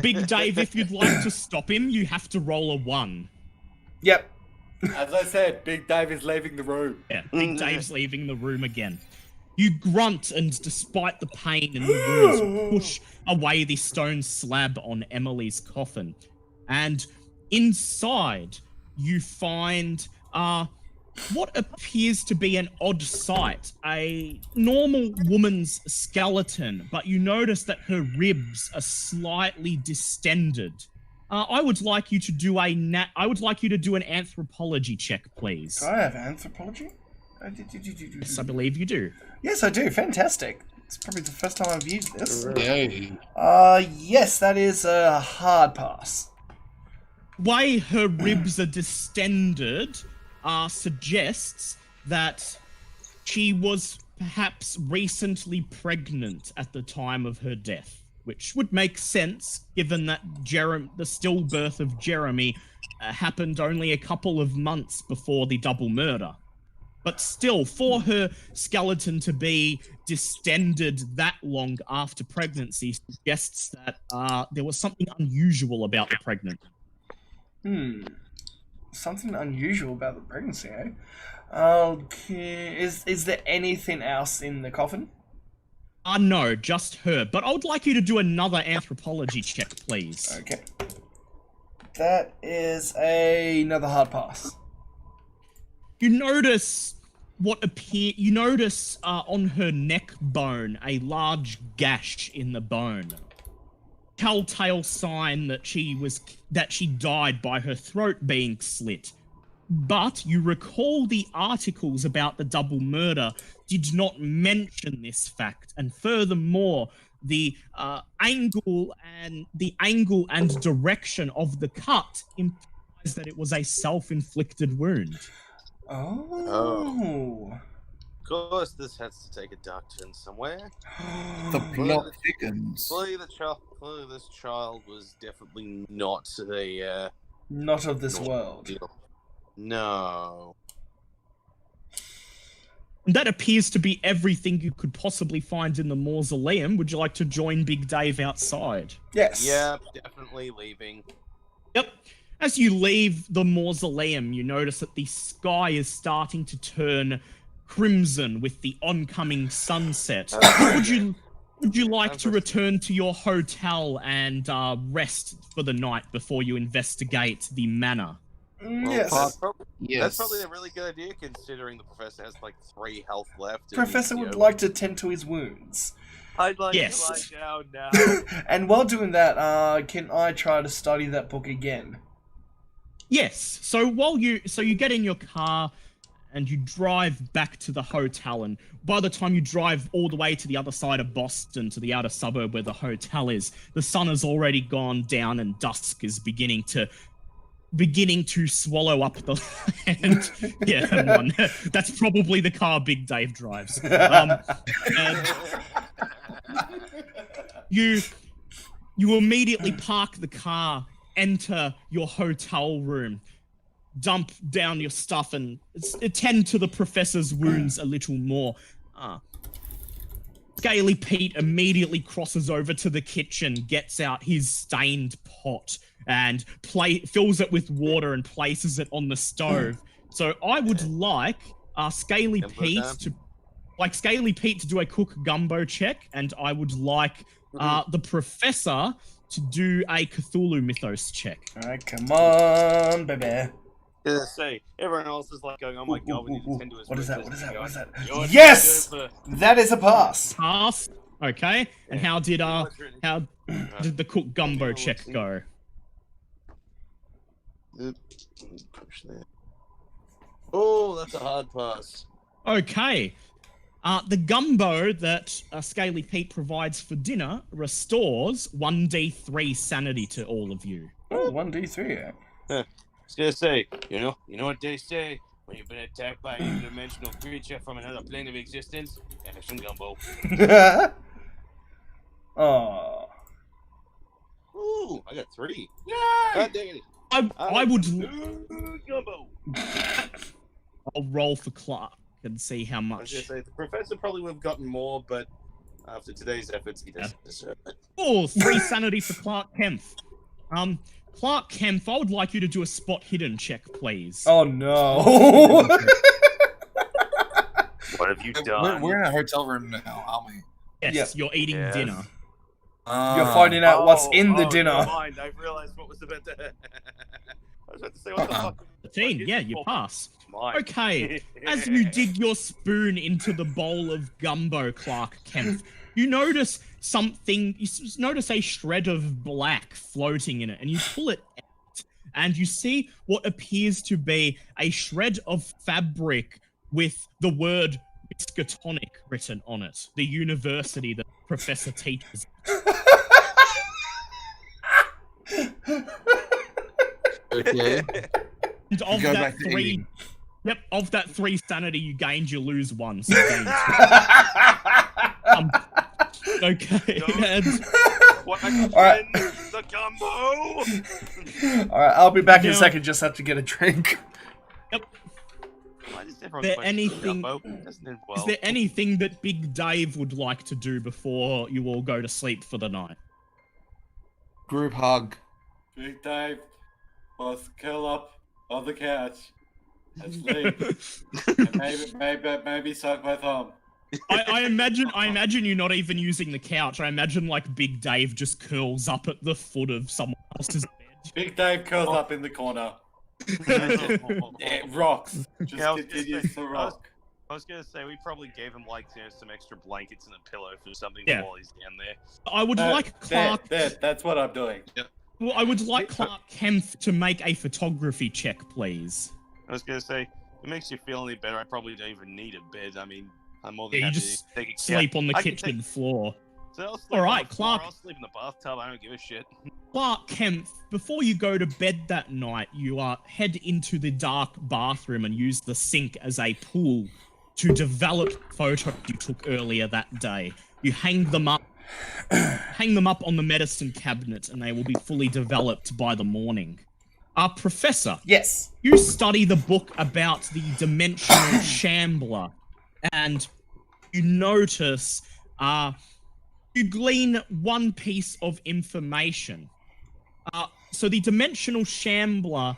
Big Dave, if you'd like to stop him, you have to roll a 1. Yep. As I said, Big Dave is leaving the room. Yeah, Big Dave's leaving the room again. You grunt, and despite the pain in the wounds, you push away the stone slab on Emily's coffin. And inside, you find what appears to be an odd sight. A normal woman's skeleton, but you notice that her ribs are slightly distended. I would like you to do an anthropology check, please. Do I have anthropology? Yes, I believe you do. Yes, I do. Fantastic. It's probably the first time I've used this. Yeah. Yes, that is a hard pass. Way her ribs are distended suggests that she was perhaps recently pregnant at the time of her death, which would make sense given that the stillbirth of Jeremy happened only a couple of months before the double murder. But still, for her skeleton to be distended that long after pregnancy suggests that there was something unusual about the pregnancy. Something unusual about the pregnancy, eh? Okay. Is there anything else in the coffin? No, just her. But I would like you to do another anthropology check, please. Okay. That is another hard pass. You notice on her neck bone a large gash in the bone. Telltale sign that she died by her throat being slit. But you recall the articles about the double murder did not mention this fact, and furthermore, the angle and direction of the cut implies that it was a self-inflicted wound. Oh. Of course, this has to take a dark turn somewhere. The plot thickens. Clearly, this child was definitely not a Not of this world. deal. No. That appears to be everything you could possibly find in the mausoleum. Would you like to join Big Dave outside? Yes. Yep, definitely leaving. Yep. As you leave the mausoleum, you notice that the sky is starting to turn crimson with the oncoming sunset. Would you like to return to your hotel and rest for the night before you investigate the manor? Yes. That's probably a really good idea, considering the professor has like 3 health left. Professor would like to tend to his wounds. I'd like Yes. to lie down now. And while doing that, can I try to study that book again? Yes. So you get in your car and you drive back to the hotel, and by the time you drive all the way to the other side of Boston, to the outer suburb where the hotel is, the sun has already gone down and dusk is beginning to swallow up the land. Yeah, come on. That's probably the car Big Dave drives. And you immediately park the car, enter your hotel room, dump down your stuff, and attend to the professor's wounds a little more. Scaly Pete immediately crosses over to the kitchen, gets out his stained pot, and fills it with water and places it on the stove. So I would like Scaly Pete to do a cook gumbo check, and I would like the professor to do a Cthulhu mythos check. Alright, come on, baby. Say, everyone else is like going, oh my god, we need to tend to his What is that? wounds. What is that? Yours Yes! is That is a pass. Pass. Okay. And how did the cook gumbo check go? Push there. Oh, that's a hard pass. Okay. The gumbo that Scaly Pete provides for dinner restores 1d3 sanity to all of you. Oh, 1d3, I was gonna say, you know what they say when you've been attacked by an interdimensional creature from another plane of existence? Have some gumbo. yeah. Oh. Ooh, I got 3. Yay! God dang it. I would. Gumbo. I'll roll for Clark and see how I was much. gonna say the professor probably would have gotten more, but after today's efforts, he doesn't deserve it. Oh, 3 sanity for Clark Kempf. Clark Kempf, I would like you to do a spot hidden check, please. Oh no. What have you done? We're in a hotel room now, aren't we? Yes, Yep. you're eating dinner. You're finding out what's in the dinner. Never mind. I realized what was about to. I was about to say what the fuck. 13, yeah, you pass. Mine. Okay, as you dig your spoon into the bowl of gumbo, Clark Kempf, you notice something, notice a shred of black floating in it, and you pull it out, and you see what appears to be a shred of fabric with the word Miskatonic written on it, the university that Professor teaches. Okay. And of Go that back to 3, eating. yep, of that 3 sanity you gained, you lose 1. So you gained 2. Okay, and What Alright. the the combo. Alright, I'll be back in a Now- second, just have to get a drink. Why does everyone There question anything- Gumbo? Doesn't end well. Is there anything that Big Dave would like to do before you all go to sleep for the night? Group hug. Big Dave was curl up on the couch and sleep. And maybe suck my thumb. I imagine you not even using the couch. I imagine like Big Dave just curls up at the foot of someone else's bed. Big Dave curls up in the corner. It rocks. Just Yeah, I was gonna continues say- to rock. I was gonna say we probably gave him like some extra blankets and a pillow for something Yeah. while he's down there. I would like Clark. That's what I'm doing. Well, I would like Clark Kempf to make a photography check, please. I was gonna say, if it makes you feel any better, I probably don't even need a bed. I mean, I'm more than Yeah, you happy just to take a sleep on the I can kitchen floor. So I'll sleep All on right, the floor, Clark. I'll sleep in the bathtub. I don't give a shit. Clark Kempf, before you go to bed that night, you head into the dark bathroom and use the sink as a pool to develop photos you took earlier that day. You hang them up on the medicine cabinet, and they will be fully developed by the morning. Professor, Yes. you study the book about the dimensional shambler, and you notice, you glean one piece of information. So the dimensional shambler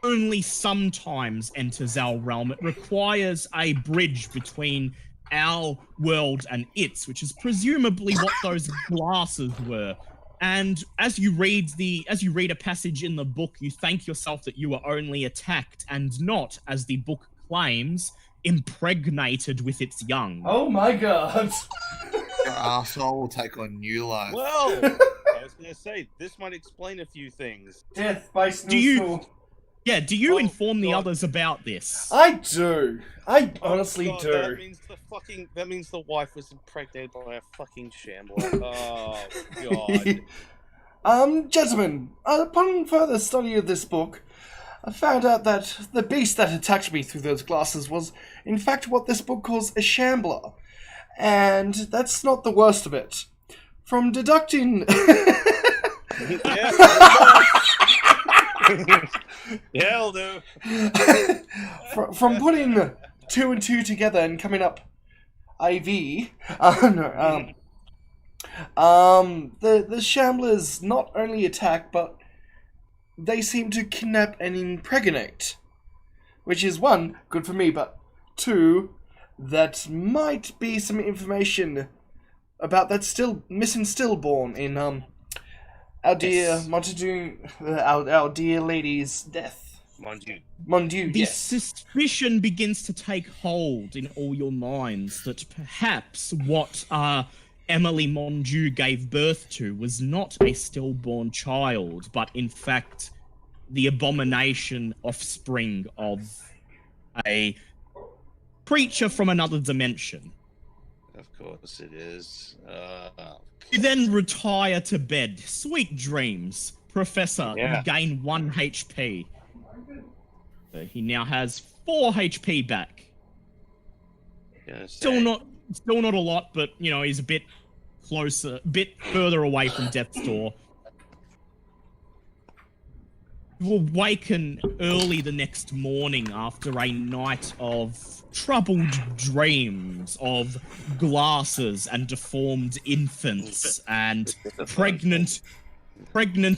only sometimes enters our realm. It requires a bridge between our world and its, which is presumably what those glasses were. And as you read a passage in the book, you thank yourself that you were only attacked and not, as the book claims, impregnated with its young. Oh my god. Your arsehole will take on new life. Well, I was gonna say this might explain a few things. Death by Do you inform the God. others about this? I do. I honestly God, do. That means the wife was impregnated by a fucking shambler. Oh god. Gentlemen, upon further study of this book, I found out that the beast that attacked me through those glasses was, in fact, what this book calls a shambler. And that's not the worst of it. From deducting... Yeah, I'll do. from putting two and two together and coming up IV, the shamblers not only attack, but they seem to kidnap and impregnate. Which is, one, good for me, but two, that might be some information about that still missing stillborn in our dear our dear lady's death. Mon Dieu, The yes. suspicion begins to take hold in all your minds that perhaps what Emily Mondieu gave birth to was not a stillborn child, but in fact the abomination offspring of a creature from another dimension. Of course it is. You then retire to bed. Sweet dreams. Professor, Yeah. you gain 1 HP. So he now has 4 HP back. Still not a lot, but you know, he's a bit closer, a bit further away from death's door. You awaken early the next morning after a night of troubled dreams of glasses and deformed infants and pregnant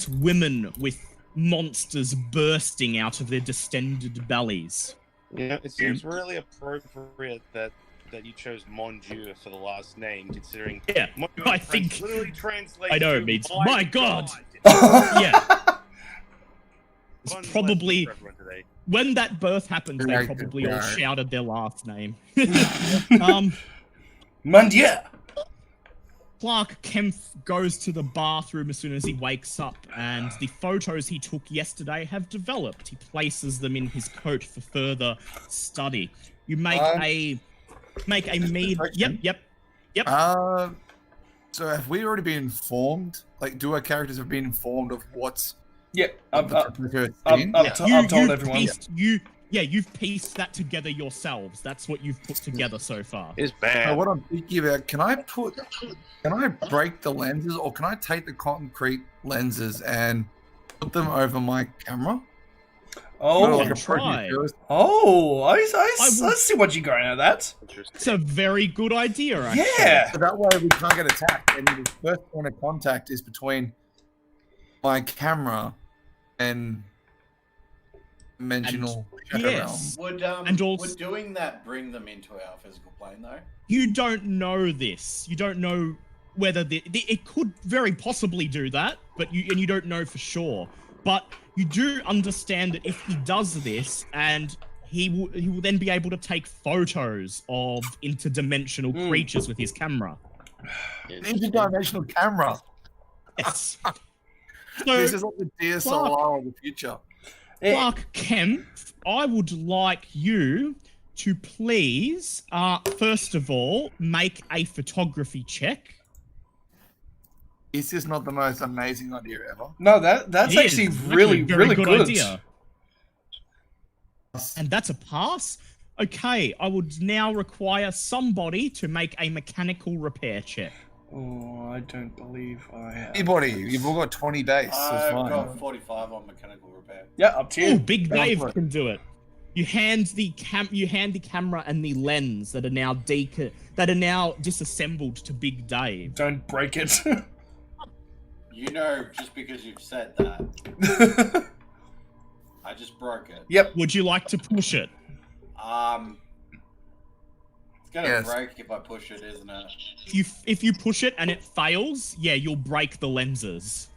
women with monsters bursting out of their distended bellies. Yeah, it seems really appropriate that you chose Mondieu for the last name, considering Yeah, Mondieu I think literally translates I know to it means my my God. God. Yeah. It's Fun probably lesson for everyone today. when that birth happened, they Right, probably all right. shouted their last name. Mon Dieu! Clark Kempf goes to the bathroom as soon as he wakes up, and the photos he took yesterday have developed. He places them in his coat for further study. You make a mead. Yep. So have we already been informed? Like, do our characters have been informed of what's Yeah, what the I've Professor has I've seen? told everyone. you've pieced that together yourselves. That's what you've put together so far. It's So bad. what I'm thinking about, can I break the lenses, or can I take the concrete lenses and put them over my camera? Oh, Like a try. Prometheus? oh, I will- see what you're going at that. It's a very good idea, actually. Yeah. So that way we can't get attacked, and the first point of contact is between my camera and dimensional shadow yes. Would And also- would doing that bring them into our physical plane though? You don't know this. You don't know whether it could very possibly do that, but you don't know for sure. But you do understand that if he does this, and he will then be able to take photos of interdimensional creatures with his camera. interdimensional camera. Yes. So, This is like the DSLR of the future. Clark Kemp, I would like you to please, first of all, make a photography check. Is this not the most amazing idea ever? No, that's It actually is. It's really, a very really good. idea. And that's a pass. Okay, I would now require somebody to make a mechanical repair check. Oh, I don't believe I have. Anybody, you've all got 20 days. So it's I've fine. got 45 on mechanical repair. Yeah, up to Oh, you. Big Go Dave for it. can do it. You hand the camera and the lens that are now disassembled to Big Dave. Don't break it. You know, just because you've said that, I just broke it. Yep. Would you like to push it? It's gonna Yes. break if I push it, isn't it? If you push it and it fails, yeah, you'll break the lenses.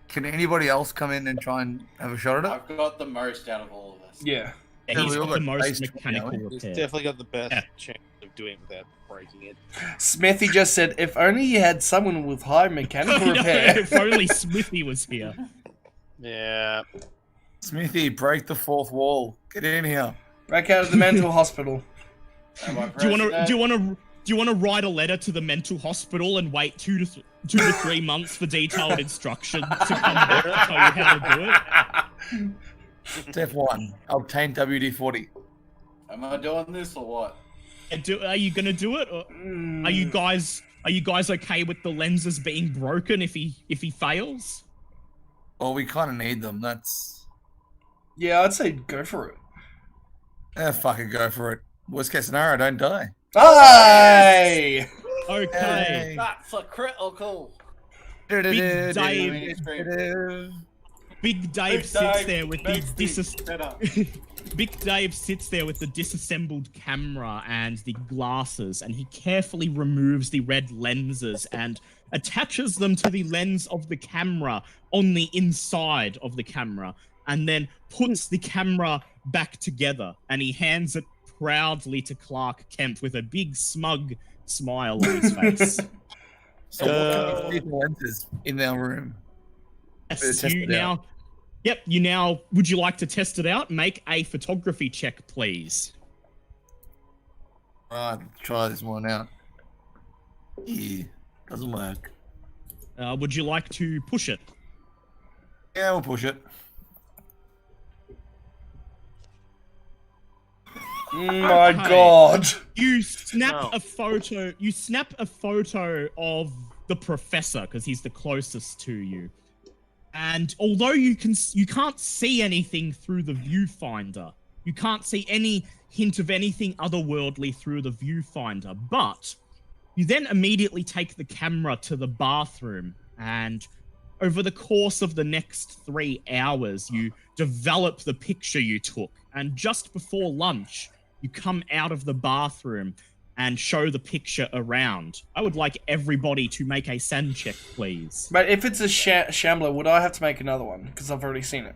Can anybody else come in and try and have a shot at it? I've got the most out of all of us. Yeah. Yeah, Yeah, he's we all got the got most based, mechanical you know. He's repair. definitely got the best Yeah. chance of doing it without breaking it. Smithy just said, if only you had someone with high mechanical I know, repair. if only Smithy was here. Yeah. Smithy, break the fourth wall. Get in here. Back out of the mental hospital. Am I Do you want pressing to? it? Do you want to write a letter to the mental hospital and wait 2 to 3 months for detailed instructions to come back to tell you how to do it? Step 1. Obtain WD-40. Am I doing this or what? Are you gonna do it? Or are you guys okay with the lenses being broken if he fails? Well, we kind of need them. That's... Yeah, I'd say go for it. Fucking go for it. Worst case scenario, don't die. Aye! Okay. That's a critical. Big Dave. Dave. Big Dave sits there with the Better. Big Dave sits there with the disassembled camera and the glasses, and he carefully removes the red lenses and attaches them to the lens of the camera on the inside of the camera, and then puts the camera back together, and he hands it proudly to Clark Kemp with a big smug smile on his face. So what can we see the lenses in our room? Yes, Test you it now. out. Yep, you now. Would you like to test it out? Make a photography check, please. Right, try this one out. Yeah, doesn't work. Would you like to push it? Yeah, we'll push it. My Okay. god. You snap a photo. You snap a photo of the professor because he's the closest to you. And although you can't see anything through the viewfinder. You can't see any hint of anything otherworldly through the viewfinder. But you then immediately take the camera to the bathroom, and over the course of the next 3 hours, you develop the picture you took. And just before lunch, you come out of the bathroom and show the picture around. I would like everybody to make a sand check, please. But if it's a shambler, would I have to make another one? Because I've already seen it.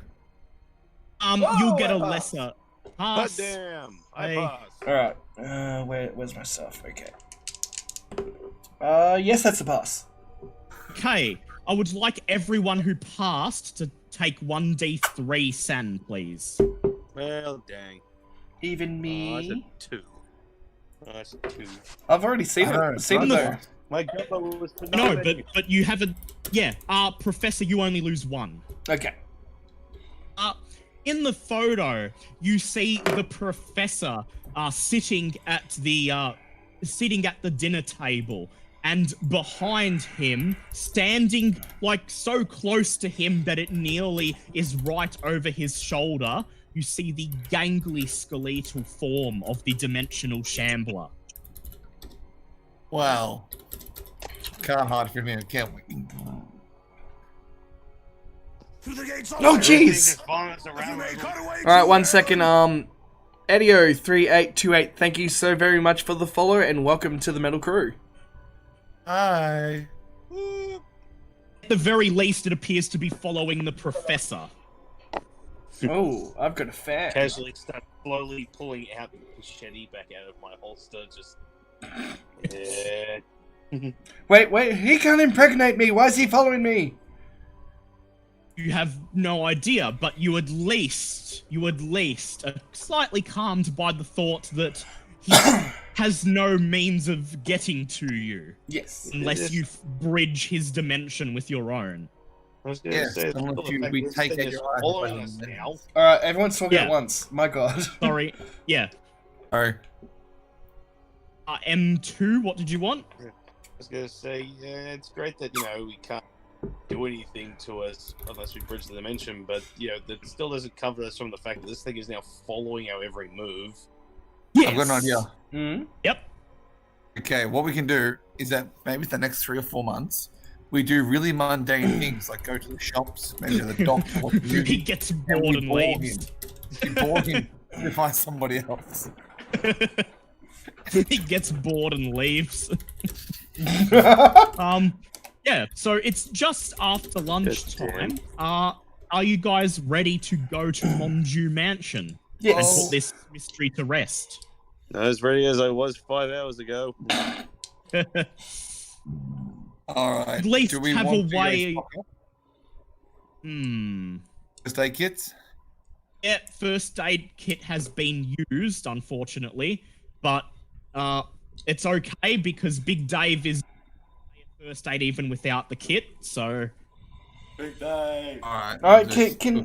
You'll get a I lesser God pass. damn. I Hey. pass. Alright. Where's my stuff? Okay. Yes, that's a pass. Okay, I would like everyone who passed to take 1d3 sand, please. Well, dang. Even Oh, that's me. a 2. Oh, that's a 2. I've already seen it. Seen it though. My gumbo was to No, but you haven't. Yeah, Professor, you only lose 1. Okay. In the photo, you see the professor sitting at the dinner table, and behind him, standing like so close to him that it nearly is right over his shoulder, you see the gangly skeletal form of the dimensional shambler. Wow. Can't hide from him, can we? Oh, jeez! Alright, 1 second. Edio3828, thank you so very much for the follow, and welcome to the Metal Crew. Hi. At the very least, it appears to be following the professor. Oh, I've got a fan. Casually start slowly pulling out the machete back out of my holster, just... Yeah. Wait, he can't impregnate me! Why is he following me? You have no idea, but you at least are slightly calmed by the thought that he has no means of getting to you. Yes. Unless you bridge his dimension with your own. I was gonna say, we take it following us now. Alright, everyone's talking at once. My god. Sorry. Yeah. Alright. M2, what did you want? I was gonna say, it's great that, we can't do anything to us unless we bridge the dimension, but, that still doesn't cover us from the fact that this thing is now following our every move. Yes. I've got an idea. Mm-hmm. Yep. Okay, what we can do is that maybe the next 3 or 4 months, we do really mundane things like go to the shops, maybe to the doctor. He gets bored and leaves. We bore him to find somebody else. He gets bored and leaves. Yeah, so it's just after lunchtime. Are you guys ready to go to Monju Mansion? Yes. And put this mystery to rest? Not as ready as I was 5 hours ago. Alright. At least do we have want a way... First aid kits? Yeah, first aid kit has been used, unfortunately, but it's okay because Big Dave is first aid even without the kit, so... Big Dave! Alright, can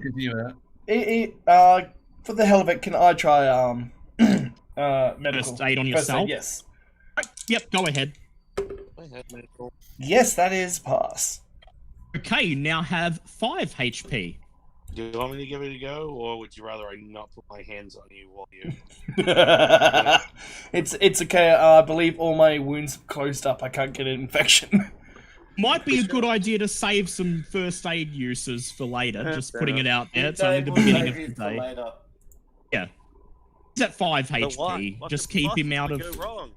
for the hell of it, can I try, medical? First aid on yourself? Aid, yes. Yep, go ahead. Yes, that is pass. Okay, you now have 5 HP. Do you want me to give it a go, or would you rather I not put my hands on you while you... It's okay, I believe all my wounds are closed up, I can't get an infection. Might be a good idea to save some first aid uses for later, just putting it out there. It's only the Dave will beginning of save the you for day. later. Yeah. He's at 5 But HP. what Just could keep him out possibly of... go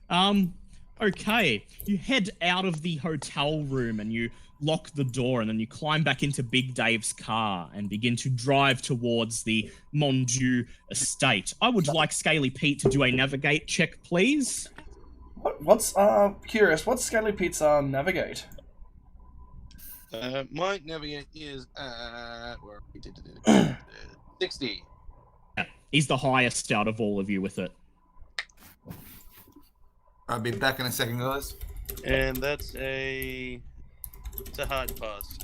wrong? Okay. You head out of the hotel room and you lock the door, and then you climb back into Big Dave's car and begin to drive towards the Monju estate. I would like Scaly Pete to do a navigate check, please. What's curious? What's Scaly Pete's navigate? My navigate is 60. Yeah, he's the highest out of all of you with it. I'll be back in a second, guys. And it's a hard pass.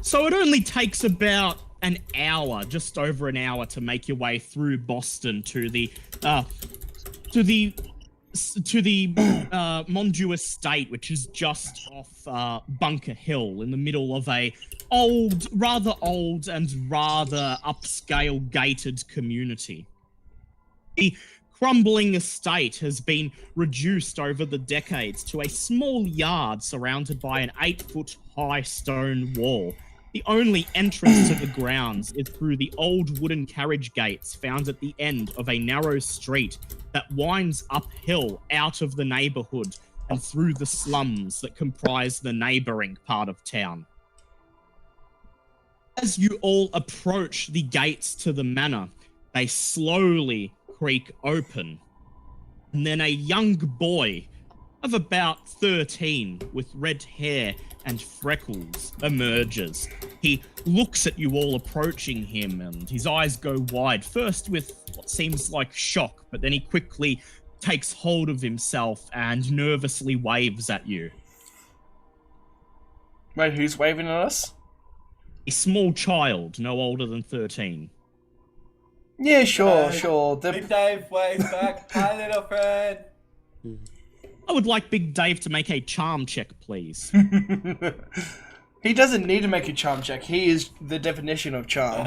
So it only takes about an hour, just over an hour, to make your way through Boston to the Monju estate, which is just off Bunker Hill, in the middle of a rather old and rather upscale gated community. The crumbling estate has been reduced over the decades to a small yard surrounded by an 8-foot-high stone wall. The only entrance to the grounds is through the old wooden carriage gates found at the end of a narrow street that winds uphill out of the neighborhood and through the slums that comprise the neighboring part of town. As you all approach the gates to the manor, they slowly creak open, and then a young boy of about 13 with red hair and freckles emerges. He looks at you all approaching him, and his eyes go wide, first with what seems like shock, but then he quickly takes hold of himself and nervously waves at you. Wait, who's waving at us? a small child, no older than 13. Yeah, sure. Big Dave waves back. Hi, little friend. I would like Big Dave to make a charm check, please. He doesn't need to make a charm check. He is the definition of charm.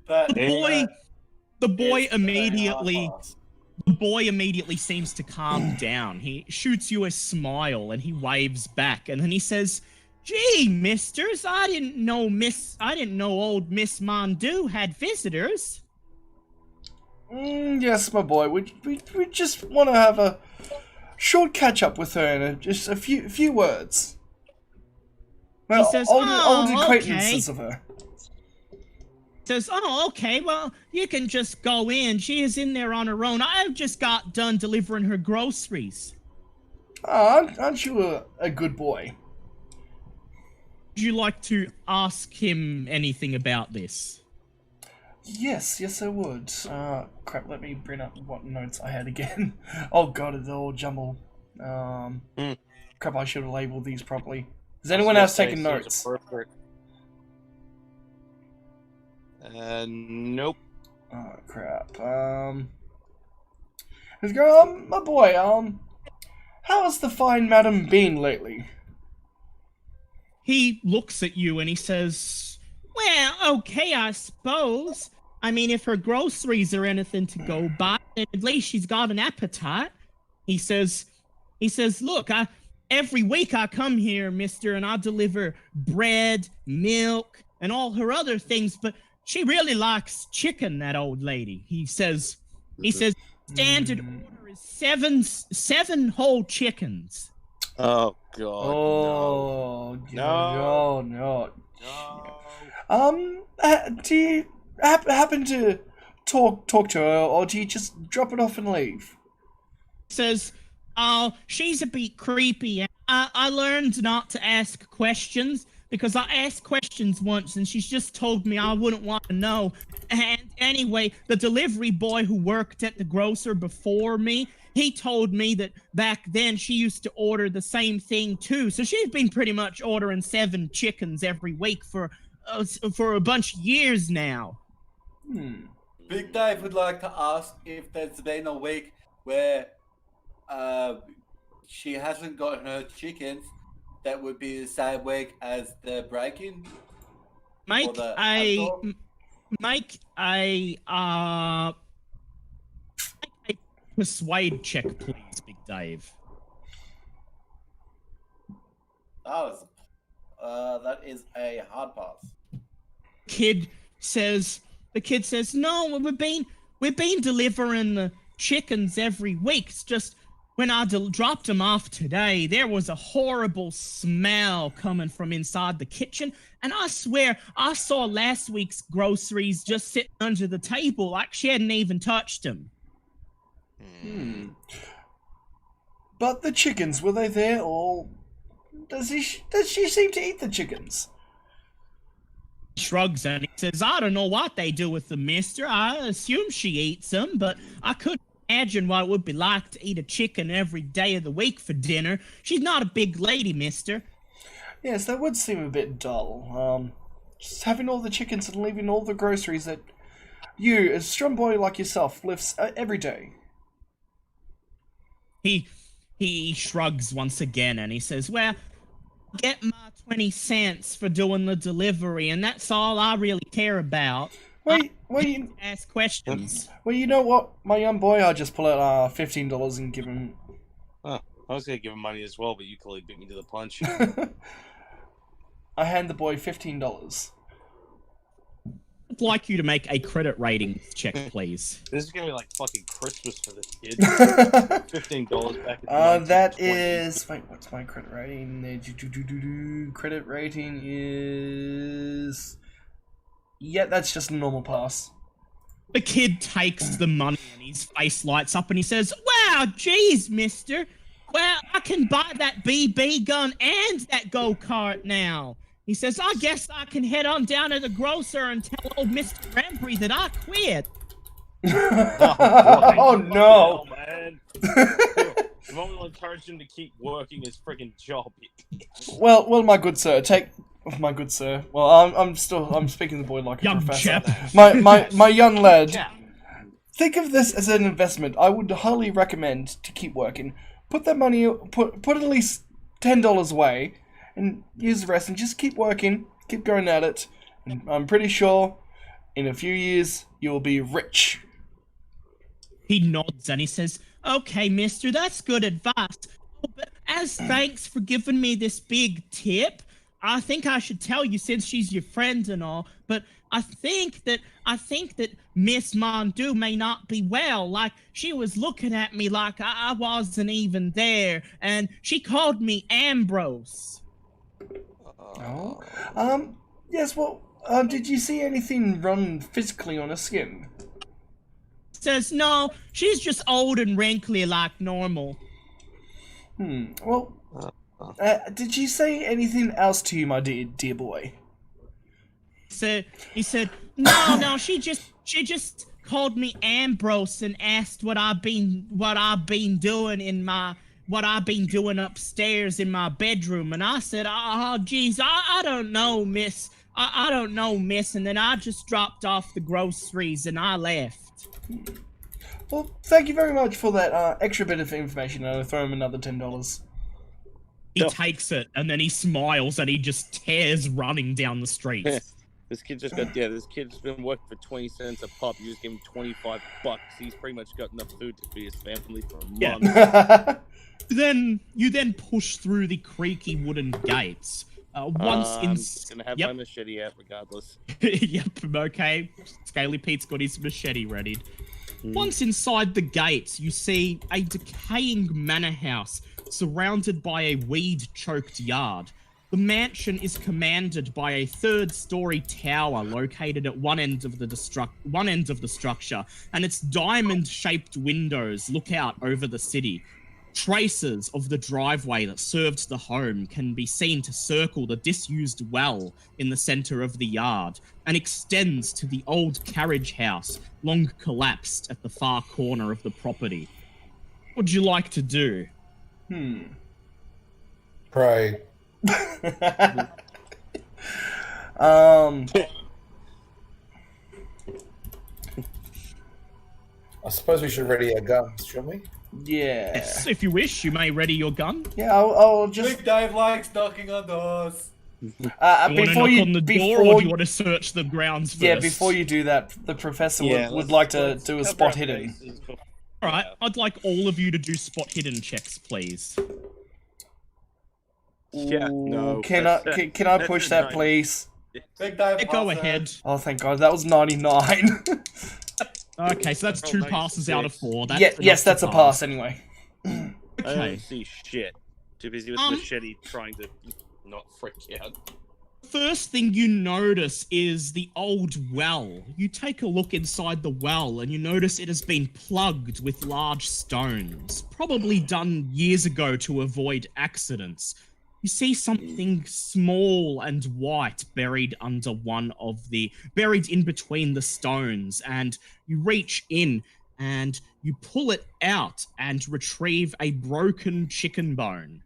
The boy immediately seems to calm down. He shoots you a smile and he waves back, and then he says, "Gee, misters, I didn't know old Miss Mondu had visitors." Yes, my boy. We just want to have a short catch up with her and just a few words. Well, He says, old "Oh, acquaintances okay." of her. Says, "Oh, okay, well, you can just go in. She is in there on her own. I've just got done delivering her groceries." Aren't you a good boy? Would you like to ask him anything about this? Yes, I would. Crap, let me bring up what notes I had again. Oh god, it's all jumbled. Crap, I should have labeled these properly. Has anyone else taken notes? Nope. Oh crap. Let's go. My boy. How has the fine madam been lately? He looks at you and he says, "Well, okay, I suppose. I mean, if her groceries are anything to go by, then at least she's got an appetite." He says, "Look, every week I come here, mister, and I deliver bread, milk, and all her other things, but she really likes chicken, that old lady." He says, "Standard order is seven whole chickens." Oh god. Oh No. Do you happen to talk to her, or do you just drop it off and leave? Says, "Oh, she's a bit creepy. I learned not to ask questions because I asked questions once and she's just told me I wouldn't want to know. And anyway, the delivery boy who worked at the grocer before me, he told me that back then she used to order the same thing too. So she's been pretty much ordering 7 chickens every week for a bunch of years now." Big Dave would like to ask if there's been a week where she hasn't gotten her chickens that would be the same week as the break-in. Make a persuade check, please, Big Dave. That is a hard pass. The kid says, "No, we've been delivering the chickens every week. It's just when I dropped them off today, there was a horrible smell coming from inside the kitchen, and I swear I saw last week's groceries just sitting under the table like she hadn't even touched them." But the chickens, were they there, or does she seem to eat the chickens? Shrugs and he says, "I don't know what they do with them, mister. I assume she eats them, but I couldn't imagine what it would be like to eat a chicken every day of the week for dinner. She's not a big lady, mister." Yes, that would seem a bit dull. Just having all the chickens and leaving all the groceries that you, a strong boy like yourself, lifts every day. He shrugs once again and he says, "Well, I get my 20 cents for doing the delivery, and that's all I really care about. Ask questions." Well, you know what, my young boy, I'll just pull out $15 and give him. Oh, I was gonna give him money as well, but you clearly beat me to the punch. I hand the boy $15. I'd like you to make a credit rating check, please. This is gonna be like fucking Christmas for this kid. $15 back at that is... Wait, what's my credit rating? Credit rating is... Yeah, that's just a normal pass. The kid takes the money and his face lights up and he says, "Wow, geez, mister. Well, I can buy that BB gun and that go-kart now." He says, "I guess I can head on down to the grocer and tell old Mr. Rembry that I quit." Oh no! Man. I've only encouraged him to keep working his friggin' job. Well, my good sir, take Oh, my good sir. Well, I'm speaking to the boy like a Young professor. chap. My young lad. Think of this as an investment. I would highly recommend to keep working. Put that money, put at least $10 away, and use the rest, and just keep working, keep going at it. And I'm pretty sure, in a few years, you'll be rich. He nods and he says, "Okay, mister, that's good advice. Oh, but as thanks for giving me this big tip, I think I should tell you since she's your friend and all, but I think that Miss Mondu may not be well. Like, she was looking at me like I wasn't even there, and she called me Ambrose." Oh. Yes, well, did you see anything run physically on her skin? Says, "No, she's just old and wrinkly like normal." Well, did she say anything else to you, my dear boy? He said, no, she just called me Ambrose and asked what I've been doing upstairs in my bedroom, and I said, "Oh, geez, I don't know, miss. I don't know, miss," and then I just dropped off the groceries and I left. Well, thank you very much for that extra bit of information. I'll throw him another $10. He takes it and then he smiles and he just tears running down the street. This kid just got this kid's been working for 20 cents a pop. You just give him $25. He's pretty much got enough food to feed his family for a month. You then push through the creaky wooden gates. I'm gonna have my machete out regardless. Yep, okay. Scaly Pete's got his machete readied. Once inside the gates, you see a decaying manor house surrounded by a weed-choked yard. The mansion is commanded by a third-story tower located at one end of the structure, and its diamond-shaped windows look out over the city. Traces of the driveway that served the home can be seen to circle the disused well in the center of the yard and extends to the old carriage house, long collapsed at the far corner of the property. What would you like to do? Pray. I suppose we should ready our guns, shall we? Yeah. Yes, if you wish, you may ready your gun. Yeah, I'll just... Big Dave likes knocking on doors. You want to knock on the door, or do you want to search the grounds first? Yeah, before you do that, the professor would like to do a spot hidden. Alright, I'd like all of you to do spot hidden checks, please. Yeah, no. Can I push that, please? Big Dave, Go ahead. Oh, thank God, that was 99. Okay, so that's 2 passes out of 4. Yes, that's a pass anyway. I Okay. don't see shit. Too busy with machete trying to not freak out. First thing you notice is the old well. You take a look inside the well and you notice it has been plugged with large stones, probably done years ago to avoid accidents. You see something small and white buried buried in between the stones, and you reach in and you pull it out and retrieve a broken chicken bone.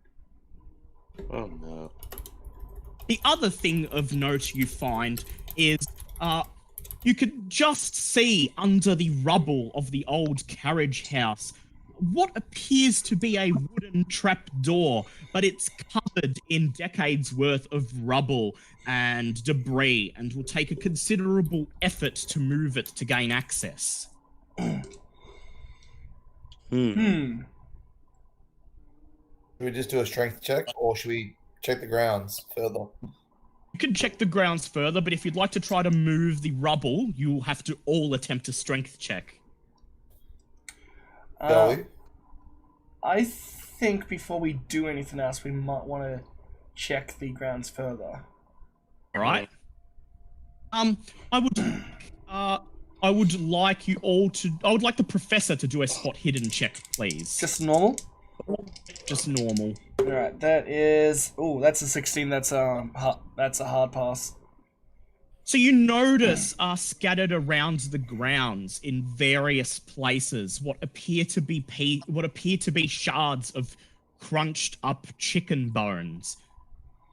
Oh no. The other thing of note you find is you could just see under the rubble of the old carriage house what appears to be a wooden trapdoor, but it's covered in decades worth of rubble and debris and will take a considerable effort to move it to gain access. Should we just do a strength check, or should we check the grounds further? You can check the grounds further, but if you'd like to try to move the rubble, you'll have to all attempt a strength check. Shall we? I think before we do anything else, we might want to check the grounds further. All right. I would like you all to. I would like the professor to do a spot hidden check, please. Just normal? Just normal. Alright, that is... Oh, that's a 16. That's a hard pass. So you notice scattered around the grounds in various places what appear to be shards of crunched up chicken bones.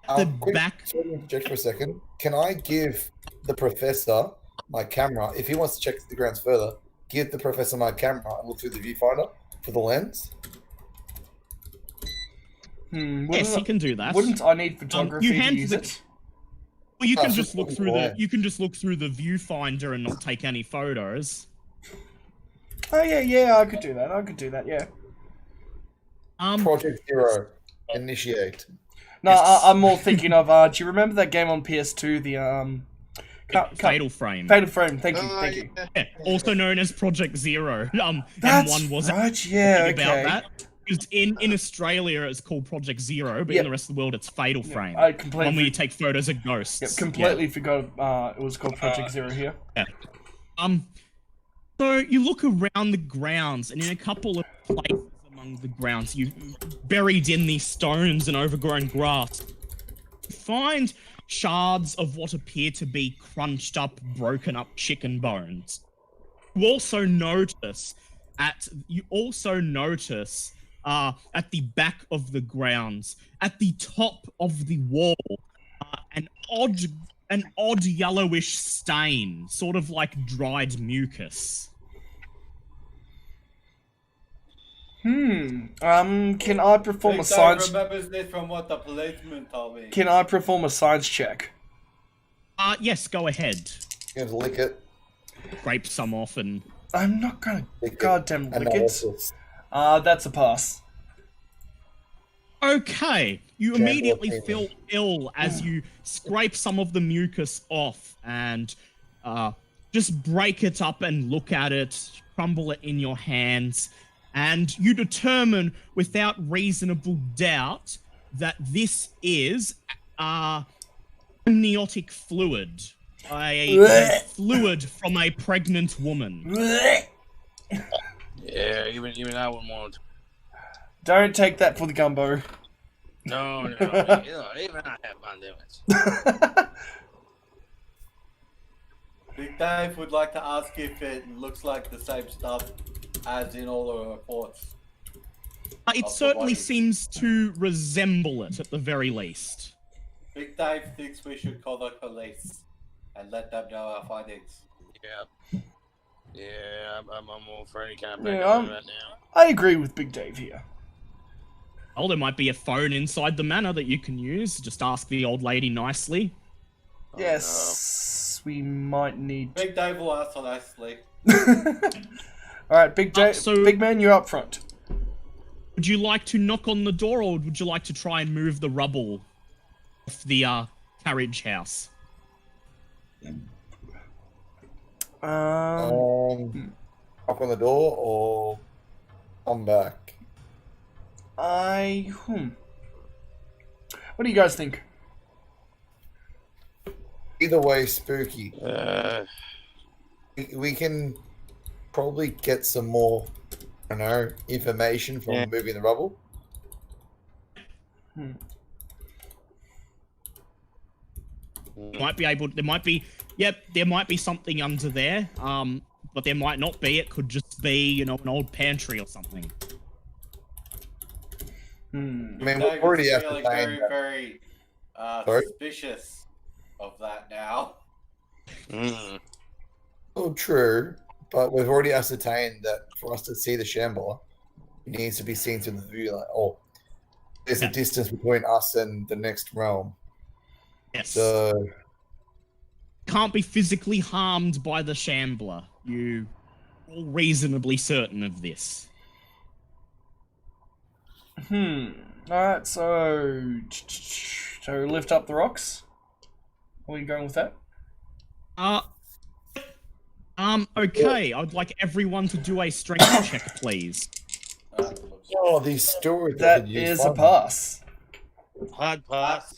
The Quick, back. sorry to interject for a second. Can I give the professor my camera if he wants to check the grounds further? Give the professor my camera and look through the viewfinder for the lens. Yes, he can do that. Wouldn't I need photography to use it? Well, you can it's just just look looking through for the it. you can just look through the viewfinder and not take any photos. Oh yeah, I could do that. Yeah. Project Zero, initiate. No, I'm more thinking of. Do you remember that game on PS2? The Fatal Frame. Fatal Frame. Thank you. Yeah, also known as Project Zero. That's M1 was right. Yeah. about Okay. that. Because in Australia it's called Project Zero, but in the rest of the world it's Fatal Frame. I completely. One where you take photos of ghosts. Yep, completely forgot. It was called Project Zero here. Yeah. So you look around the grounds, and in a couple of places among the grounds, you buried in these stones and overgrown grass, you find shards of what appear to be crunched up, broken up chicken bones. You also notice at the back of the grounds, at the top of the wall, an odd yellowish stain, sort of like dried mucus. Can I perform a science? remembers this from what the policeman told me. Can I perform a science check? Yes, go ahead. You have to lick it. Scrape some off and... I'm not gonna goddamn lick it. Analysis. That's a pass. Okay, you immediately feel ill as you scrape some of the mucus off and just break it up and look at it, crumble it in your hands, and you determine without reasonable doubt that this is amniotic fluid. A fluid from a pregnant woman. Yeah, even I wouldn't want to. Don't take that for the gumbo. No, even I have fun doing it. Big Dave would like to ask if it looks like the same stuff as in all the reports. It certainly seems to resemble it at the very least. Big Dave thinks we should call the police and let them know our findings. Yeah, I'm all for any kind of Yeah, backup right now. I agree with Big Dave here. Oh, there might be a phone inside the manor that you can use. Just ask the old lady nicely. Yes, we might need. Big Dave will answer nicely. All right, Big Dave. Big man, you're up front. Would you like to knock on the door, or would you like to try and move the rubble off the carriage house? Knock on the door or come back? What do you guys think? Either way, spooky. We can probably get some more, I don't know, information from moving the rubble. Might be able. There might be. Yep, there might be something under there. But there might not be. It could just be, an old pantry or something. I mean, we've already ascertained very suspicious of that now. Oh, true. But we've already ascertained that for us to see the Shambler, it needs to be seen through the view light. Oh, there's a distance between us and the next realm. Yes. So Can't be physically harmed by the Shambler. You are reasonably certain of this. Alright, so lift up the rocks. Are we going with that? Okay. I'd like everyone to do a strength check, please. Oh, these stories. That is a pass. Hard pass.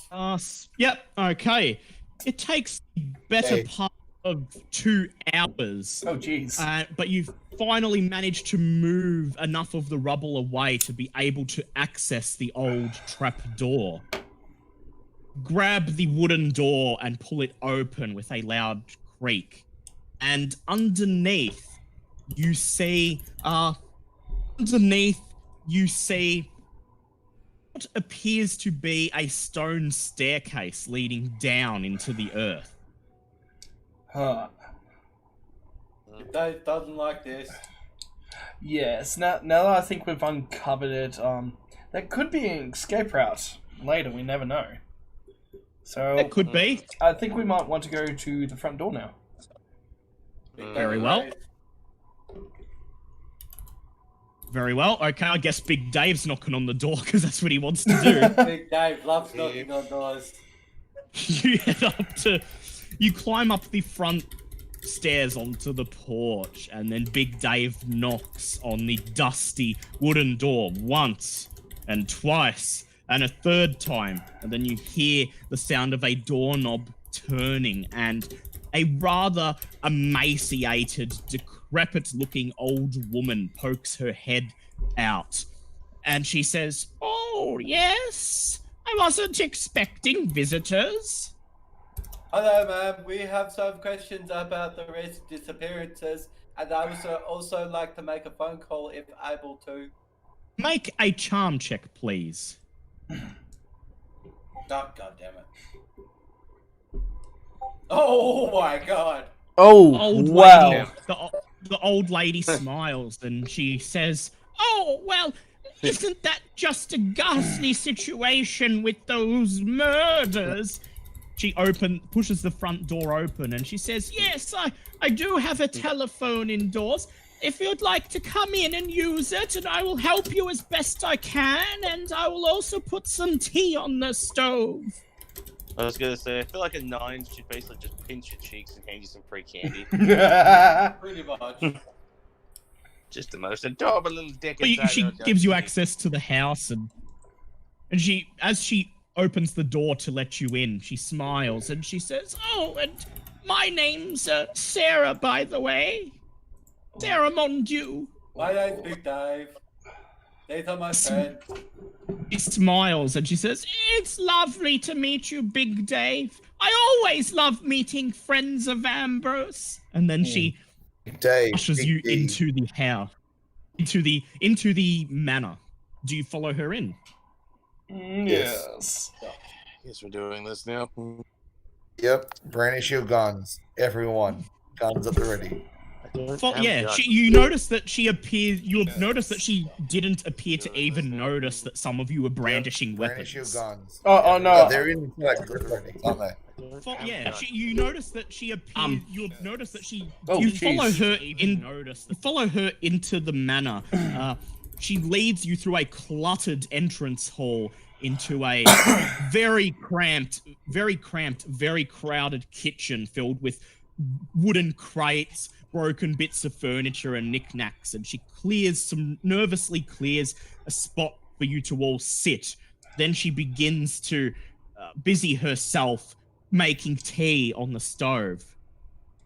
Pass. Yep. Okay. It takes the better part of 2 hours. Oh, jeez. But you've finally managed to move enough of the rubble away to be able to access the old trap door. Grab the wooden door and pull it open with a loud creak. And underneath, you see, what appears to be a stone staircase leading down into the earth. Huh. Dave doesn't like this. Yes, now that I think we've uncovered it, that could be an escape route later, we never know. So It could be. I think we might want to go to the front door now. Very well. Very well. Okay, I guess Big Dave's knocking on the door because that's what he wants to do. Big Dave loves knocking on doors. You climb up the front stairs onto the porch, and then Big Dave knocks on the dusty wooden door once and twice and a third time, and then you hear the sound of a doorknob turning, and a rather emaciated, decrepit-looking old woman pokes her head out, and she says, "Oh, yes? I wasn't expecting visitors." Hello, ma'am. We have some questions about the recent disappearances, and I would also like to make a phone call if able to. Make a charm check, please. Oh, God damn it. Oh, my God. Oh, Old wow. lady, the old lady smiles and she says, "Oh, well, isn't that just a ghastly situation with those murders?" She pushes the front door open and she says, "Yes, I do have a telephone indoors. If you'd like to come in and use it, and I will help you as best I can, and I will also put some tea on the stove." I was gonna say, I feel like a 9 should basically just pinch your cheeks and hand you some free candy. Pretty much. Just the most adorable little dick. But she gives you access to the house, and as she opens the door to let you in, she smiles and she says, "Oh, and my name's Sarah, by the way. Sarah Mondew." My name's Big Dave. These are my friends. She smiles and she says, "It's lovely to meet you, Big Dave. I always love meeting friends of Ambrose." And then she ushers you into the house, into the manor. Do you follow her in? Yes. Guess we're doing this now. Yep. Brandish your guns. Everyone. Guns at the ready. You notice that she appeared. You notice that she didn't appear to even notice that some of you were brandishing weapons. Brandish your guns. Oh no! They're in like ready, aren't they? You notice that she appeared. You notice that she. Oh, you geez. follow her in. You follow her into the manor. She leads you through a cluttered entrance hall into a very cramped, very crowded kitchen filled with wooden crates, broken bits of furniture and knickknacks, and she nervously clears a spot for you to all sit. Then she begins to busy herself making tea on the stove.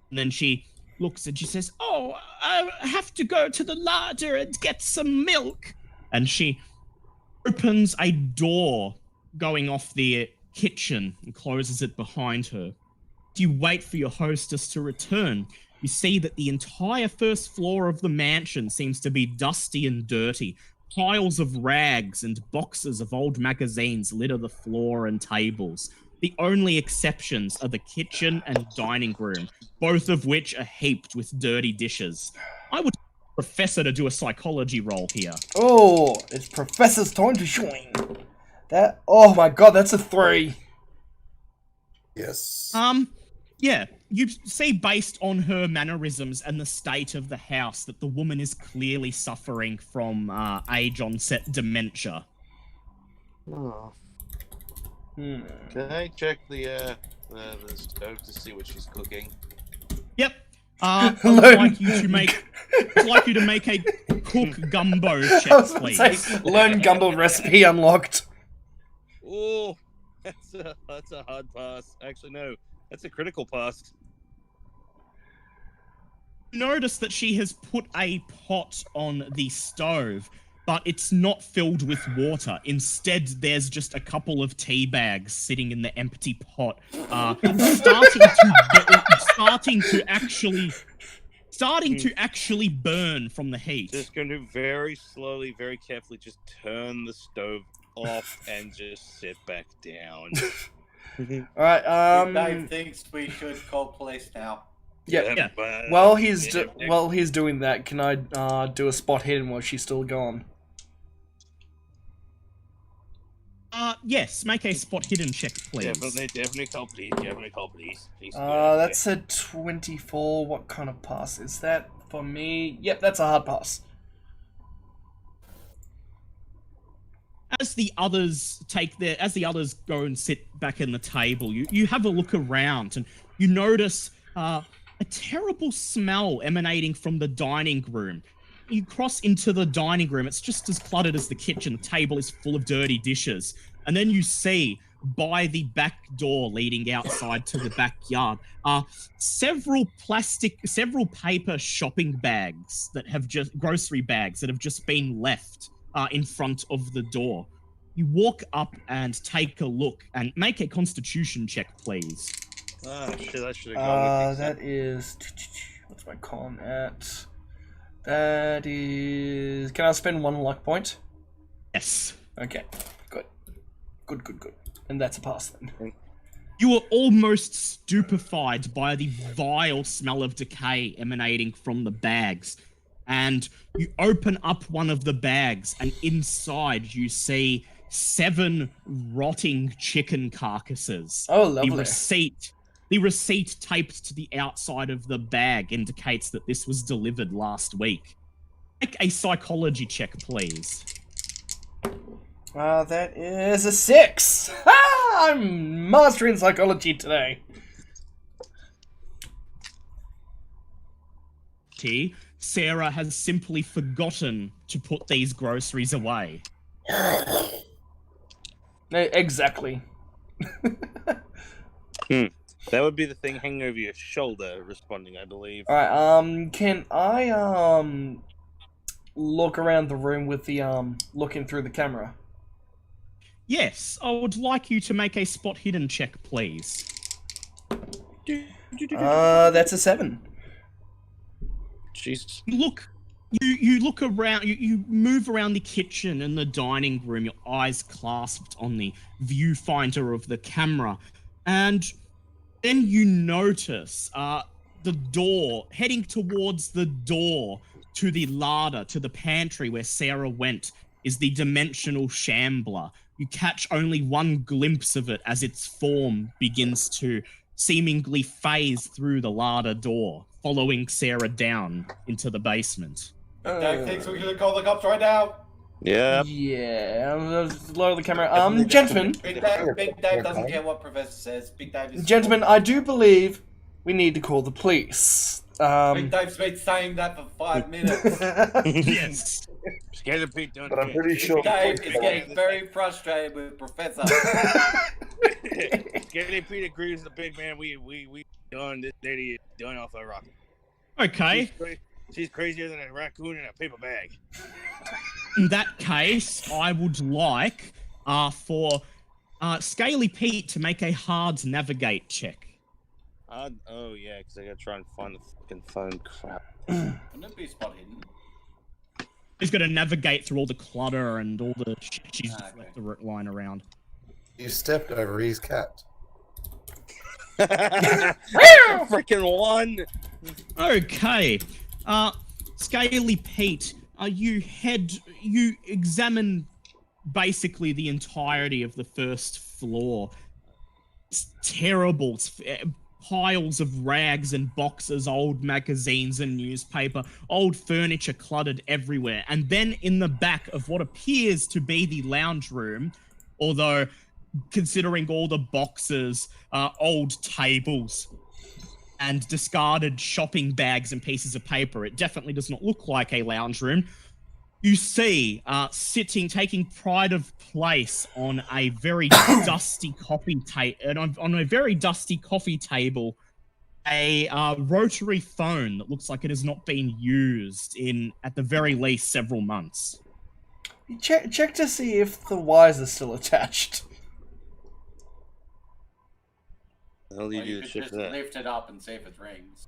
And then she looks and she says, "Oh, I have to go to the larder and get some milk." And she opens a door going off the kitchen and closes it behind her. You wait for your hostess to return. You see that the entire first floor of the mansion seems to be dusty and dirty. Piles of rags and boxes of old magazines litter the floor and tables. The only exceptions are the kitchen and dining room, both of which are heaped with dirty dishes. I would Professor to do a psychology roll here. Oh, it's Professor's time to shine. Oh my God, that's a 3. Yes. Yeah, you see based on her mannerisms and the state of the house that the woman is clearly suffering from age-onset dementia. Oh. Can I check the stove to see what she's cooking? Yep. I'd like you to make a cook gumbo check, please. Learn gumbo recipe unlocked. Oh, that's a hard pass. Actually, no. That's a critical pass. Notice that she has put a pot on the stove, but it's not filled with water. Instead, there's just a couple of tea bags sitting in the empty pot, starting to actually burn from the heat. Just going to very slowly, very carefully, just turn the stove off and just sit back down. All right. Big Dave thinks we should call police now. Yeah. While he's doing that, can I do a spot hidden while she's still gone? Yes, make a spot hidden check, please. Definitely call police. Please That's a 24. What kind of pass is that for me? Yep, that's a hard pass. As the others go and sit back in the table, you have a look around and you notice a terrible smell emanating from the dining room. You cross into the dining room, it's just as cluttered as the kitchen. The table is full of dirty dishes. And then you see, by the back door leading outside to the backyard, several paper shopping bags grocery bags that have just been left in front of the door. You walk up and take a look and make a constitution check, please. Shit, I should have gone with That is... What's my con at? That is... Can I spend 1 luck point? Yes. Okay, good. Good. And that's a pass then. You are almost stupefied by the vile smell of decay emanating from the bags. And you open up one of the bags, and inside you see 7 rotting chicken carcasses. Oh, lovely. The receipt taped to the outside of the bag indicates that this was delivered last week. Make a psychology check, please. That is a 6. I'm mastering psychology today. Sarah has simply forgotten to put these groceries away. Exactly. That would be the thing hanging over your shoulder, responding, I believe. Alright, can I, look around the room with the, looking through the camera? Yes, I would like you to make a spot hidden check, please. That's a 7. Jesus. You look around, you move around the kitchen and the dining room, your eyes clasped on the viewfinder of the camera, and then you notice the door, heading towards the door to the larder, to the pantry where Sarah went, is the dimensional shambler. You catch only one glimpse of it as its form begins to seemingly phase through the larder door, following Sarah down into the basement. Dave thinks we're gonna call the cops right now. Yeah. Yeah, I'll lower the camera. Gentlemen. Big Dave doesn't care what Professor says. Big Dave is... Gentlemen, I do believe we need to call the police. Big Dave's been saying that for 5 minutes. Yes. Scared of Pete, don't But I'm pretty sure. Dave is getting very frustrated with Professor. Scared Pete agrees with the big man. We done this lady is done off a rock. Okay. She's crazier than a raccoon in a paper bag. In that case, I would like for Scaly Pete to make a hard navigate check. Oh yeah, because I gotta try and find the fucking phone. Crap. Wouldn't it be spot hidden? He's got to navigate through all the clutter and all the shit she's just left the line around. You stepped over his cat. Freaking one! Okay. Scaly Pete, you examine basically the entirety of the first floor. It's terrible. It's piles of rags and boxes, old magazines and newspaper, old furniture cluttered everywhere. And then in the back of what appears to be the lounge room, although considering all the boxes, old tables, and discarded shopping bags and pieces of paper, it definitely does not look like a lounge room. You see, taking pride of place on a very dusty coffee table, a rotary phone that looks like it has not been used in, at the very least, several months. Check to see if the wires are still attached. You could just lift it up and see if it rings.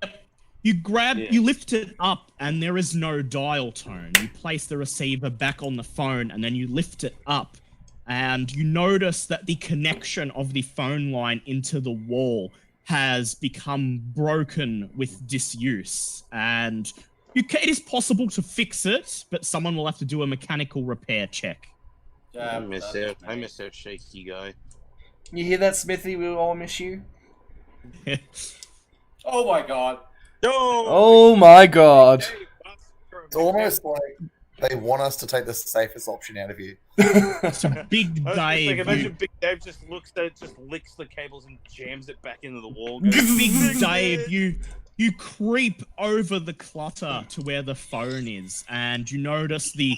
You lift it up and there is no dial tone. You place the receiver back on the phone and then you lift it up and you notice that the connection of the phone line into the wall has become broken with disuse, and it is possible to fix it, but someone will have to do a mechanical repair check. Yeah, I miss that shaky guy. You hear that, Smithy? We all miss you. Oh my god. No! Oh my god. It's almost like they want us to take the safest option out of you. So Big Dave, imagine Big Dave just licks the cables and jams it back into the wall. Big Dave, you creep over the clutter to where the phone is, and you notice the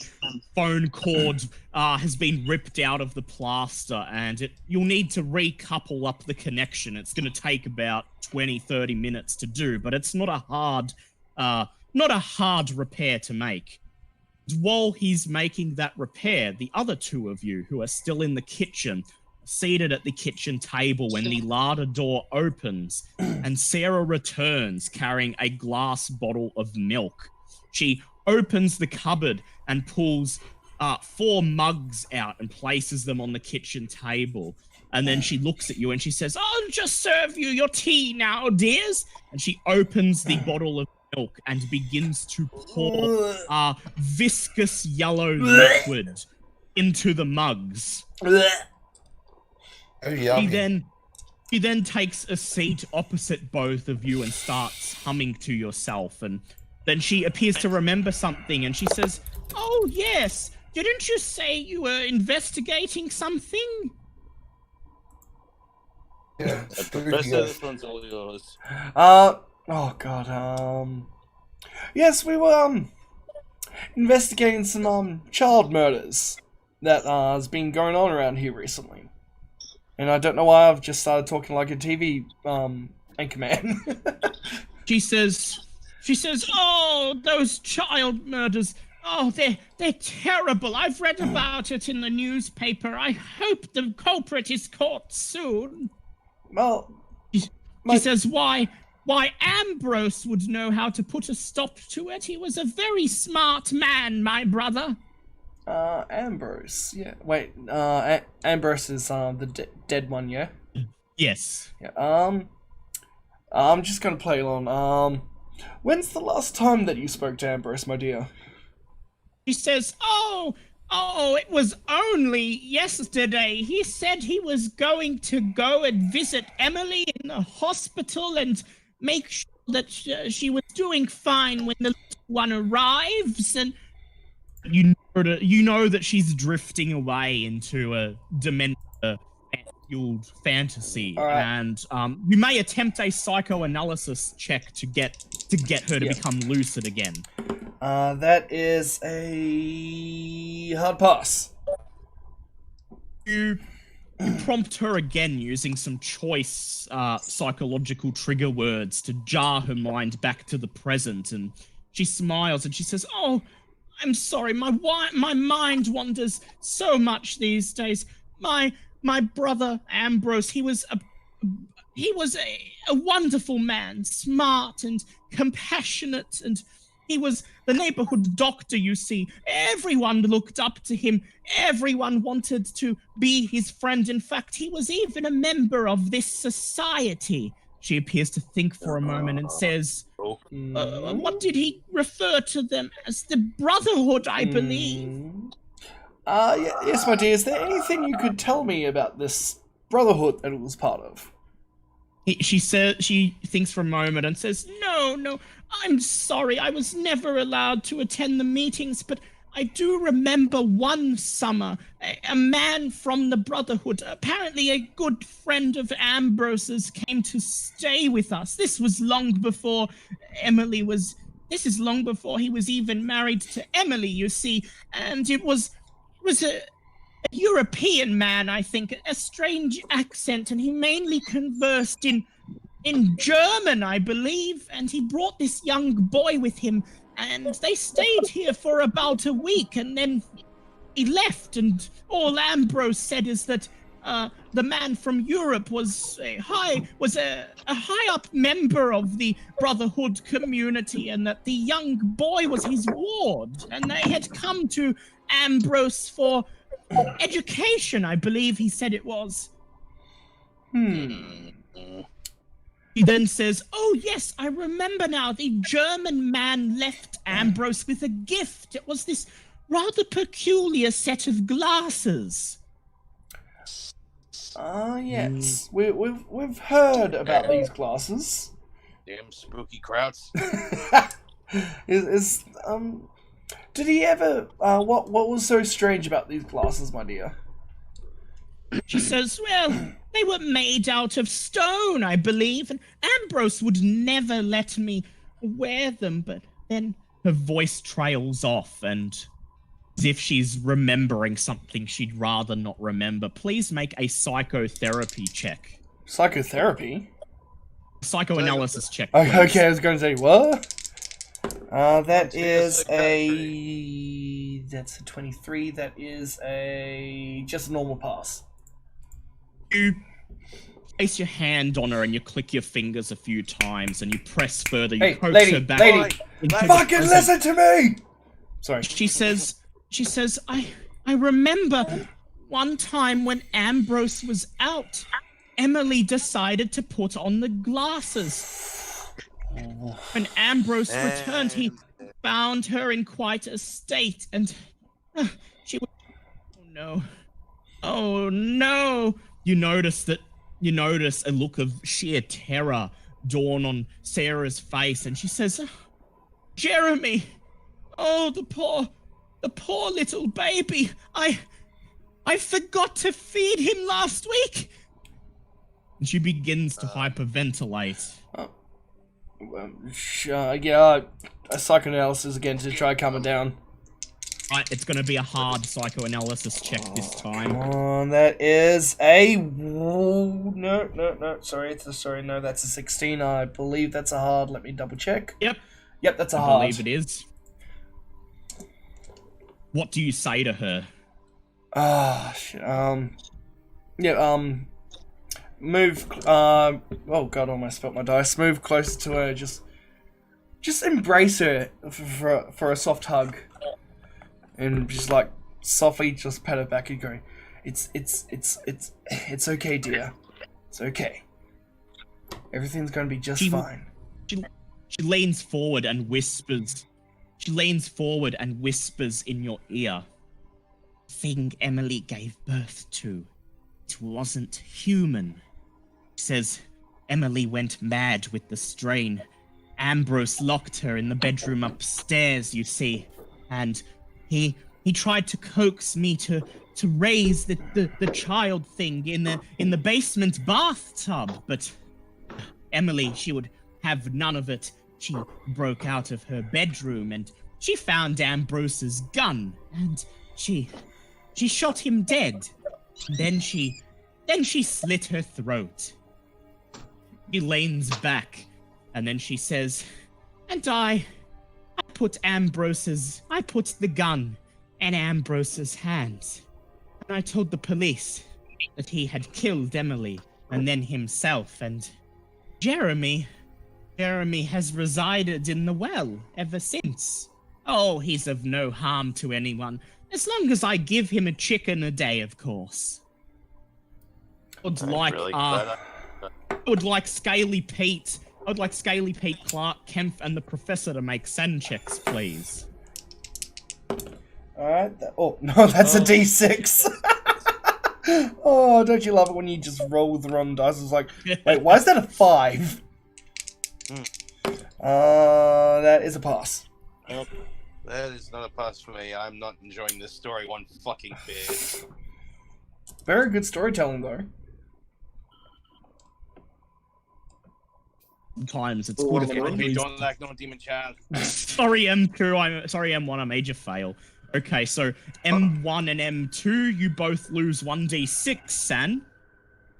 phone cord has been ripped out of the plaster, and you'll need to recouple up the connection. It's going to take about 20-30 minutes to do, but it's not a hard repair to make. While he's making that repair, the other two of you who are still in the kitchen, seated at the kitchen table when the larder door opens and Sarah returns carrying a glass bottle of milk. She opens the cupboard and pulls 4 mugs out and places them on the kitchen table. And then she looks at you and she says, "I'll just serve you your tea now, dears." And she opens the bottle of milk and begins to pour viscous yellow liquid into the mugs. Oh, yummy. He then takes a seat opposite both of you and starts humming to yourself, and then she appears to remember something and she says, "Oh yes, didn't you say you were investigating something?" Yeah, The rest of this one's all yours. Oh god, yes, we were, investigating some, child murders that, has been going on around here recently. And I don't know why I've just started talking like a TV, anchorman. She says, "Oh, those child murders. Oh, they're terrible. I've read about it in the newspaper. I hope the culprit is caught soon." Well, she says, why Ambrose would know how to put a stop to it. He was a very smart man, my brother. Ambrose, yeah. Wait, Ambrose is, the dead one, yeah? Yes. Yeah, I'm just gonna play along. When's the last time that you spoke to Ambrose, my dear? She says, oh, it was only yesterday. He said he was going to go and visit Emily in the hospital and make sure that she was doing fine when the little one arrives, and you know that she's drifting away into a dementia-fueled fantasy, right. And you may attempt a psychoanalysis check to get her to become lucid again. That is a hard pass. You prompt her again using some choice psychological trigger words to jar her mind back to the present, and she smiles and she says, "Oh, I'm sorry, my mind wanders so much these days. My brother Ambrose, he was a wonderful man, smart and compassionate, and he was the neighborhood doctor, you see. Everyone looked up to him. Everyone wanted to be his friend. In fact, he was even a member of this society." She appears to think for a moment and says, "What did he refer to them as? The Brotherhood, I believe." Yes, my dear. Is there anything you could tell me about this Brotherhood that it was part of? She thinks for a moment and says, No, I'm sorry. I was never allowed to attend the meetings, but I do remember one summer, a man from the Brotherhood, apparently a good friend of Ambrose's, came to stay with us. This is long before he was even married to Emily, you see, and it was a European man, I think, a strange accent, and he mainly conversed in German, I believe, and he brought this young boy with him, and they stayed here for about a week, and then he left, and all Ambrose said is that the man from Europe was a high up member of the Brotherhood community, and that the young boy was his ward, and they had come to Ambrose for education, I believe he said it was. Hmm. He then says, "Oh yes, I remember now. The German man left Ambrose with a gift. It was this rather peculiar set of glasses." Yes. We've heard about these glasses. Damn spooky krauts. Did he ever? What was so strange about these glasses, my dear? She says, "Well, they were made out of stone, I believe, and Ambrose would never let me wear them." But then her voice trails off, and as if she's remembering something she'd rather not remember. Please make a psychotherapy check. Psychotherapy? Psychoanalysis check, please. Okay, I was going to say, what? That's a 23. That is just a normal pass. You place your hand on her and you click your fingers a few times and you press further. You Hey, coax lady, her back. lady, fucking listen to me! Sorry. She says, I remember one time when Ambrose was out, Emily decided to put on the glasses. When Ambrose returned, he found her in quite a state, and she was, oh no. You notice a look of sheer terror dawn on Sarah's face, and she says, "Jeremy, oh, the poor little baby. I forgot to feed him last week." And she begins to hyperventilate. A psychoanalysis again to try calm her down. Right, it's going to be a hard psychoanalysis check this time. That is a no. Sorry, that's a 16. I believe that's a hard. Let me double check. Yep, that's a I hard. believe it is. What do you say to her? Move. Oh god, I almost spilled my dice. Move closer to her. Just embrace her for a soft hug. And just like softly just pat her back and go, it's okay, dear. It's okay. Everything's gonna be just fine. She leans forward and whispers. In your ear. The thing Emily gave birth to, it wasn't human. She says Emily went mad with the strain. Ambrose locked her in the bedroom upstairs, you see, and He tried to coax me to raise the child thing in the basement bathtub, but Emily, she would have none of it. She broke out of her bedroom and she found Ambrose's gun and she shot him dead. Then she slit her throat. He leans back and then she says, "And I put the gun in Ambrose's hands. And I told the police that he had killed Emily and then himself, and Jeremy has resided in the well ever since. Oh, he's of no harm to anyone, as long as I give him a chicken a day, of course." I would like Scaly Pete Clark Kemp and the Professor to make send checks, please. Alright. Oh, no, that's a D6. Oh, don't you love it when you just roll with the wrong dice? It's like, wait, why is that a 5? That is a pass. Nope. That is not a pass for me. I'm not enjoying this story one fucking bit. Very good storytelling, though. Sometimes it's good if you don't like no demon child. Sorry, M2. Sorry, M1. I made you fail. Okay, so M1 and M2, you both lose 1d6, San.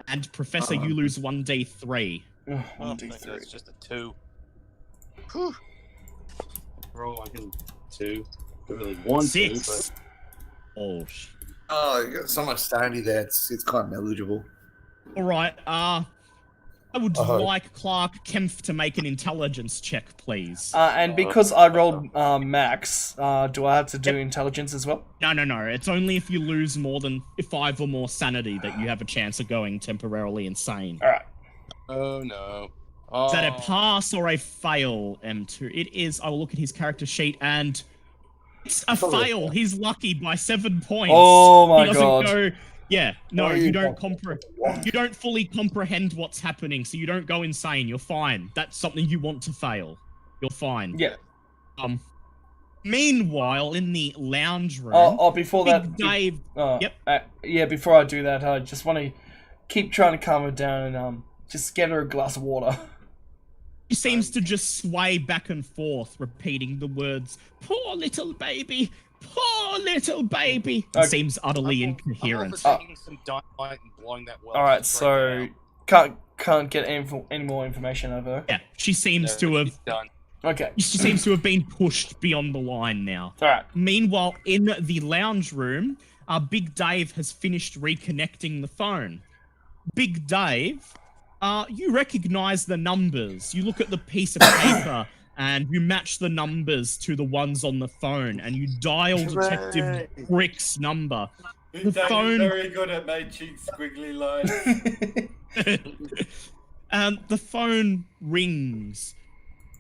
And Professor, you lose 1d3. 1d3. That's just a 2. Whew. Roll like a 2. Really 1, 6. 2, but... Oh, you got so much sanity there. It's kind of negligible. All right. I would like Clark Kempf to make an intelligence check, please. And because I rolled max, do I have to do intelligence as well? No. It's only if you lose more than 5 or more sanity that you have a chance of going temporarily insane. All right. Oh no. Is that a pass or a fail, M2? It is. I will look at his character sheet and it's a fail. He's lucky by 7 points. Oh my he doesn't god. Go, yeah, no, you don't you don't fully comprehend what's happening, so you don't go insane. You're fine. That's something you want to fail. You're fine. Yeah. Meanwhile, in the lounge room. Before Big that, Dave. Before I do that, I just want to keep trying to calm her down and just get her a glass of water. She seems to just sway back and forth, repeating the words, "Poor little baby, poor little baby." It seems utterly incoherent. Taking some dynamite and blowing that well. All right, so can't get any more information of her. Yeah, she seems to have done. Okay. She seems to have been pushed beyond the line now. All right. Meanwhile, in the lounge room, Big Dave has finished reconnecting the phone. Big Dave, you recognize the numbers. You look at the piece of paper and you match the numbers to the ones on the phone, and you dial Detective Brick's number. The phone is very good at making squiggly lines. The phone rings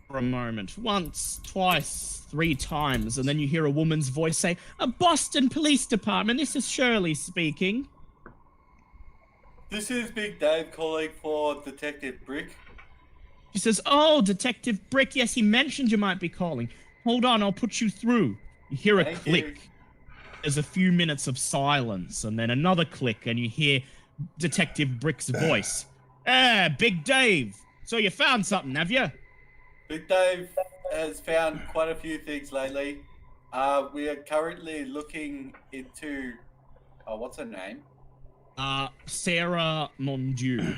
for a moment. Once, twice, 3 times, and then you hear a woman's voice say, "A Boston Police Department, this is Shirley speaking." This is Big Dave calling for Detective Brick. She says, "Oh, Detective Brick, yes, he mentioned you might be calling. Hold on, I'll put you through." You hear a click. There's a few minutes of silence, and then another click, and you hear Detective Brick's voice. Big Dave, so you found something, have you? Big Dave has found quite a few things lately. We are currently looking into... what's her name? Sarah Mondieu.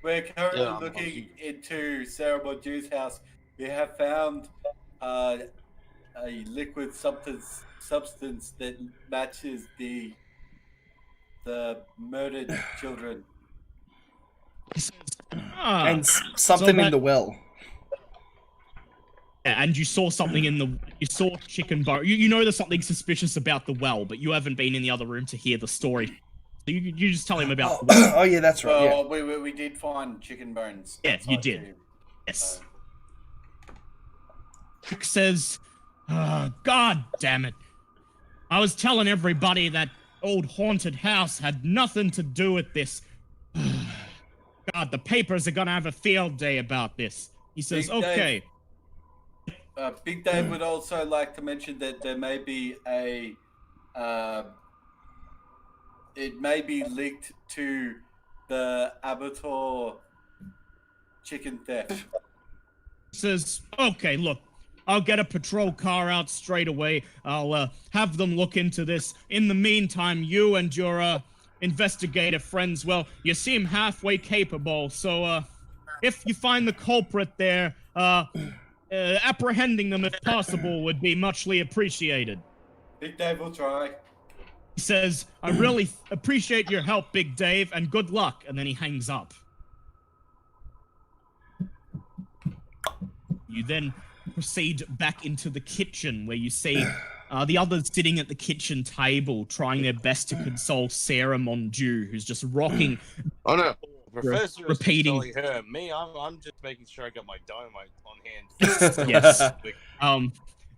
We're currently looking into Sarah Mondieu's house. We have found a liquid substance that matches the murdered children. And something in the well. Yeah, and you saw something you saw chicken bone. You know there's something suspicious about the well, but you haven't been in the other room to hear the story. So you just tell him about the well. Oh yeah, that's right. Well, we did find chicken bones. Yeah, you did. Too. Yes. Rick says, "God damn it. I was telling everybody that old haunted house had nothing to do with this. God, the papers are gonna have a field day about this." He says, "Okay." Big Dave would also like to mention that there may be it may be linked to the Abattoir chicken theft. He says, "Okay, look, I'll get a patrol car out straight away. I'll have them look into this. In the meantime, you and your investigative friends, well, you seem halfway capable, so if you find the culprit there, apprehending them if possible would be muchly appreciated." Big Dave will try. He says, "I really appreciate your help, Big Dave, and good luck," and then he hangs up. You then proceed back into the kitchen, where you see the others sitting at the kitchen table trying their best to console Sarah Mondieu, who's just rocking. Oh no. Professor repeating is her. Me, I'm just making sure I got my dynamite on hand. Yes.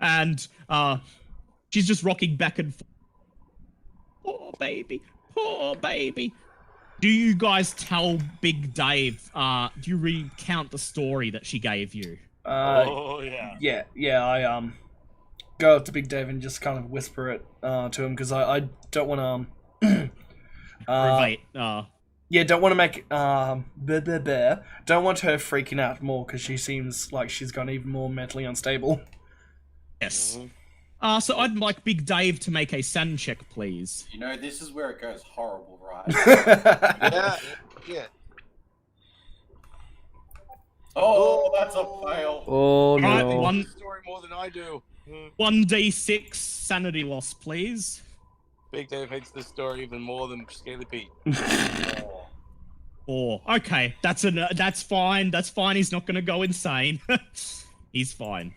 And she's just rocking back and forth. Poor baby, poor baby. Do you guys tell Big Dave, do you recount the story that she gave you? Yeah, I go up to Big Dave and just kind of whisper it to him, because I don't want to yeah, don't want to make don't want her freaking out more, because she seems like she's gone even more mentally unstable. Yes. So I'd like Big Dave to make a SAN check, please. You know, this is where it goes horrible, right? Yeah. Oh, that's a fail. Oh no. Right, One story more than I do. 1d6 sanity loss, please. Big Dave hates this story even more than Scaly Pete. 4. Okay, that's fine. That's fine. He's not going to go insane. He's fine.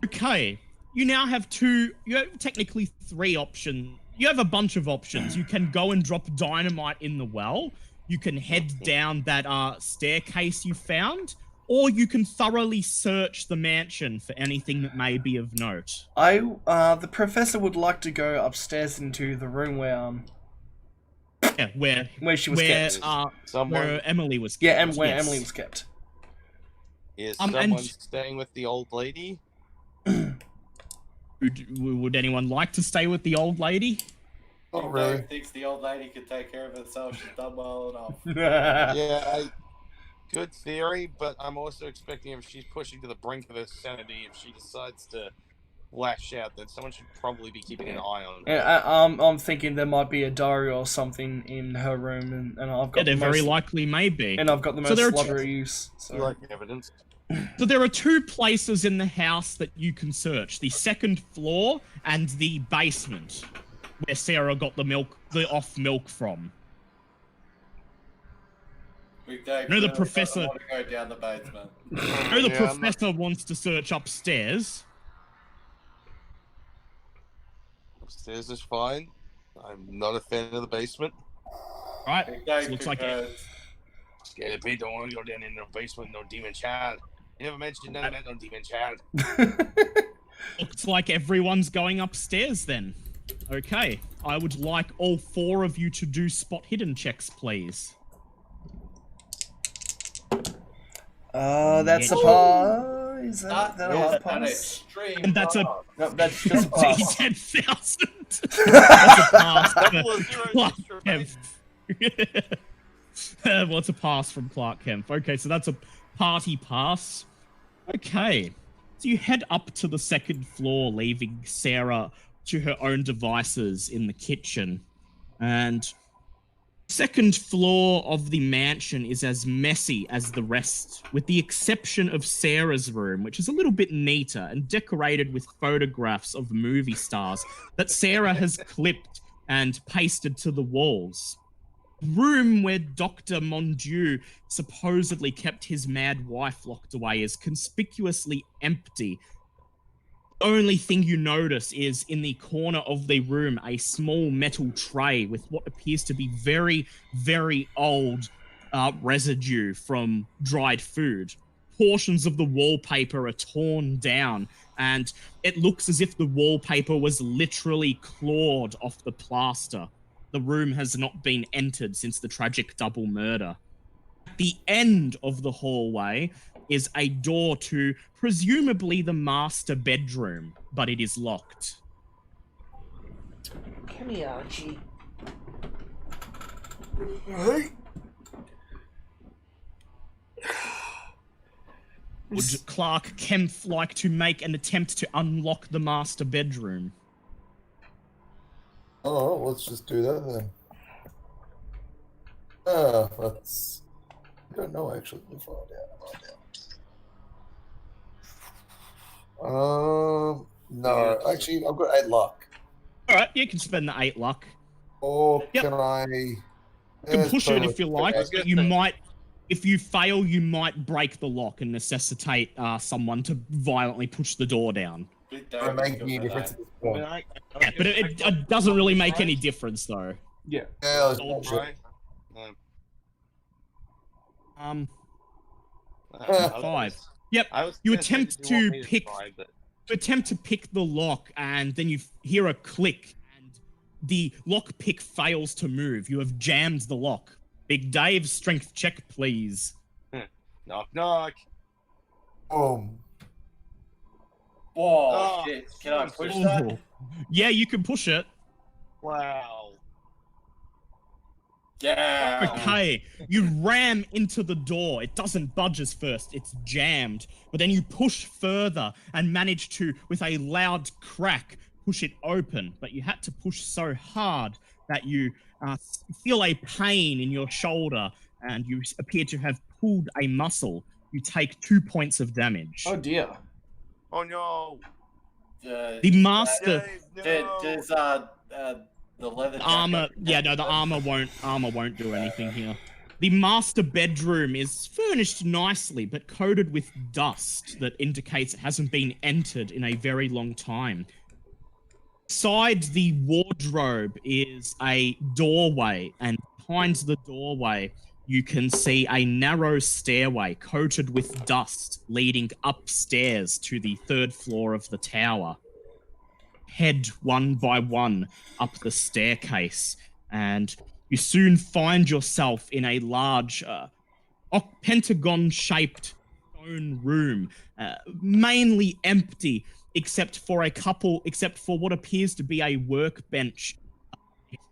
Okay, you now have you have technically 3 options. You have a bunch of options. You can go and drop dynamite in the well. You can head down that staircase you found, or you can thoroughly search the mansion for anything that may be of note. The professor would like to go upstairs into the room where she was kept. Where Emily was kept. Yeah, and where Emily was kept. Is someone staying with the old lady? Would anyone like to stay with the old lady? Not really. Thinks the old lady can take care of herself. She's done well enough. Yeah, good theory, but I'm also expecting if she's pushing to the brink of her sanity, if she decides to lash out, then someone should probably be keeping an eye on her. Yeah, I'm thinking there might be a diary or something in her room, and I've got. Yeah, there very likely may be. And I've got the most slobbery use. So. You like evidence? So there are 2 places in the house that you can search: the 2nd floor and the basement, where Sarah got the off milk from. The professor. Want to go down the basement. The professor wants to search upstairs. Upstairs is fine. I'm not a fan of the basement. Right. So looks like Scared Pete don't want to go down in the basement. No demon child. You never mentioned none of that. No demon child. Looks like everyone's going upstairs then. Okay. I would like all 4 of you to do spot hidden checks, please. That's a pass. Is that a half pass? And that's a... No, that's just a pass. 10,000. That's a pass. Clark Kemp. What's a pass from Clark Kemp? Okay, so that's a party pass. Okay. So you head up to the 2nd floor, leaving Sarah to her own devices in the kitchen. And 2nd floor of the mansion is as messy as the rest, with the exception of Sarah's room, which is a little bit neater and decorated with photographs of movie stars that Sarah has clipped and pasted to the walls. Room where Dr. Mondieu supposedly kept his mad wife locked away is conspicuously empty. The only thing you notice is in the corner of the room a small metal tray with what appears to be very, very old residue from dried food. Portions of the wallpaper are torn down, and it looks as if the wallpaper was literally clawed off the plaster. The room has not been entered since the tragic double murder. At the end of the hallway is a door to presumably the master bedroom, but it is locked. Come here, Archie. Would Clark Kemp like to make an attempt to unlock the master bedroom? Oh, let's just do that then. Let's... I don't know, actually. Let me find out. No, actually, I've got 8 luck. Alright, you can spend the 8 luck. Or can I... You can push it if you like, but you might... If you fail, you might break the lock and necessitate someone to violently push the door down. Doesn't make any difference at this point. Yeah, but it doesn't really make any difference, though. Yeah. Yeah, let's 5. Yep. You attempt to pick the lock, and then you hear a click, and the lock pick fails to move. You have jammed the lock. Big Dave, strength check, please. Knock, knock. Boom. Oh, shit. Can I push that? Yeah, you can push it. Wow. Yeah. Okay, you ram into the door. It doesn't budge as first. It's jammed. But then you push further and manage to, with a loud crack, push it open. But you had to push so hard that you feel a pain in your shoulder and you appear to have pulled a muscle. You take 2 points of damage. Oh dear. Oh no. The master... Does the leather armor... Yeah, no, the armor won't do anything here. The master bedroom is furnished nicely, but coated with dust that indicates it hasn't been entered in a very long time. Beside the wardrobe is a doorway, and behind the doorway, you can see a narrow stairway coated with dust leading upstairs to the 3rd floor of the tower. Head one by one up the staircase, and you soon find yourself in a large pentagon-shaped stone room, mainly empty, except for what appears to be a workbench, a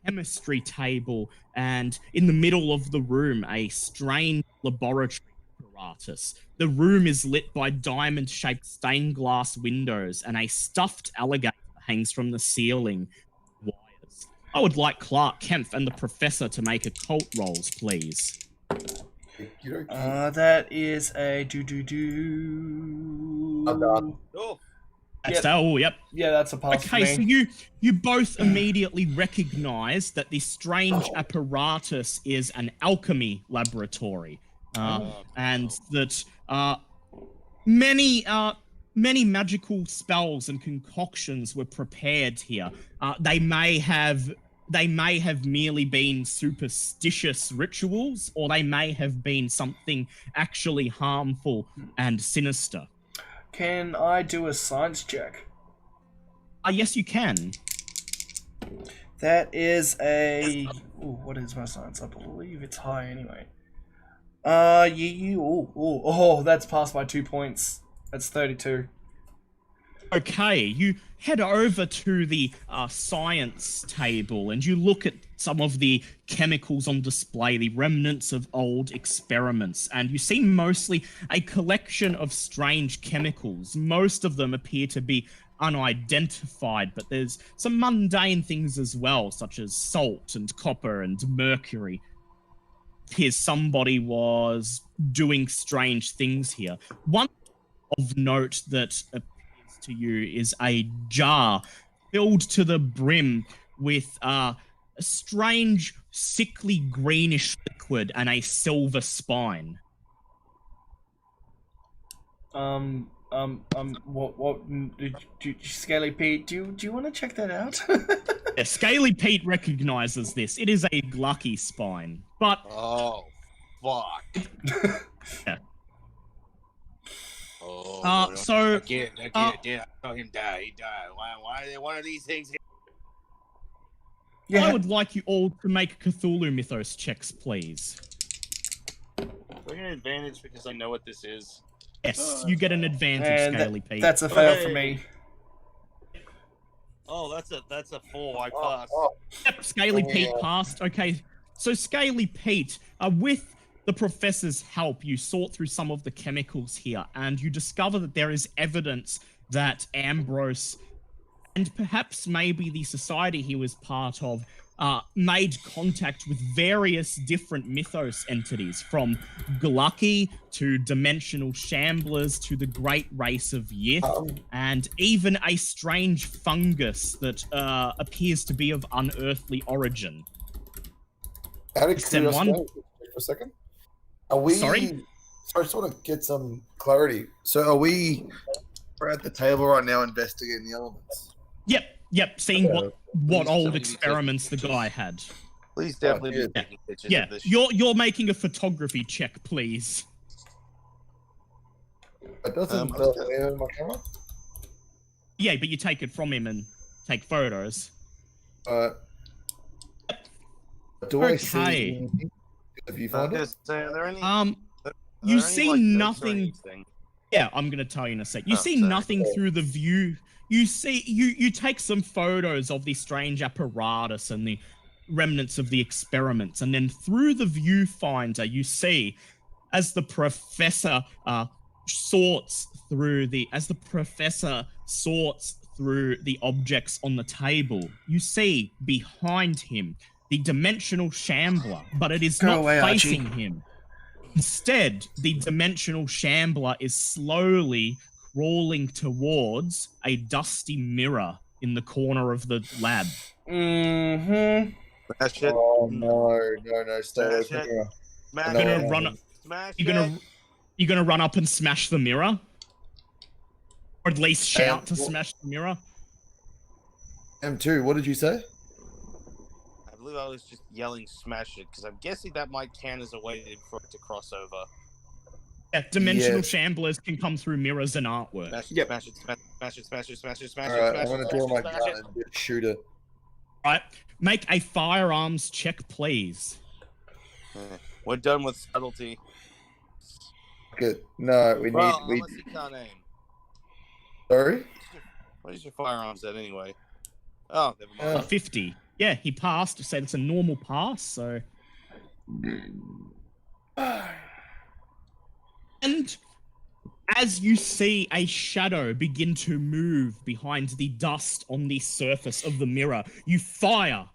chemistry table, and in the middle of the room, a strange laboratory apparatus. The room is lit by diamond-shaped stained glass windows, and a stuffed alligator hangs from the ceiling. Wires. I would like Clark Kempf and the professor to make occult rolls, please. That is a Oh, Yep. Oh, yep. Yeah, that's a pass for Okay, so me. you both immediately recognize that this strange apparatus is an alchemy laboratory, and that many magical spells and concoctions were prepared here. They may have merely been superstitious rituals, or they may have been something actually harmful and sinister. Can I do a science check? Yes, you can. That is a... Ooh, what is my science? I believe it's high anyway. That's passed by 2 points. That's 32. Okay, you head over to the science table and you look at some of the chemicals on display, the remnants of old experiments, and you see mostly a collection of strange chemicals. Most of them appear to be unidentified, but there's some mundane things as well, such as salt and copper and mercury. Here, somebody was doing strange things here. One of note that appears to you is a jar filled to the brim with a strange, sickly greenish liquid and a silver spine. Scaly Pete, do you want to check that out? Yeah, Scaly Pete recognizes this. It is a glucky spine, but Oh, fuck. yeah. Oh, So I saw him die. He died. Why are they one of these things? I would like you all to make Cthulhu Mythos checks, please. Do I get an advantage because I know what this is? Yes, you get an advantage, And Scaly Pete. that's a fail for me. Oh, that's a 4. I passed. Yep, Scaly Pete passed. Okay, so Scaly Pete, with the professor's help, you sort through some of the chemicals here, and you discover that there is evidence that Ambrose, and perhaps maybe the society he was part of, made contact with various different mythos entities, from Glucky to dimensional shamblers to the great race of Yith, and even a strange fungus that appears to be of unearthly origin. Out of Send one. curiosity, for a second. Are we... Sorry? So I just want to get some clarity. So we're at the table right now investigating the elements. Yep, seeing what old definitely experiments the take guy had. Please definitely yeah. be taking pictures Yeah, of this. you're making a photography check, please. It doesn't in my camera. Yeah, but you take it from him and take photos. Do I Okay. see anything? Have you found it? Are there any? You any, see like, notes or nothing. anything? Yeah, I'm gonna tell you in a sec. You Oh, see sorry. nothing through the view. You see, you take some photos of the strange apparatus and the remnants of the experiments, and then through the viewfinder, you see, as the professor sorts through the objects on the table, you see behind him the dimensional shambler, but it is Go not away, Archie. facing him. Instead, the dimensional shambler is slowly crawling towards a dusty mirror in the corner of the lab. Mm-hmm. That shit. Oh no! Stay away from Shit. here. Smash You're it. gonna run up. Smash You're gonna run up and smash the mirror, or at least shout to what- smash the mirror. M2, what did you say? I believe I was just yelling smash it because I'm guessing that might count as a way for it to cross over. Yeah, dimensional Yes. shamblers can come through mirrors and artwork. Smash it, Yep. smash it, smash it, smash it, smash it, smash it, Alright, smash I'm it, gonna smash draw it, my smash gun it. and shoot it. Right, make a firearms check, please. We're done with subtlety. Good. No, we Well, need. unless you can't aim. Sorry. What is your firearms at anyway? Oh, never mind. 50. Yeah, he passed. Said it's a normal pass, so. And as you see a shadow begin to move behind the dust on the surface of the mirror, you fire.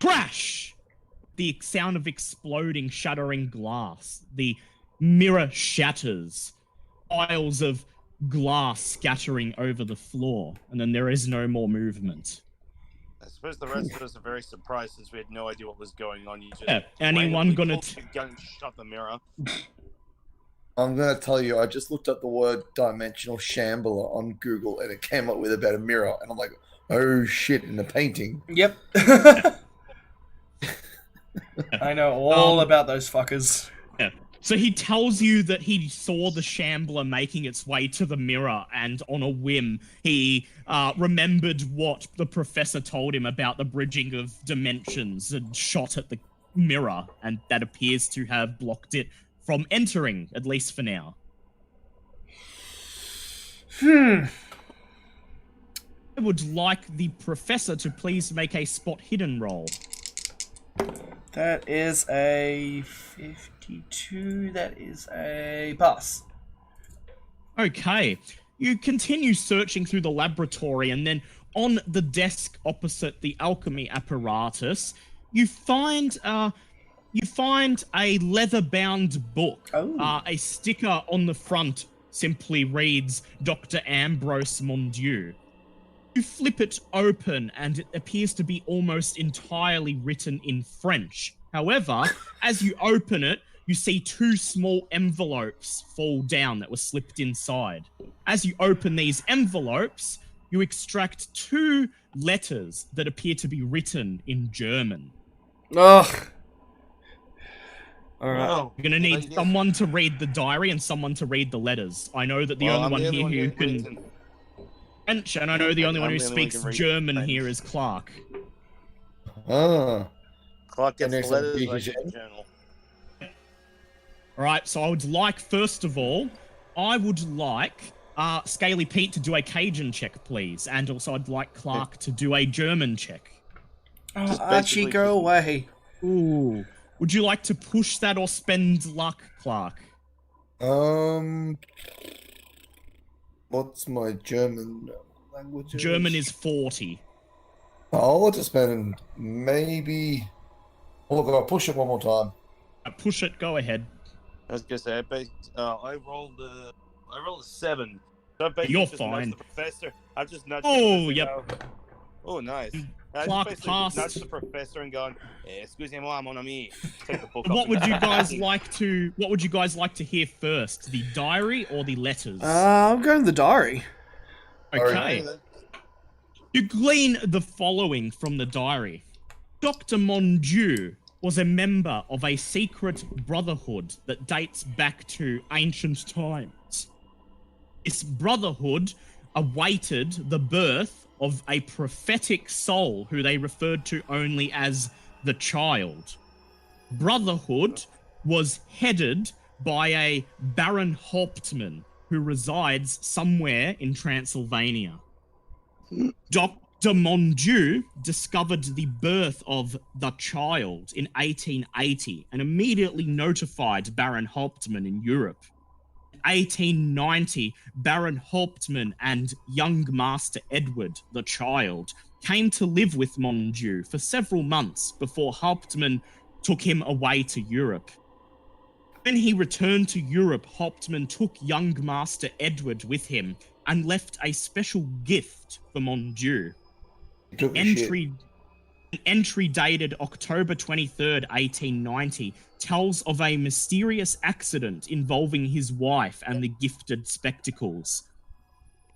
Crash! The sound of exploding, shattering glass. The mirror shatters. Piles of glass scattering over the floor, and then there is no more movement. I suppose the rest of us are very surprised since we had no idea what was going on. You just Yeah, anyone randomly gonna pulled your gun and shot the mirror. I'm gonna tell you, I just looked up the word dimensional shambler on Google, and it came up with about a mirror, and I'm like, oh shit! In the painting. Yep. I know all about those fuckers. Yeah. So he tells you that he saw the shambler making its way to the mirror, and on a whim, he remembered what the professor told him about the bridging of dimensions and shot at the mirror, and that appears to have blocked it from entering, at least for now. I would like the professor to please make a spot hidden roll. That is a 52. That is a pass. Okay. You continue searching through the laboratory, and then on the desk opposite the alchemy apparatus, you find a leather-bound book. Oh. A sticker on the front simply reads Dr. Ambrose Mondieu. You flip it open, and it appears to be almost entirely written in French. However, as you open it, you see two small envelopes fall down that were slipped inside. As you open these envelopes, you extract two letters that appear to be written in German. Ugh. Alright. Wow. You're going to need someone to read the diary and someone to read the letters. I know that the only one here who can French, and I know the only one who speaks German here is Clark. Ah. Clark gets And the there's letters, some I big get the journal. Alright, so I would like, first of all, Scaly Pete to do a Cajun check, please. And also I'd like Clark to do a German check. Oh, Archie, go away. Ooh. Would you like to push that or spend luck, Clark? What's my German language? German is 40. I'll just spend maybe. Look, I'll push it one more time. Push it. Go ahead. I was gonna say, I rolled a 7. So I basically You're just fine. nudged the professor. I've just nudged. Oh, the professor. yep. Oh, nice. I Clark just passed. nudged the professor and gone, excusez-moi, mon ami. Take the book off What the would you back. guys like to? What would you guys like to hear first? The diary or the letters? I'm going the diary. Okay. You glean the following from the diary. Dr. Mondieu was a member of a secret brotherhood that dates back to ancient times. This brotherhood awaited the birth of a prophetic soul who they referred to only as the Child. Brotherhood was headed by a Baron Hauptmann who resides somewhere in Transylvania. Dr. Mondieu discovered the birth of the Child in 1880 and immediately notified Baron Hauptmann in Europe. In 1890, Baron Hauptmann and young Master Edward, the Child, came to live with Mondieu for several months before Hauptmann took him away to Europe. When he returned to Europe, Hauptmann took young Master Edward with him and left a special gift for Mondieu. Took a shit. An entry dated October 23rd, 1890, tells of a mysterious accident involving his wife and the gifted spectacles.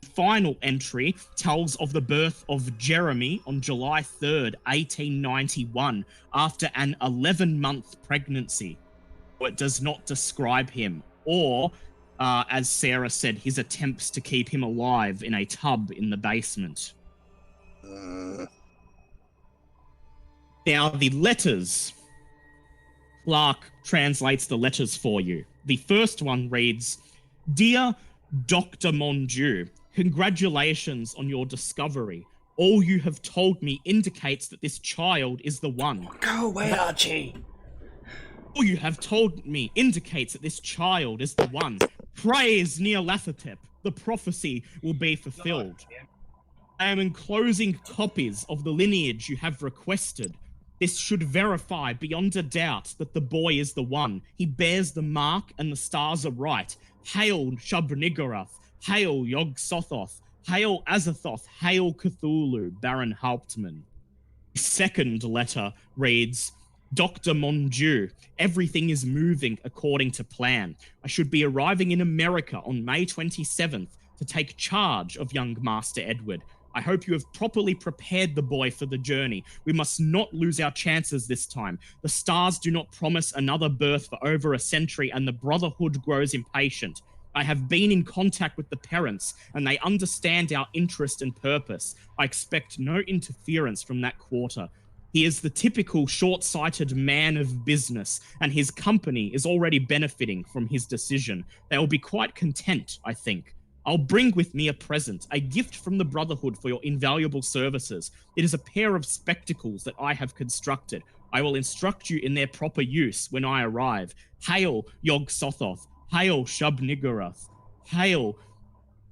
The final entry tells of the birth of Jeremy on July 3rd, 1891, after an 11-month pregnancy. It does not describe him, or, as Sarah said, his attempts to keep him alive in a tub in the basement. Now, the letters. Clark translates the letters for you. The first one reads, Dear Dr. Mondieu, congratulations on your discovery. All you have told me indicates that this child is the one. Go away, Archie. All you have told me indicates that this child is the one. Praise Nyarlathotep. The prophecy will be fulfilled. I am enclosing copies of the lineage you have requested. This should verify beyond a doubt that the boy is the one. He bears the mark and the stars are right. Hail Shub-Niggurath. Hail Yog-Sothoth. Hail Azathoth. Hail Cthulhu, Baron Hauptmann. The second letter reads, Dr. Mondieu, everything is moving according to plan. I should be arriving in America on May 27th to take charge of young Master Edward. I hope you have properly prepared the boy for the journey. We must not lose our chances this time. The stars do not promise another birth for over a century, and the Brotherhood grows impatient. I have been in contact with the parents, and they understand our interest and purpose. I expect no interference from that quarter. He is the typical short-sighted man of business, and his company is already benefiting from his decision. They will be quite content, I think. I'll bring with me a present, a gift from the Brotherhood for your invaluable services. It is a pair of spectacles that I have constructed. I will instruct you in their proper use when I arrive. Hail Yog-Sothoth. Hail Shub-Niggurath. Hail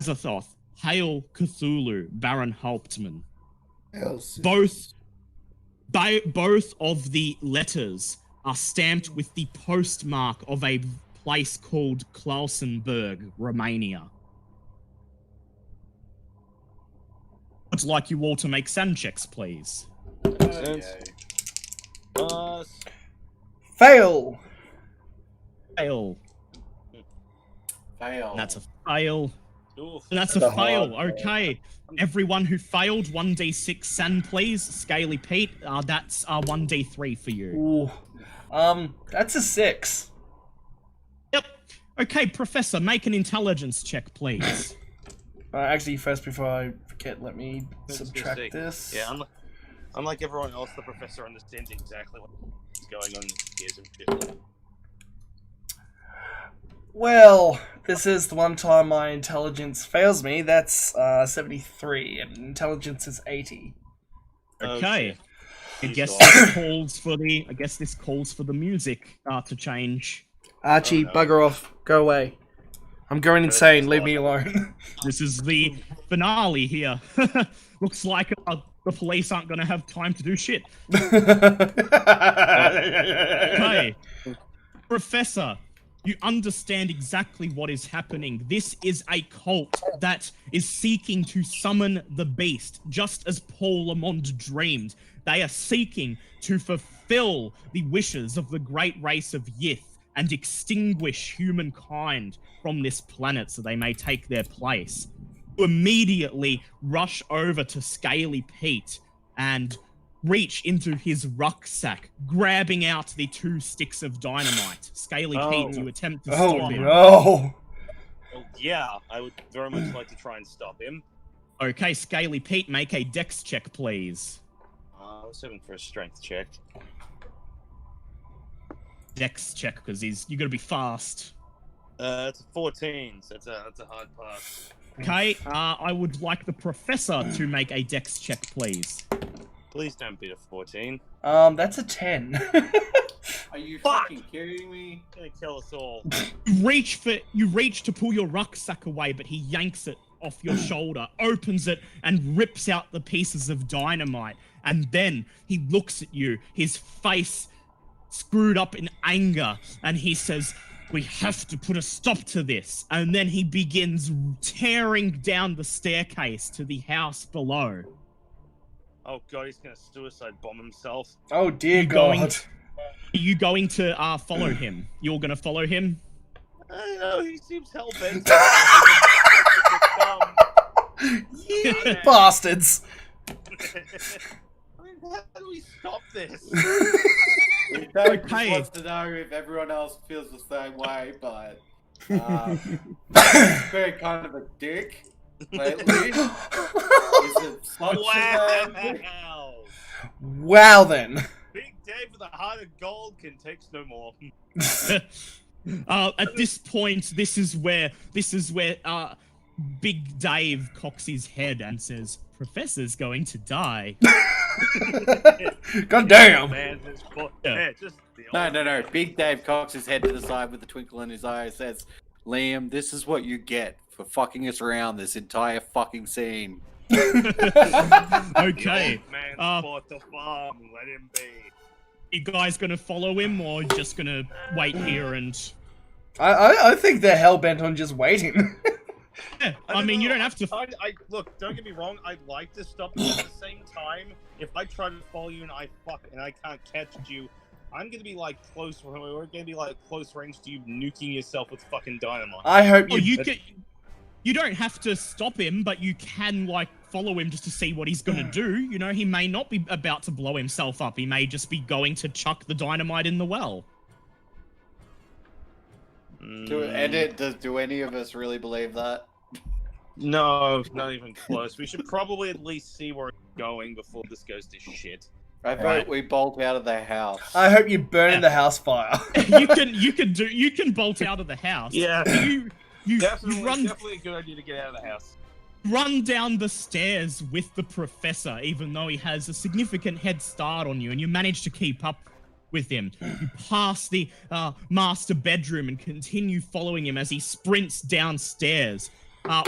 Azathoth. Hail Cthulhu, Baron Hauptmann. Both of the letters are stamped with the postmark of a place called Klausenberg, Romania. I'd like you all to make sand checks, please. Fail. Fail. And that's a fail. Oof. And that's a fail. Okay. Everyone who failed, 1d6 sand, please. Scaly Pete, that's 1d3 for you. Ooh. That's a 6. Yep. Okay, Professor, make an intelligence check, please. Actually, first, before I forget, let me subtract this. Yeah, unlike everyone else, the professor understands exactly what's going on in his ears and shit. Well, this is the one time my intelligence fails me. That's 73, and intelligence is 80. Okay. I guess this calls for the music to change. Archie, bugger off. Go away. I'm going insane. Leave me alone. This is the finale here. Looks like the police aren't going to have time to do shit. Okay. Professor, you understand exactly what is happening. This is a cult that is seeking to summon the beast, just as Paul Lamond dreamed. They are seeking to fulfill the wishes of the great race of Yith and extinguish humankind from this planet so they may take their place. You immediately rush over to Scaly Pete and reach into his rucksack, grabbing out the 2 sticks of dynamite. Scaly Pete, you attempt to stop him. No! Well, yeah, I would very much like to try and stop him. Okay, Scaly Pete, make a dex check, please. I was hoping for a strength check. Dex check, because you got to be fast. It's a 14, so that's a hard pass. Okay, I would like the professor to make a dex check, please. Please don't beat a 14. That's a 10. Are you fucking kidding me? He's gonna kill us all. You reach to pull your rucksack away, but he yanks it off your shoulder, opens it, and rips out the pieces of dynamite. And then he looks at you, his face screwed up in anger, and he says, "We have to put a stop to this." And then he begins tearing down the staircase to the house below. Oh god, he's gonna suicide bomb himself. Oh dear You God. Are you going to follow him? You're gonna follow him? I know, he seems hell-bent. You bastards. I mean, how do we stop this? Dave just Okay. wants to know if everyone else feels the same way, but he's been kind of a dick lately. Is it such a bad dick? Wow. Wow then. Big Dave with a heart of gold can take no more. At this point, this is where Big Dave cocks his head and says, "Professor's going to die." God damn. Man, this book. Yeah. Yeah, just the No. Big Dave cocks his head to the side with a twinkle in his eye and says, Liam, this is what you get for fucking us around this entire fucking scene. Okay. Man, bought the farm. Let him be. You guys gonna follow him or just gonna wait here and... I think they're hell-bent on just waiting. Yeah, I mean, you don't have to... I look, don't get me wrong, I'd like to stop you at the same time. If I try to follow you and I can't catch you, I'm gonna be like close. We're gonna be like close range to you nuking yourself with fucking dynamite. I hope Well, you don't have to stop him, but you can, like, follow him just to see what he's gonna do. You know, he may not be about to blow himself up. He may just be going to chuck the dynamite in the well. Do any of us really believe that? No, not even close. We should probably at least see where it's going before this goes to shit. I vote we bolt out of the house. I hope you burn in the house fire. you can bolt out of the house. Yeah. You Definitely a good idea to get out of the house. run down the stairs with the professor, even though he has a significant head start on you, and you manage to keep up with him. You pass the master bedroom and continue following him as he sprints downstairs.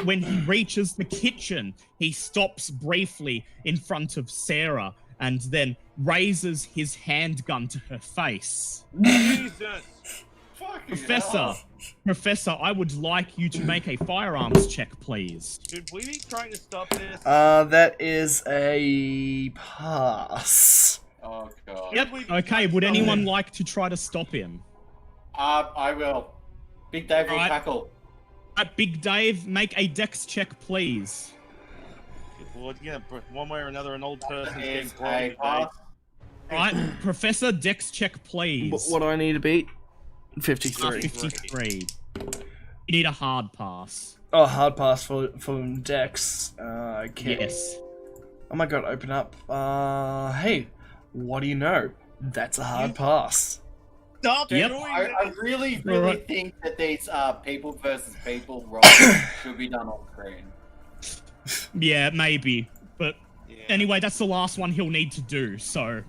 When he reaches the kitchen, he stops briefly in front of Sarah and then raises his handgun to her face. Jesus! Professor, I would like you to make a firearms check, please. Should we be trying to stop this? That is a pass. Oh god. Yep. Okay, would anyone like to try to stop him? I will. Big Dave will tackle. Big Dave, make a dex check, please. Well, yeah, one way or another, an old person Is getting blown a today. pass. Alright, Professor, dex check, please. What do I need to beat? 53. 53. You need a hard pass. Oh, hard pass for Dex. Okay. Yes. Oh my god, open up. Hey, what do you know? That's a hard pass. Stop Yep. doing I really Alright. think that these people versus people roles should be done on screen. Yeah, maybe. But anyway, that's the last one he'll need to do, so...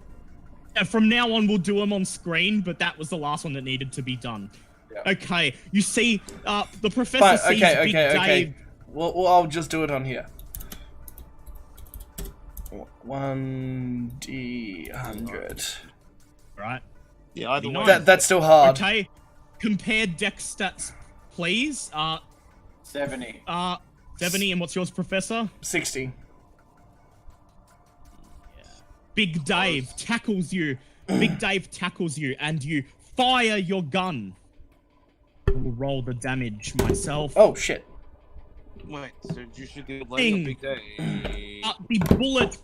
from now on, we'll do them on screen, but that was the last one that needed to be done. Yeah. Okay, you see, the professor sees Big Dave... Well, I'll just do it on here. 1d100. Right. Yeah, either way. That's still hard. Okay, compare dex stats, please. 70. 70, and what's yours, Professor? 60. Big Dave tackles you. Big Dave tackles you, and you fire your gun. I will roll the damage myself. Oh shit. Wait, so you should do laying a big day. The bullet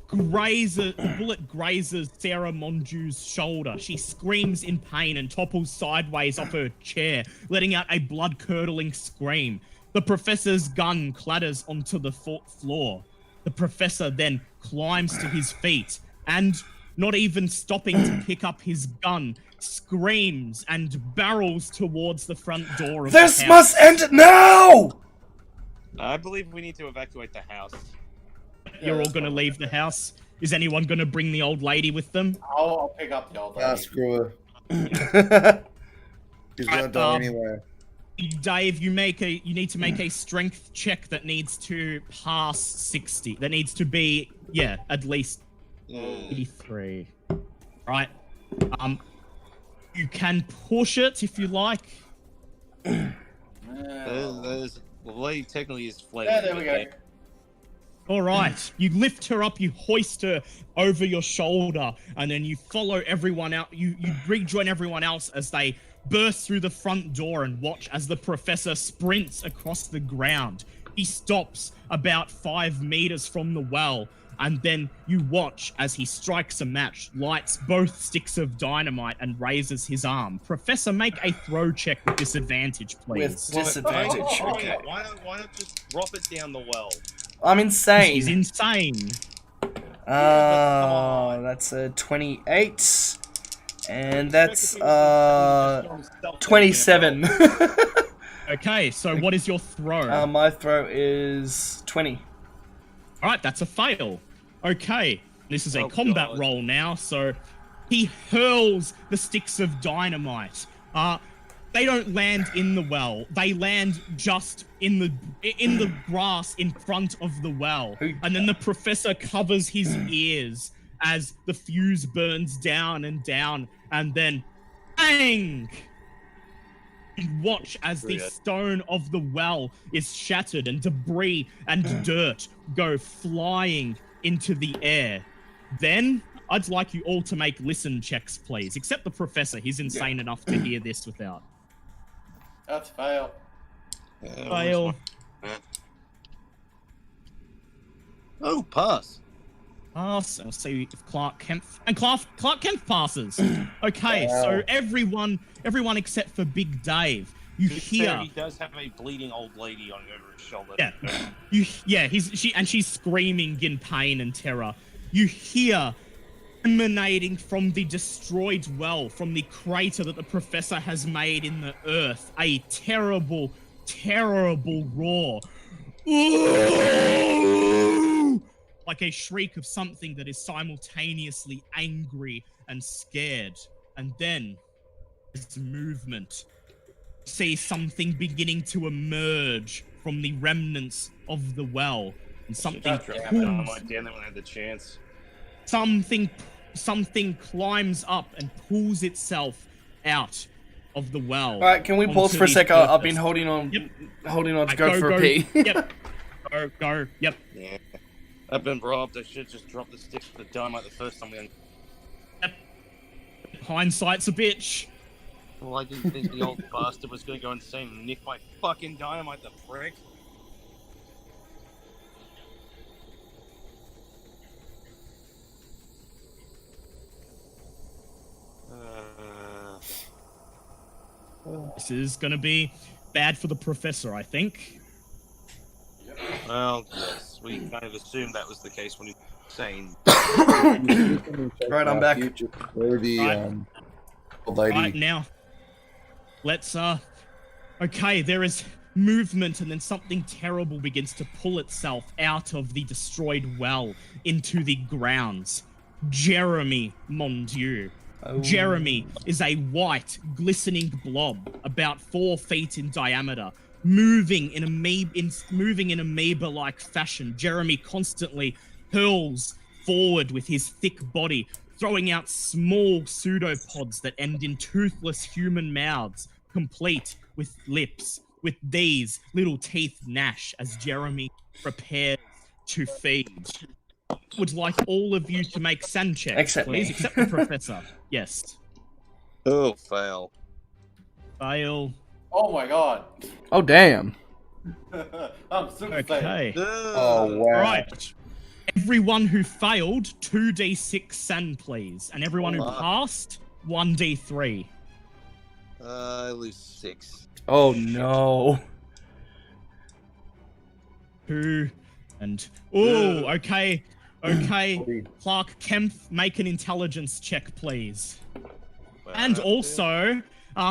grazes Sarah Monju's shoulder. She screams in pain and topples sideways off her chair, letting out a blood-curdling scream. The professor's gun clatters onto the floor. The professor then climbs to his feet and, not even stopping to pick up his gun, screams and barrels towards the front door of the house. This must end now! I believe we need to evacuate the house. You're all gonna leave the house? Is anyone gonna bring the old lady with them? I'll pick up the old lady. Screw her. She's gonna die anyway. Dave, you need to make a strength check that needs to pass 60. That needs to be, at least 83. Right. You can push it if you like. The lady technically is flailing. Yeah, there we go. All right, you lift her up, you hoist her over your shoulder, and then you follow everyone out. You rejoin everyone else as they burst through the front door and watch as the professor sprints across the ground. He stops about 5 meters from the well, and then you watch as he strikes a match, lights both sticks of dynamite, and raises his arm. Professor, make a throw check with disadvantage, please. With disadvantage, okay. Why not just drop it down the well? I'm insane. He's insane. That's a 28. And that's 27. Okay, so what is your throw? My throw is 20. All right, that's a fail. Okay, this is a combat roll now, so he hurls the sticks of dynamite. They don't land in the well. They land just in the grass in front of the well. And then the professor covers his ears as the fuse burns down, and then bang! You watch as the stone of the well is shattered and debris and dirt go flying into the air. Then I'd like you all to make listen checks, please. Except the professor. He's insane enough to hear this without. That's fail. Fail. Oh, pass. Pass. I'll see if Clark Kemp Kemp passes. Okay, so everyone except for Big Dave. You hear He does have a bleeding old lady on over his shoulder. Yeah. She's screaming in pain and terror. You hear emanating from the destroyed well, from the crater that the professor has made in the earth, a terrible, terrible roar. Ooh! Like a shriek of something that is simultaneously angry and scared. And then there's movement. See something beginning to emerge from the remnants of the well. And something Something climbs up and pulls itself out of the well. All right, can we pause for a sec? I've been holding on to go for a pee. Yep. Go. Yep. Yeah. I've been robbed. I should just drop the sticks of the dynamite the first time we... Yep. Hindsight's a bitch. Well, I didn't think the old bastard was going to go insane and nick my fucking dynamite, the prick. This is gonna be bad for the professor, I think. Well, yes, we kind of assumed that was the case when he was saying. Right, I'm back. Right now, let's okay, there is movement, and then something terrible begins to pull itself out of the destroyed well into the grounds. Jeremy, mon Dieu. Jeremy is a white, glistening blob, about 4 feet in diameter, moving in amoeba-like fashion. Jeremy constantly hurls forward with his thick body, throwing out small pseudopods that end in toothless human mouths, complete with lips, with these little teeth gnash as Jeremy prepares to feed. Would like all of you to make sand checks, please, except the professor. Yes. Oh, fail. Fail. Oh my god. Oh, damn. I'm super Okay. Oh, wow. Right. Everyone who failed, 2d6 sand, please. And everyone who passed, 1d3. I lose 6. Oh, no. 2 and... Oh, okay. Okay. Clark Kemp, make an intelligence check, please. And also,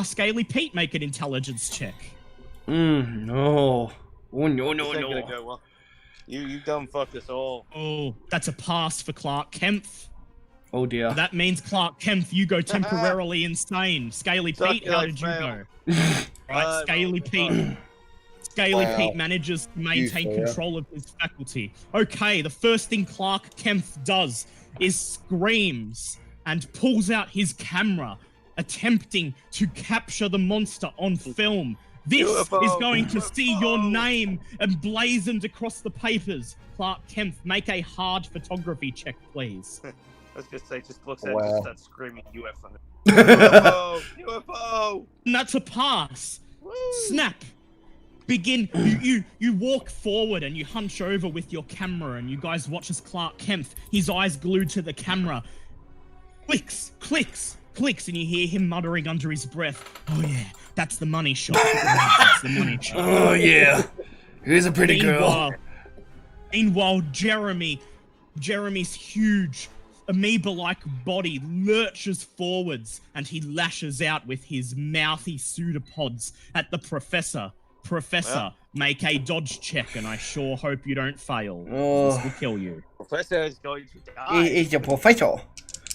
Scaly Pete, make an intelligence check. No. Oh, no. Go well. You done fucked us all. Oh, that's a pass for Clark Kemp. Oh, dear. That means Clark Kemp, you go temporarily insane. Scaly Pete, how did you go? Right, Scaly Pete. Scaly Pete manages to maintain control of his faculty. Okay, the first thing Clark Kemp does is screams and pulls out his camera, attempting to capture the monster on film This UFO, is going to see your UFO. name emblazoned across the papers. Clark Kemp, make a hard photography check, please. I was gonna say, just looks at it Wow. and starts screaming UFO. UFO, UFO. And that's a pass. Woo. Snap. Begin. You walk forward and you hunch over with your camera, and you guys watch as Clark Kemp, his eyes glued to the camera, clicks, and you hear him muttering under his breath, "Oh yeah, that's the money shot. That's the money shot." Oh yeah, here's a pretty girl. Meanwhile, Jeremy's huge amoeba-like body lurches forwards, and he lashes out with his mouthy pseudopods at the professor. Professor, make a dodge check, and I sure hope you don't fail. Oh. This will kill you. Professor is going to die. He's the professor.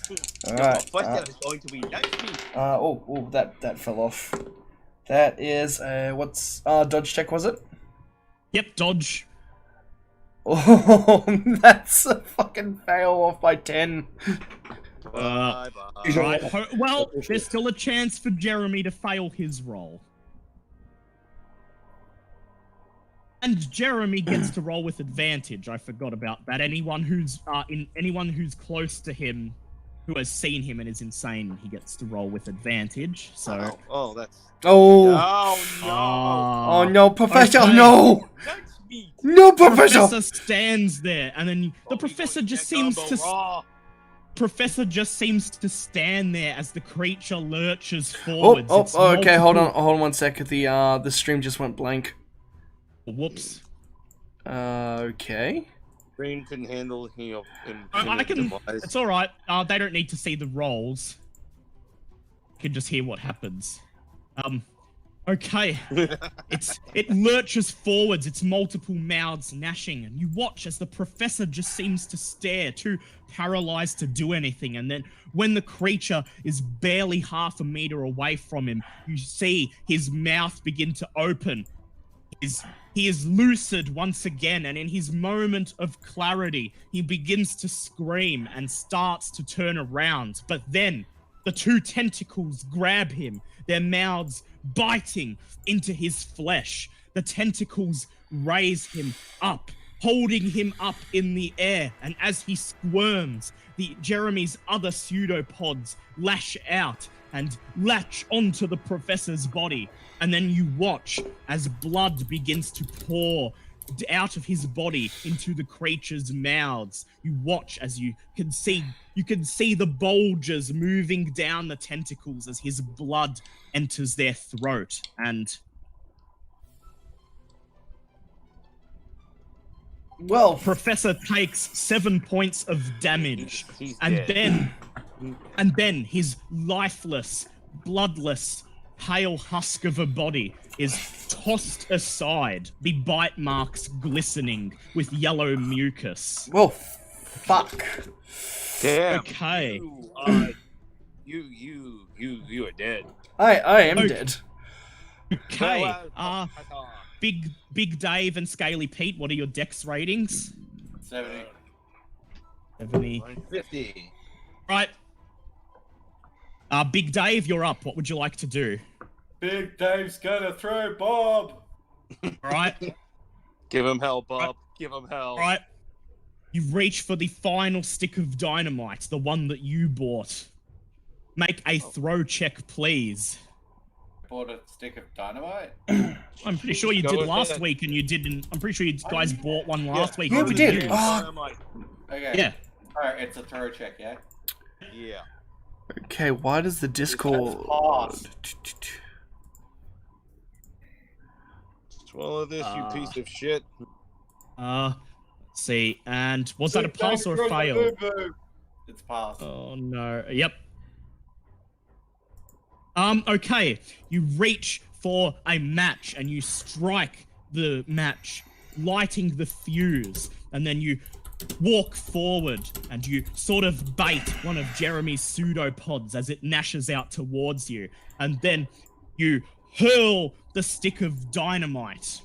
The Alright. professor is going to be next me. That fell off. That is what's dodge check was it? Yep, dodge. Oh, that's a fucking fail off by 10. Bye. Right. Well, there's still a chance for Jeremy to fail his roll. And Jeremy gets to roll with advantage. I forgot about that. Anyone who's close to him, who has seen him and is insane, he gets to roll with advantage. So. That's. Oh. Oh no! Oh no, Professor, okay. no! That's me. No, The Professor! professor stands there, and then the professor just seems to. Professor just seems to stand there as the creature lurches forwards. It's Okay, hold multiple- on 1 sec. The stream just went blank. Whoops. Okay. Brain can handle I can. It's all right. They don't need to see the rolls. You can just hear what happens. Okay. It lurches forwards. Its multiple mouths gnashing, and you watch as the professor just seems to stare, too paralyzed to do anything. And then, when the creature is barely half a meter away from him, you see his mouth begin to open. He is lucid once again, and in his moment of clarity, he begins to scream and starts to turn around. But then, the two tentacles grab him, their mouths biting into his flesh. The tentacles raise him up, holding him up in the air, and as he squirms, Jeremy's other pseudopods lash out and latch onto the professor's body. And then you watch as blood begins to pour out of his body into the creature's mouths. You watch as you can see the bulges moving down the tentacles as his blood enters their throat. And Well, Professor takes 7 points of damage, He's and dead. then his lifeless, bloodless, pale husk of a body is tossed aside, the bite marks glistening with yellow mucus. well, fuck. Damn. Okay. You are dead. I am Okay. dead. Okay. Big Dave and Scaly Pete, what are your dex ratings? 70. 70. 150. Right. Big Dave, you're up. What would you like to do? Big Dave's gonna throw Bob. All right. Give him hell, Bob. Give him hell. All right. You reach for the final stick of dynamite, the one that you bought. Make a throw check, please. Bought a stick of dynamite. I'm pretty sure you Go did with last that. week, and you didn't. I'm pretty sure you guys bought one last week. Yeah, and we it did. was used. Oh. Okay. Yeah. Alright, it's a throw check, yeah? Yeah. Okay, why does the Discord... Swallow this, you piece of shit. Let's see. And was that a pass or a fail? It's passed. Oh no. Yep. Okay. You reach for a match and you strike the match, lighting the fuse, and then you walk forward and you sort of bait one of Jeremy's pseudopods as it gnashes out towards you, and then you hurl the stick of dynamite.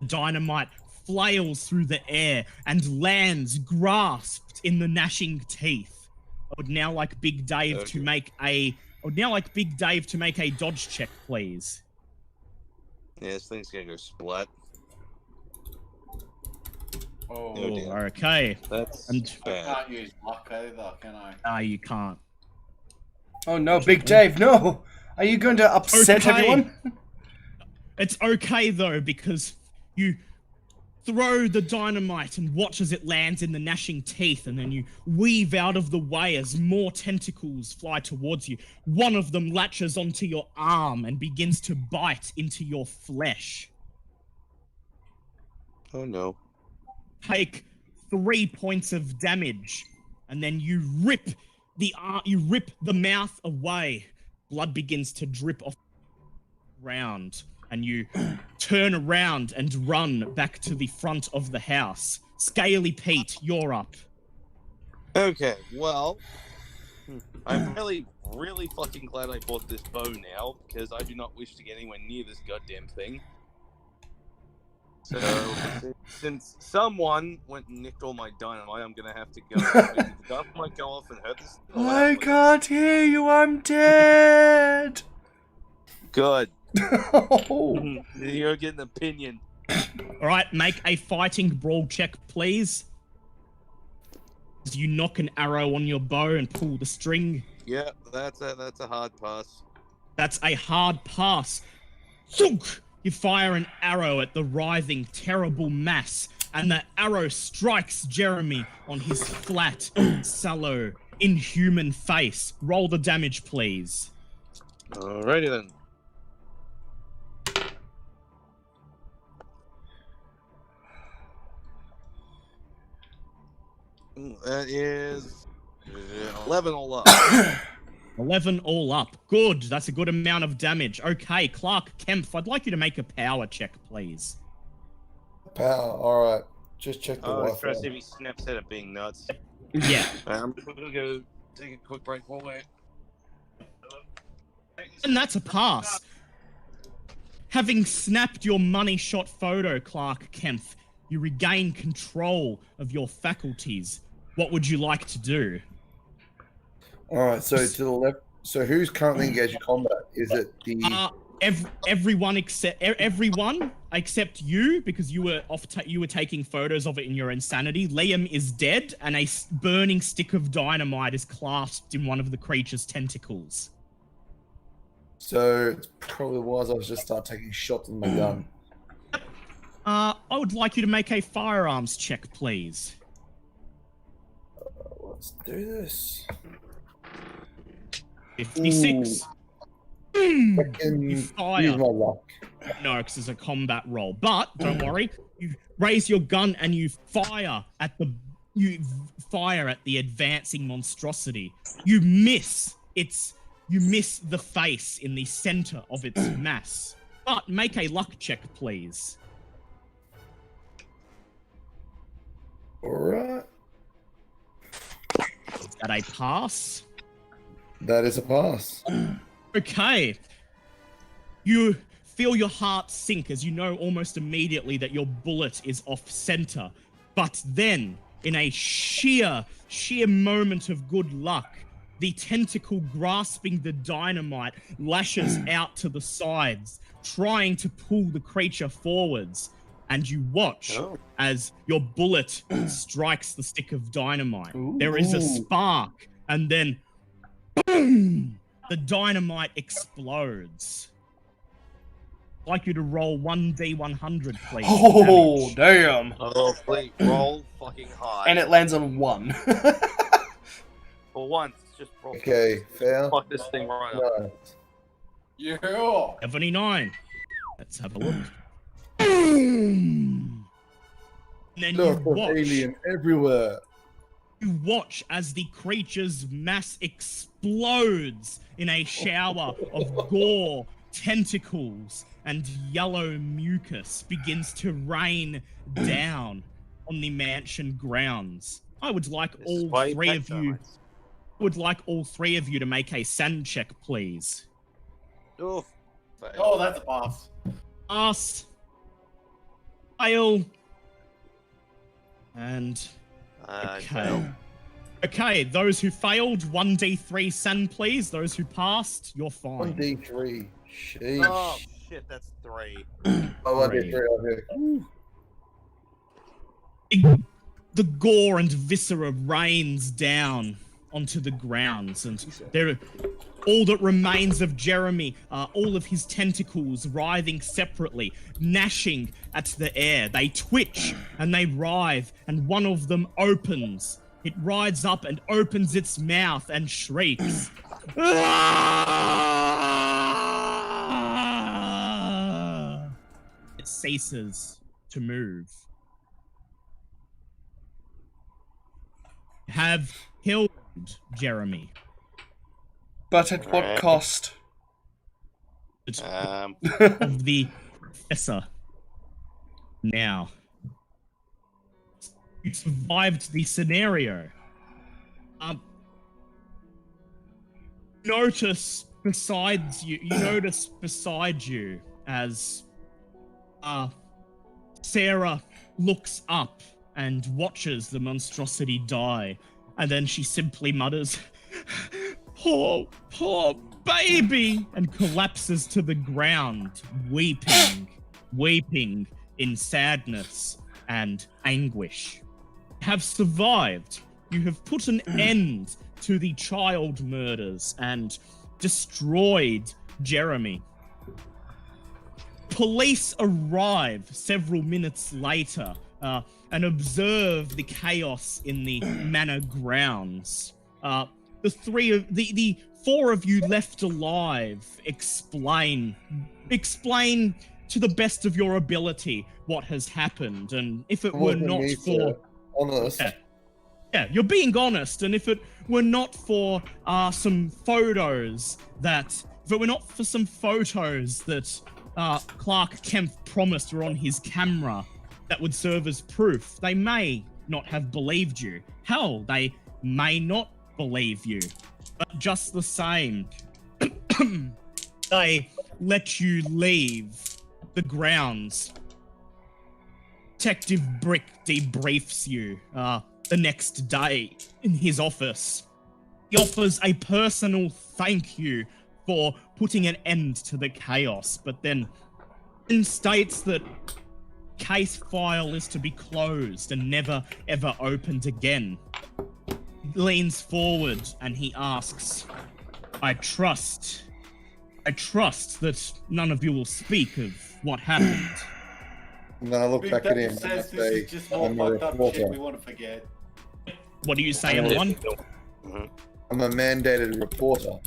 Dynamite flails through the air and lands grasped in the gnashing teeth. I would now like Big Dave to make a dodge check, please. Yeah, this thing's gonna go splat. Oh, dear. Okay. That's And I bad. can't use luck either, can I? you can't. Oh no, Big Dave, no! Are you going to upset Okay. everyone? It's okay though, because you throw the dynamite and watch as it lands in the gnashing teeth, and then you weave out of the way as more tentacles fly towards you. One of them latches onto your arm and begins to bite into your flesh. Oh no. Take 3 points of damage, and then you rip the mouth away. Blood begins to drip off the ground, and you turn around and run back to the front of the house. Scaly Pete, you're up. Okay, well, I'm really fucking glad I bought this bow now, because I do not wish to get anywhere near this goddamn thing. So, since someone went and nicked all my dynamite, I'm gonna have to go. The gun might go off and hurt this. I can't hear you, I'm dead! Good. Oh. You're getting an opinion. Alright, make a fighting brawl check, please. As you knock an arrow on your bow and pull the string. Yeah, that's a hard pass. That's a hard pass. Thunk! You fire an arrow at the writhing, terrible mass, and the arrow strikes Jeremy on his flat, sallow, inhuman face. Roll the damage, please. Alrighty then. That is 11 all up. 11 all up. Good. That's a good amount of damage. Okay, Clark Kempf, I'd like you to make a power check, please. Power. All right. Just check the Oh, Wi-Fi. first if he snaps out of being nuts. Yeah. I'm gonna go take a quick break while we're... And that's a pass. Having snapped your money shot photo, Clark Kempf, you regain control of your faculties. What would you like to do? All right. So to the left. So who's currently engaged in combat? Is it the? Everyone except you, because you were you were taking photos of it in your insanity. Liam is dead, and a burning stick of dynamite is clasped in one of the creature's tentacles. So it probably was. I was just start taking shots with my gun. I would like you to make a firearms check, please. Let's do this. 56. You fire. use my luck. No, because it's a combat roll. But don't worry, you raise your gun and you fire at the advancing monstrosity. You miss the face in the center of its mass. But make a luck check, please. All right. Is that a pass? That is a pass. Okay. You feel your heart sink as you know almost immediately that your bullet is off center. But then, in a sheer moment of good luck, the tentacle grasping the dynamite lashes out to the sides, trying to pull the creature forwards. And you watch as your bullet strikes the stick of dynamite. Ooh. There is a spark, and then boom! The dynamite explodes. I'd like you to roll 1d100, please. Oh, damn. Oh, please, roll fucking high. And it lands on 1. For once, just roll. Okay, fair. Fuck this thing right up. No. Yeah. 79. Let's have a look. Boom! And then Look, you watch. alien everywhere. You watch as the creature's mass explodes in a shower of gore, tentacles, and yellow mucus begins to rain down on the mansion grounds. I would like all three of you to make a sand check, please. Oh, Oh, that's a pass. Pass. Fail. And okay. Okay, those who failed, 1d3 sand, please. Those who passed, you're fine. 1d3. Sheesh. Oh, shit, that's 3. Oh, 1d3 The gore and viscera rains down onto the grounds, and there, all that remains of Jeremy are all of his tentacles writhing separately, gnashing at the air. They twitch and they writhe, and one of them opens. It rides up and opens its mouth and shrieks. It ceases to move. Have killed Jeremy. But at what cost? Of the professor. Now, you survived the scenario. Notice beside you as Sarah looks up and watches the monstrosity die, and then she simply mutters, poor baby, and collapses to the ground, weeping in sadness and anguish. Have survived. You have put an end to the child murders and destroyed Jeremy. Police arrive several minutes later and observe the chaos in the manor grounds. The 4 of you left alive explain to the best of your ability what has happened, and if it were not for honest. Yeah, you're being honest, and if it were not for some photos that Clark Kemp promised were on his camera that would serve as proof, they may not have believed you. Hell, they may not believe you. But just the same, they let you leave the grounds. Detective Brick debriefs you the next day in his office. He offers a personal thank you for putting an end to the chaos, but then states that case file is to be closed and never ever opened again. He leans forward and he asks, I trust that none of you will speak of what happened. And then I look back at him and I Says this say, is just more I'm a fucked up shit reporter. we want to forget. What do you say, everyone? I'm a mandated reporter.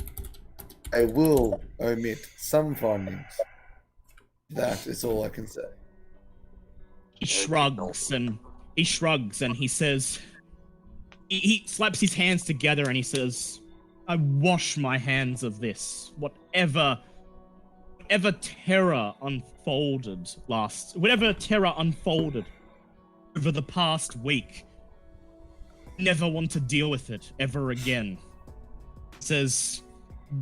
I will omit some findings. That is all I can say. He shrugs and he says, he slaps his hands together and he says, I wash my hands of this. Whatever terror unfolded over the past week, never want to deal with it ever again. He says,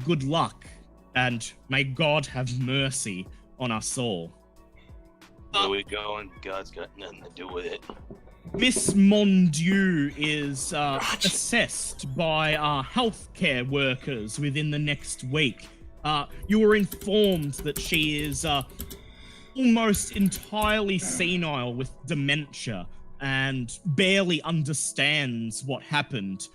good luck, and may God have mercy on us all. Where we going? God's got nothing to do with it. Miss Mondieu is assessed by healthcare workers within the next week. You were informed that she is almost entirely senile with dementia and barely understands what happened.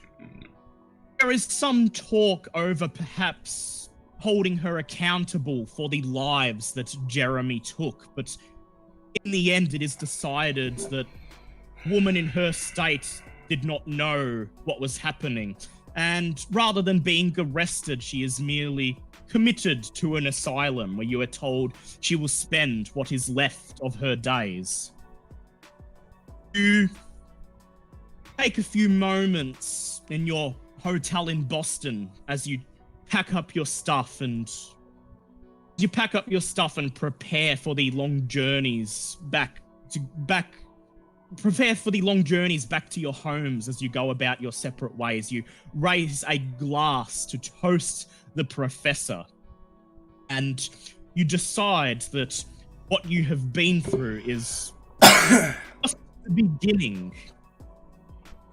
There is some talk over perhaps holding her accountable for the lives that Jeremy took, but in the end it is decided that a woman in her state did not know what was happening, and rather than being arrested, she is merely committed to an asylum where you are told she will spend what is left of her days. You take a few moments in your hotel in Boston as you pack up your stuff and prepare for the long journeys back to your homes. As you go about your separate ways, you raise a glass to toast the professor, and you decide that what you have been through is just the beginning.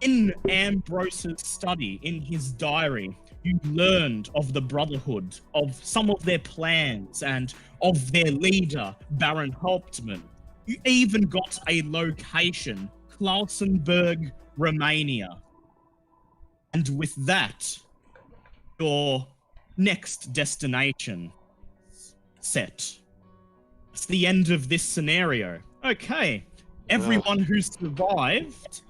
In Ambrose's study, in his diary, you learned of the Brotherhood, of some of their plans, and of their leader, Baron Hauptmann. You even got a location, Klausenberg, Romania. And with that, your next destination set. It's the end of this scenario. Okay, everyone who's survived,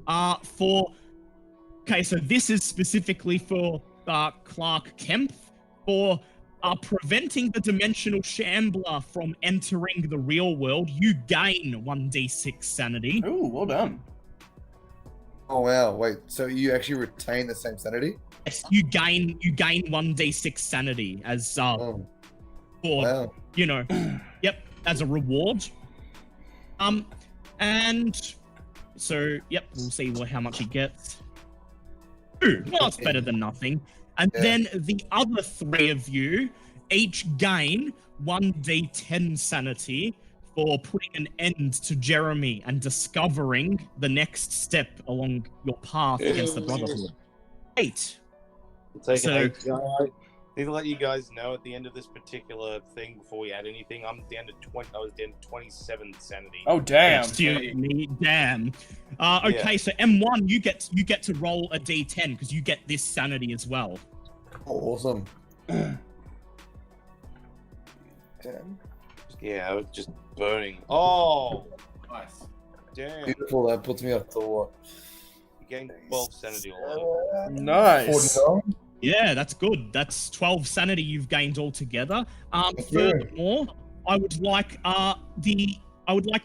okay, so this is specifically for Clark Kemp, for preventing the dimensional shambler from entering the real world. You gain 1d6 sanity. Ooh, well done. Oh wow! Wait, so you actually retain the same sanity? Yes, you gain 1d6 sanity as for Wow. you know, yep, as a reward. And so yep, we'll see how much he gets. Ooh, well, it's better than nothing. And then the other three of you each gain 1d10 sanity for putting an end to Jeremy and discovering the next step along your path against the Brotherhood. 8. I need to let you guys know at the end of this particular thing before we add anything. I'm down to 20. I was down to 27 sanity. Oh damn! Excuse me, damn. Okay, so M1, you get to roll a D10 because you get this sanity as well. Awesome. 10. Yeah, I was just burning. Oh, Nice. damn! Beautiful. That puts me up to what? You gained 12 sanity alone. Nice. 49? Yeah, that's good. That's 12 sanity you've gained altogether. Furthermore, I would like the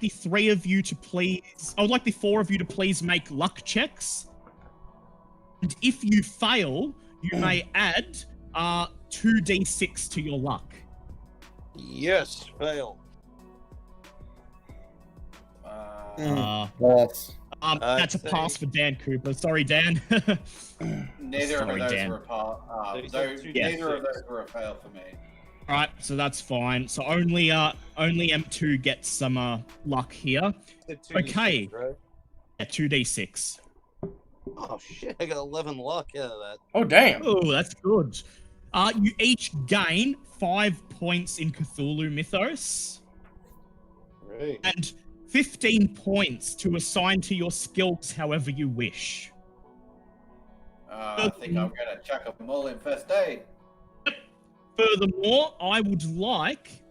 three of you to please. I would like the four of you to please make luck checks. And if you fail, you may add 2d6 to your luck. Yes, fail. Nice. That's a pass for Dan Cooper. Sorry, Dan. Neither Sorry, of those Dan. were a part. Yeah. Neither of those were a fail for me. All right, so that's fine. So only M2 gets some luck here. Okay. Right? Yeah, 2d6. Oh shit! I got 11 luck out of that. Oh damn! Oh, that's good. You each gain 5 points in Cthulhu Mythos. Right. And 15 points to assign to your skills however you wish. I think I'm gonna chuck them all in first aid. Furthermore, I would like,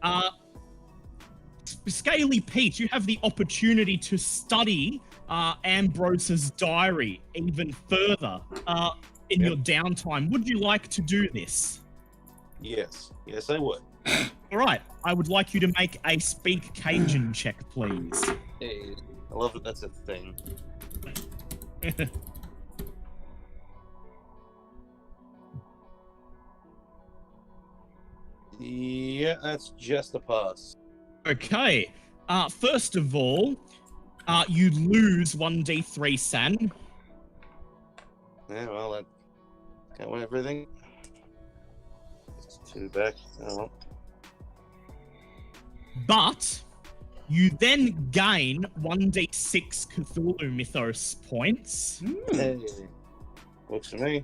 Scaly Pete, you have the opportunity to study Ambrose's diary even further in your downtime. Would you like to do this? Yes. Yes, I would. All right, I would like you to make a Speak Cajun check, please. Hey, I love that that's a thing. Yeah, that's just a pass. Okay. First of all, you lose 1d3 san. Yeah, well, that can't win everything. It's 2 back. Oh, well. But you then gain 1d6 Cthulhu Mythos points. Hey, works for me.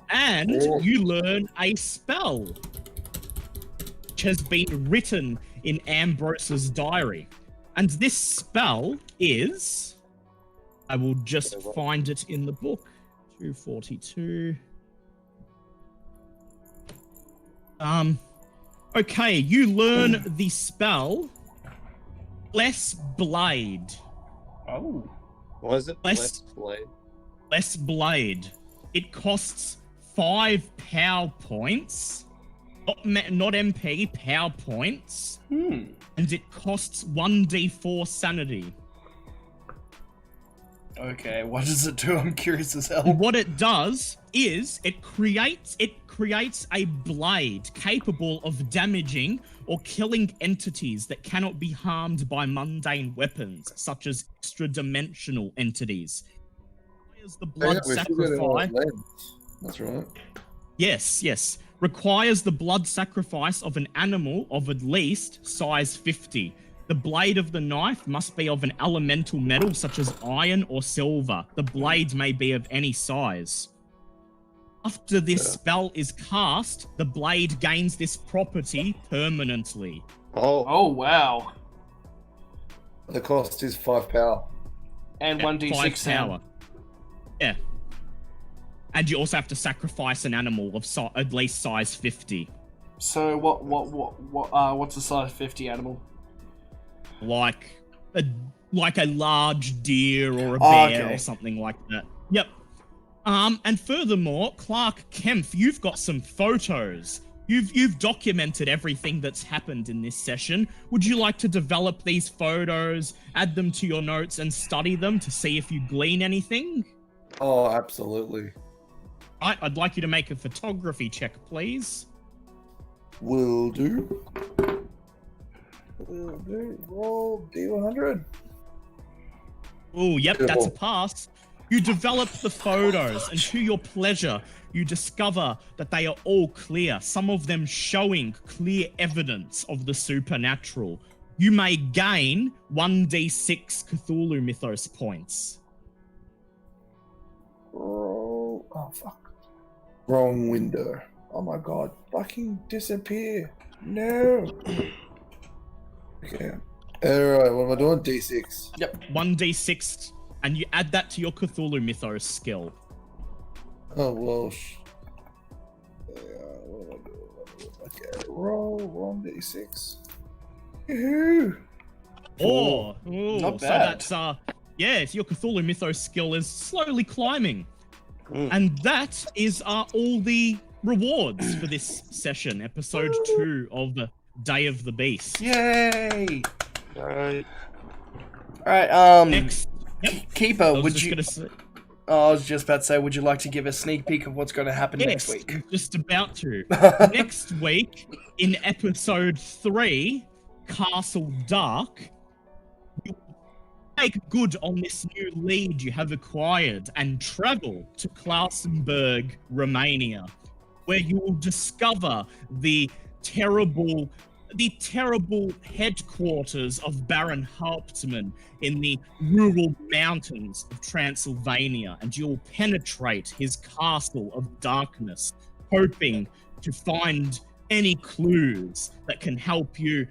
And you learn a spell, which has been written in Ambrose's diary. And this spell is... I will just find it in the book. 242. Okay, you learn the spell Less Blade. Oh. Was it Less Blade? Less Blade. It costs 5 power points. Not MP, power points. And it costs 1d4 sanity. Okay, what does it do? I'm curious as hell. What it does is it creates a blade capable of damaging or killing entities that cannot be harmed by mundane weapons, such as extra-dimensional entities. Requires the blood sacrifice. That's right. Yes. Requires the blood sacrifice of an animal of at least size 50. The blade of the knife must be of an elemental metal such as iron or silver. The blade may be of any size. After this spell is cast, the blade gains this property permanently. Oh, wow. The cost is 5 power. And 1d6 5 power. power. Yeah. And you also have to sacrifice an animal of at least size 50. So what's a size 50 animal? Like a large deer or a bear or something like that. Yep. And furthermore, Clark Kempf, you've got some photos. You've documented everything that's happened in this session. Would you like to develop these photos, add them to your notes, and study them to see if you glean anything? Oh, absolutely. I'd like you to make a photography check, please. Will do. Roll D100. Oh, yep, that's a pass. You develop the photos, and to your pleasure, you discover that they are all clear, some of them showing clear evidence of the supernatural. You may gain 1d6 Cthulhu Mythos points. Oh, fuck. Wrong window. Oh my god. Fucking disappear. No. Okay. Alright, what am I doing? D6. Yep. 1d6, and you add that to your Cthulhu Mythos skill. Oh, well. What am I doing? Okay, roll 1d6. Yoo-hoo. Oh, not so bad. that's yes, your Cthulhu Mythos skill is slowly climbing. And that is all the rewards for this session, episode 2 of the Day of the Beast. Yay! Alright. Alright, Next, Keeper, I was would just you... gonna say, I was just about to say, would you like to give a sneak peek of what's going to happen next week? I'm just about to. Next week, in episode 3, Castle Dark, you make good on this new lead you have acquired and travel to Klausenberg, Romania, where you will discover the terrible headquarters of Baron Hauptmann in the rural mountains of Transylvania, and you'll penetrate his castle of darkness, hoping to find any clues that can help you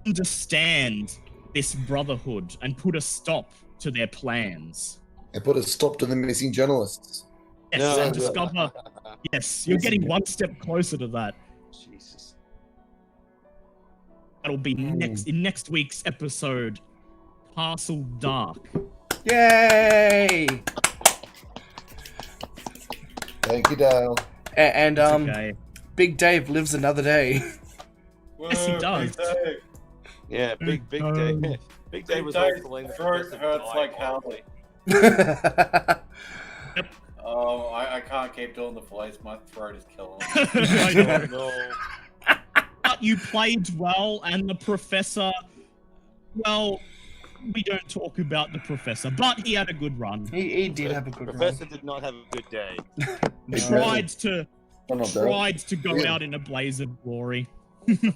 understand this brotherhood and put a stop to their plans. And put a stop to the missing journalists. Yes, and discover... Yes, you're getting one step closer to that. Jesus. That'll be in next week's episode, Castle Dark. Yay! Thank you, Dale. And Okay. Big Dave lives another day. Yes, he does. Yeah, Big Dave. Big Dave was Dave's also the throat professor hurts died like horribly. Oh, I can't keep doing the voice. My throat is killing me. I know. No. But you played well, and the professor, well, we don't talk about the professor, but he had a good run. He did have a good Professor did not have a good day. Tried to go Yeah. out in a blaze of glory.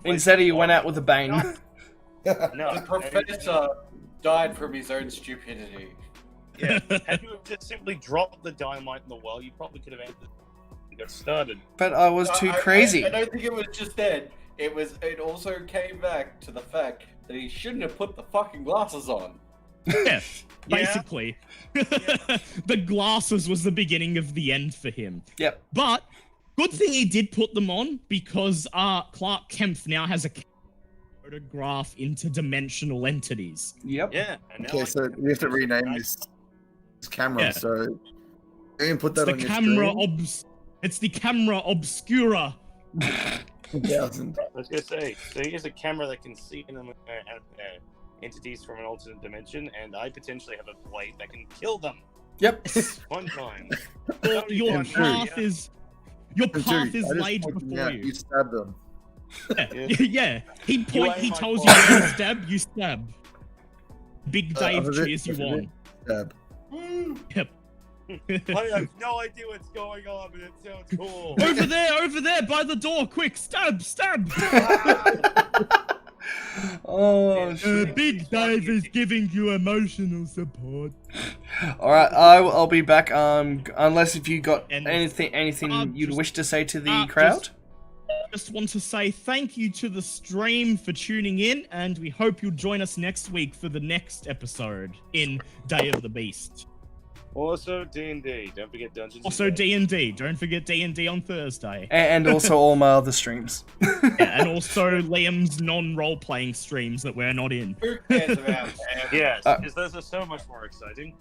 Instead, he went out with a bang. No, The professor died from his own stupidity. Yeah. Had you just simply dropped the dynamite in the well, you probably could have ended and got started. But I was too crazy. I don't think it was just that. It also came back to the fact that he shouldn't have put the fucking glasses on. Yeah, basically. The glasses was the beginning of the end for him. Yep. But good thing he did put them on, because Clark Kempf now has a photograph interdimensional entities. Yep. Yeah. And now Okay, so we have to rename this camera. Yeah. So you can put that It's on the your camera screen. it's the camera obscura. 1000. I was gonna say, so here's a camera that can see entities from an alternate dimension, and I potentially have a blade that can kill them. Yep. One time. Your path is Dude, laid I just pointed before out, you. You stabbed them. Yeah. He You ain't he my tells fault. you to stab, you stab. Big Dave cheers you on. Stab. Yep. I have no idea what's going on, but it sounds cool. Over there, by the door, quick, stab. Oh, shit. Big Dave is giving you emotional support. Alright, I'll be back, unless if you got And- anything you'd just- wish to say to the crowd? Just want to say thank you to the stream for tuning in, and we hope you'll join us next week for the next episode in Day of the Beast. Also D&D. Don't forget Dungeons. Also D&D. Don't forget D&D on Thursday. And also all my other streams. Yeah, and also Liam's non-role-playing streams that we're not in. Who cares about that? Yes, because those are so much more exciting.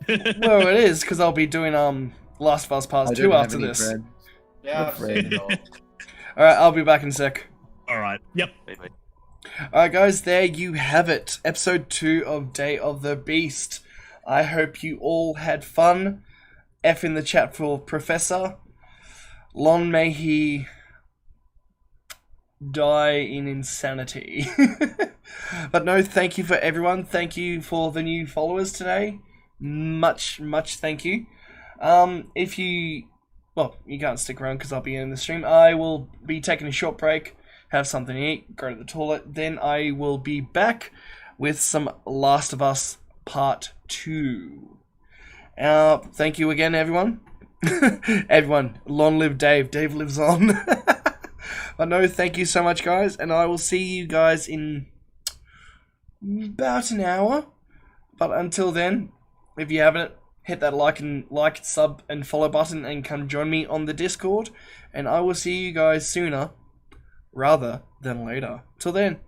Well, it is, because I'll be doing Last of Us Part 2 after this. Yeah, I've seen it all. Alright, I'll be back in a sec. Alright, yep. Alright guys, there you have it. Episode 2 of Day of the Beast. I hope you all had fun. F in the chat for Professor. Long may he die in insanity. But no, thank you for everyone. Thank you for the new followers today. Much thank you. If you... Well, you can't stick around because I'll be in the stream. I will be taking a short break, have something to eat, go to the toilet. Then I will be back with some Last of Us Part 2. Thank you again, everyone. Everyone, long live Dave. Dave lives on. But no, thank you so much, guys. And I will see you guys in about an hour. But until then, if you haven't, hit that like, sub, and follow button and come join me on the Discord. And I will see you guys sooner rather than later. Till then,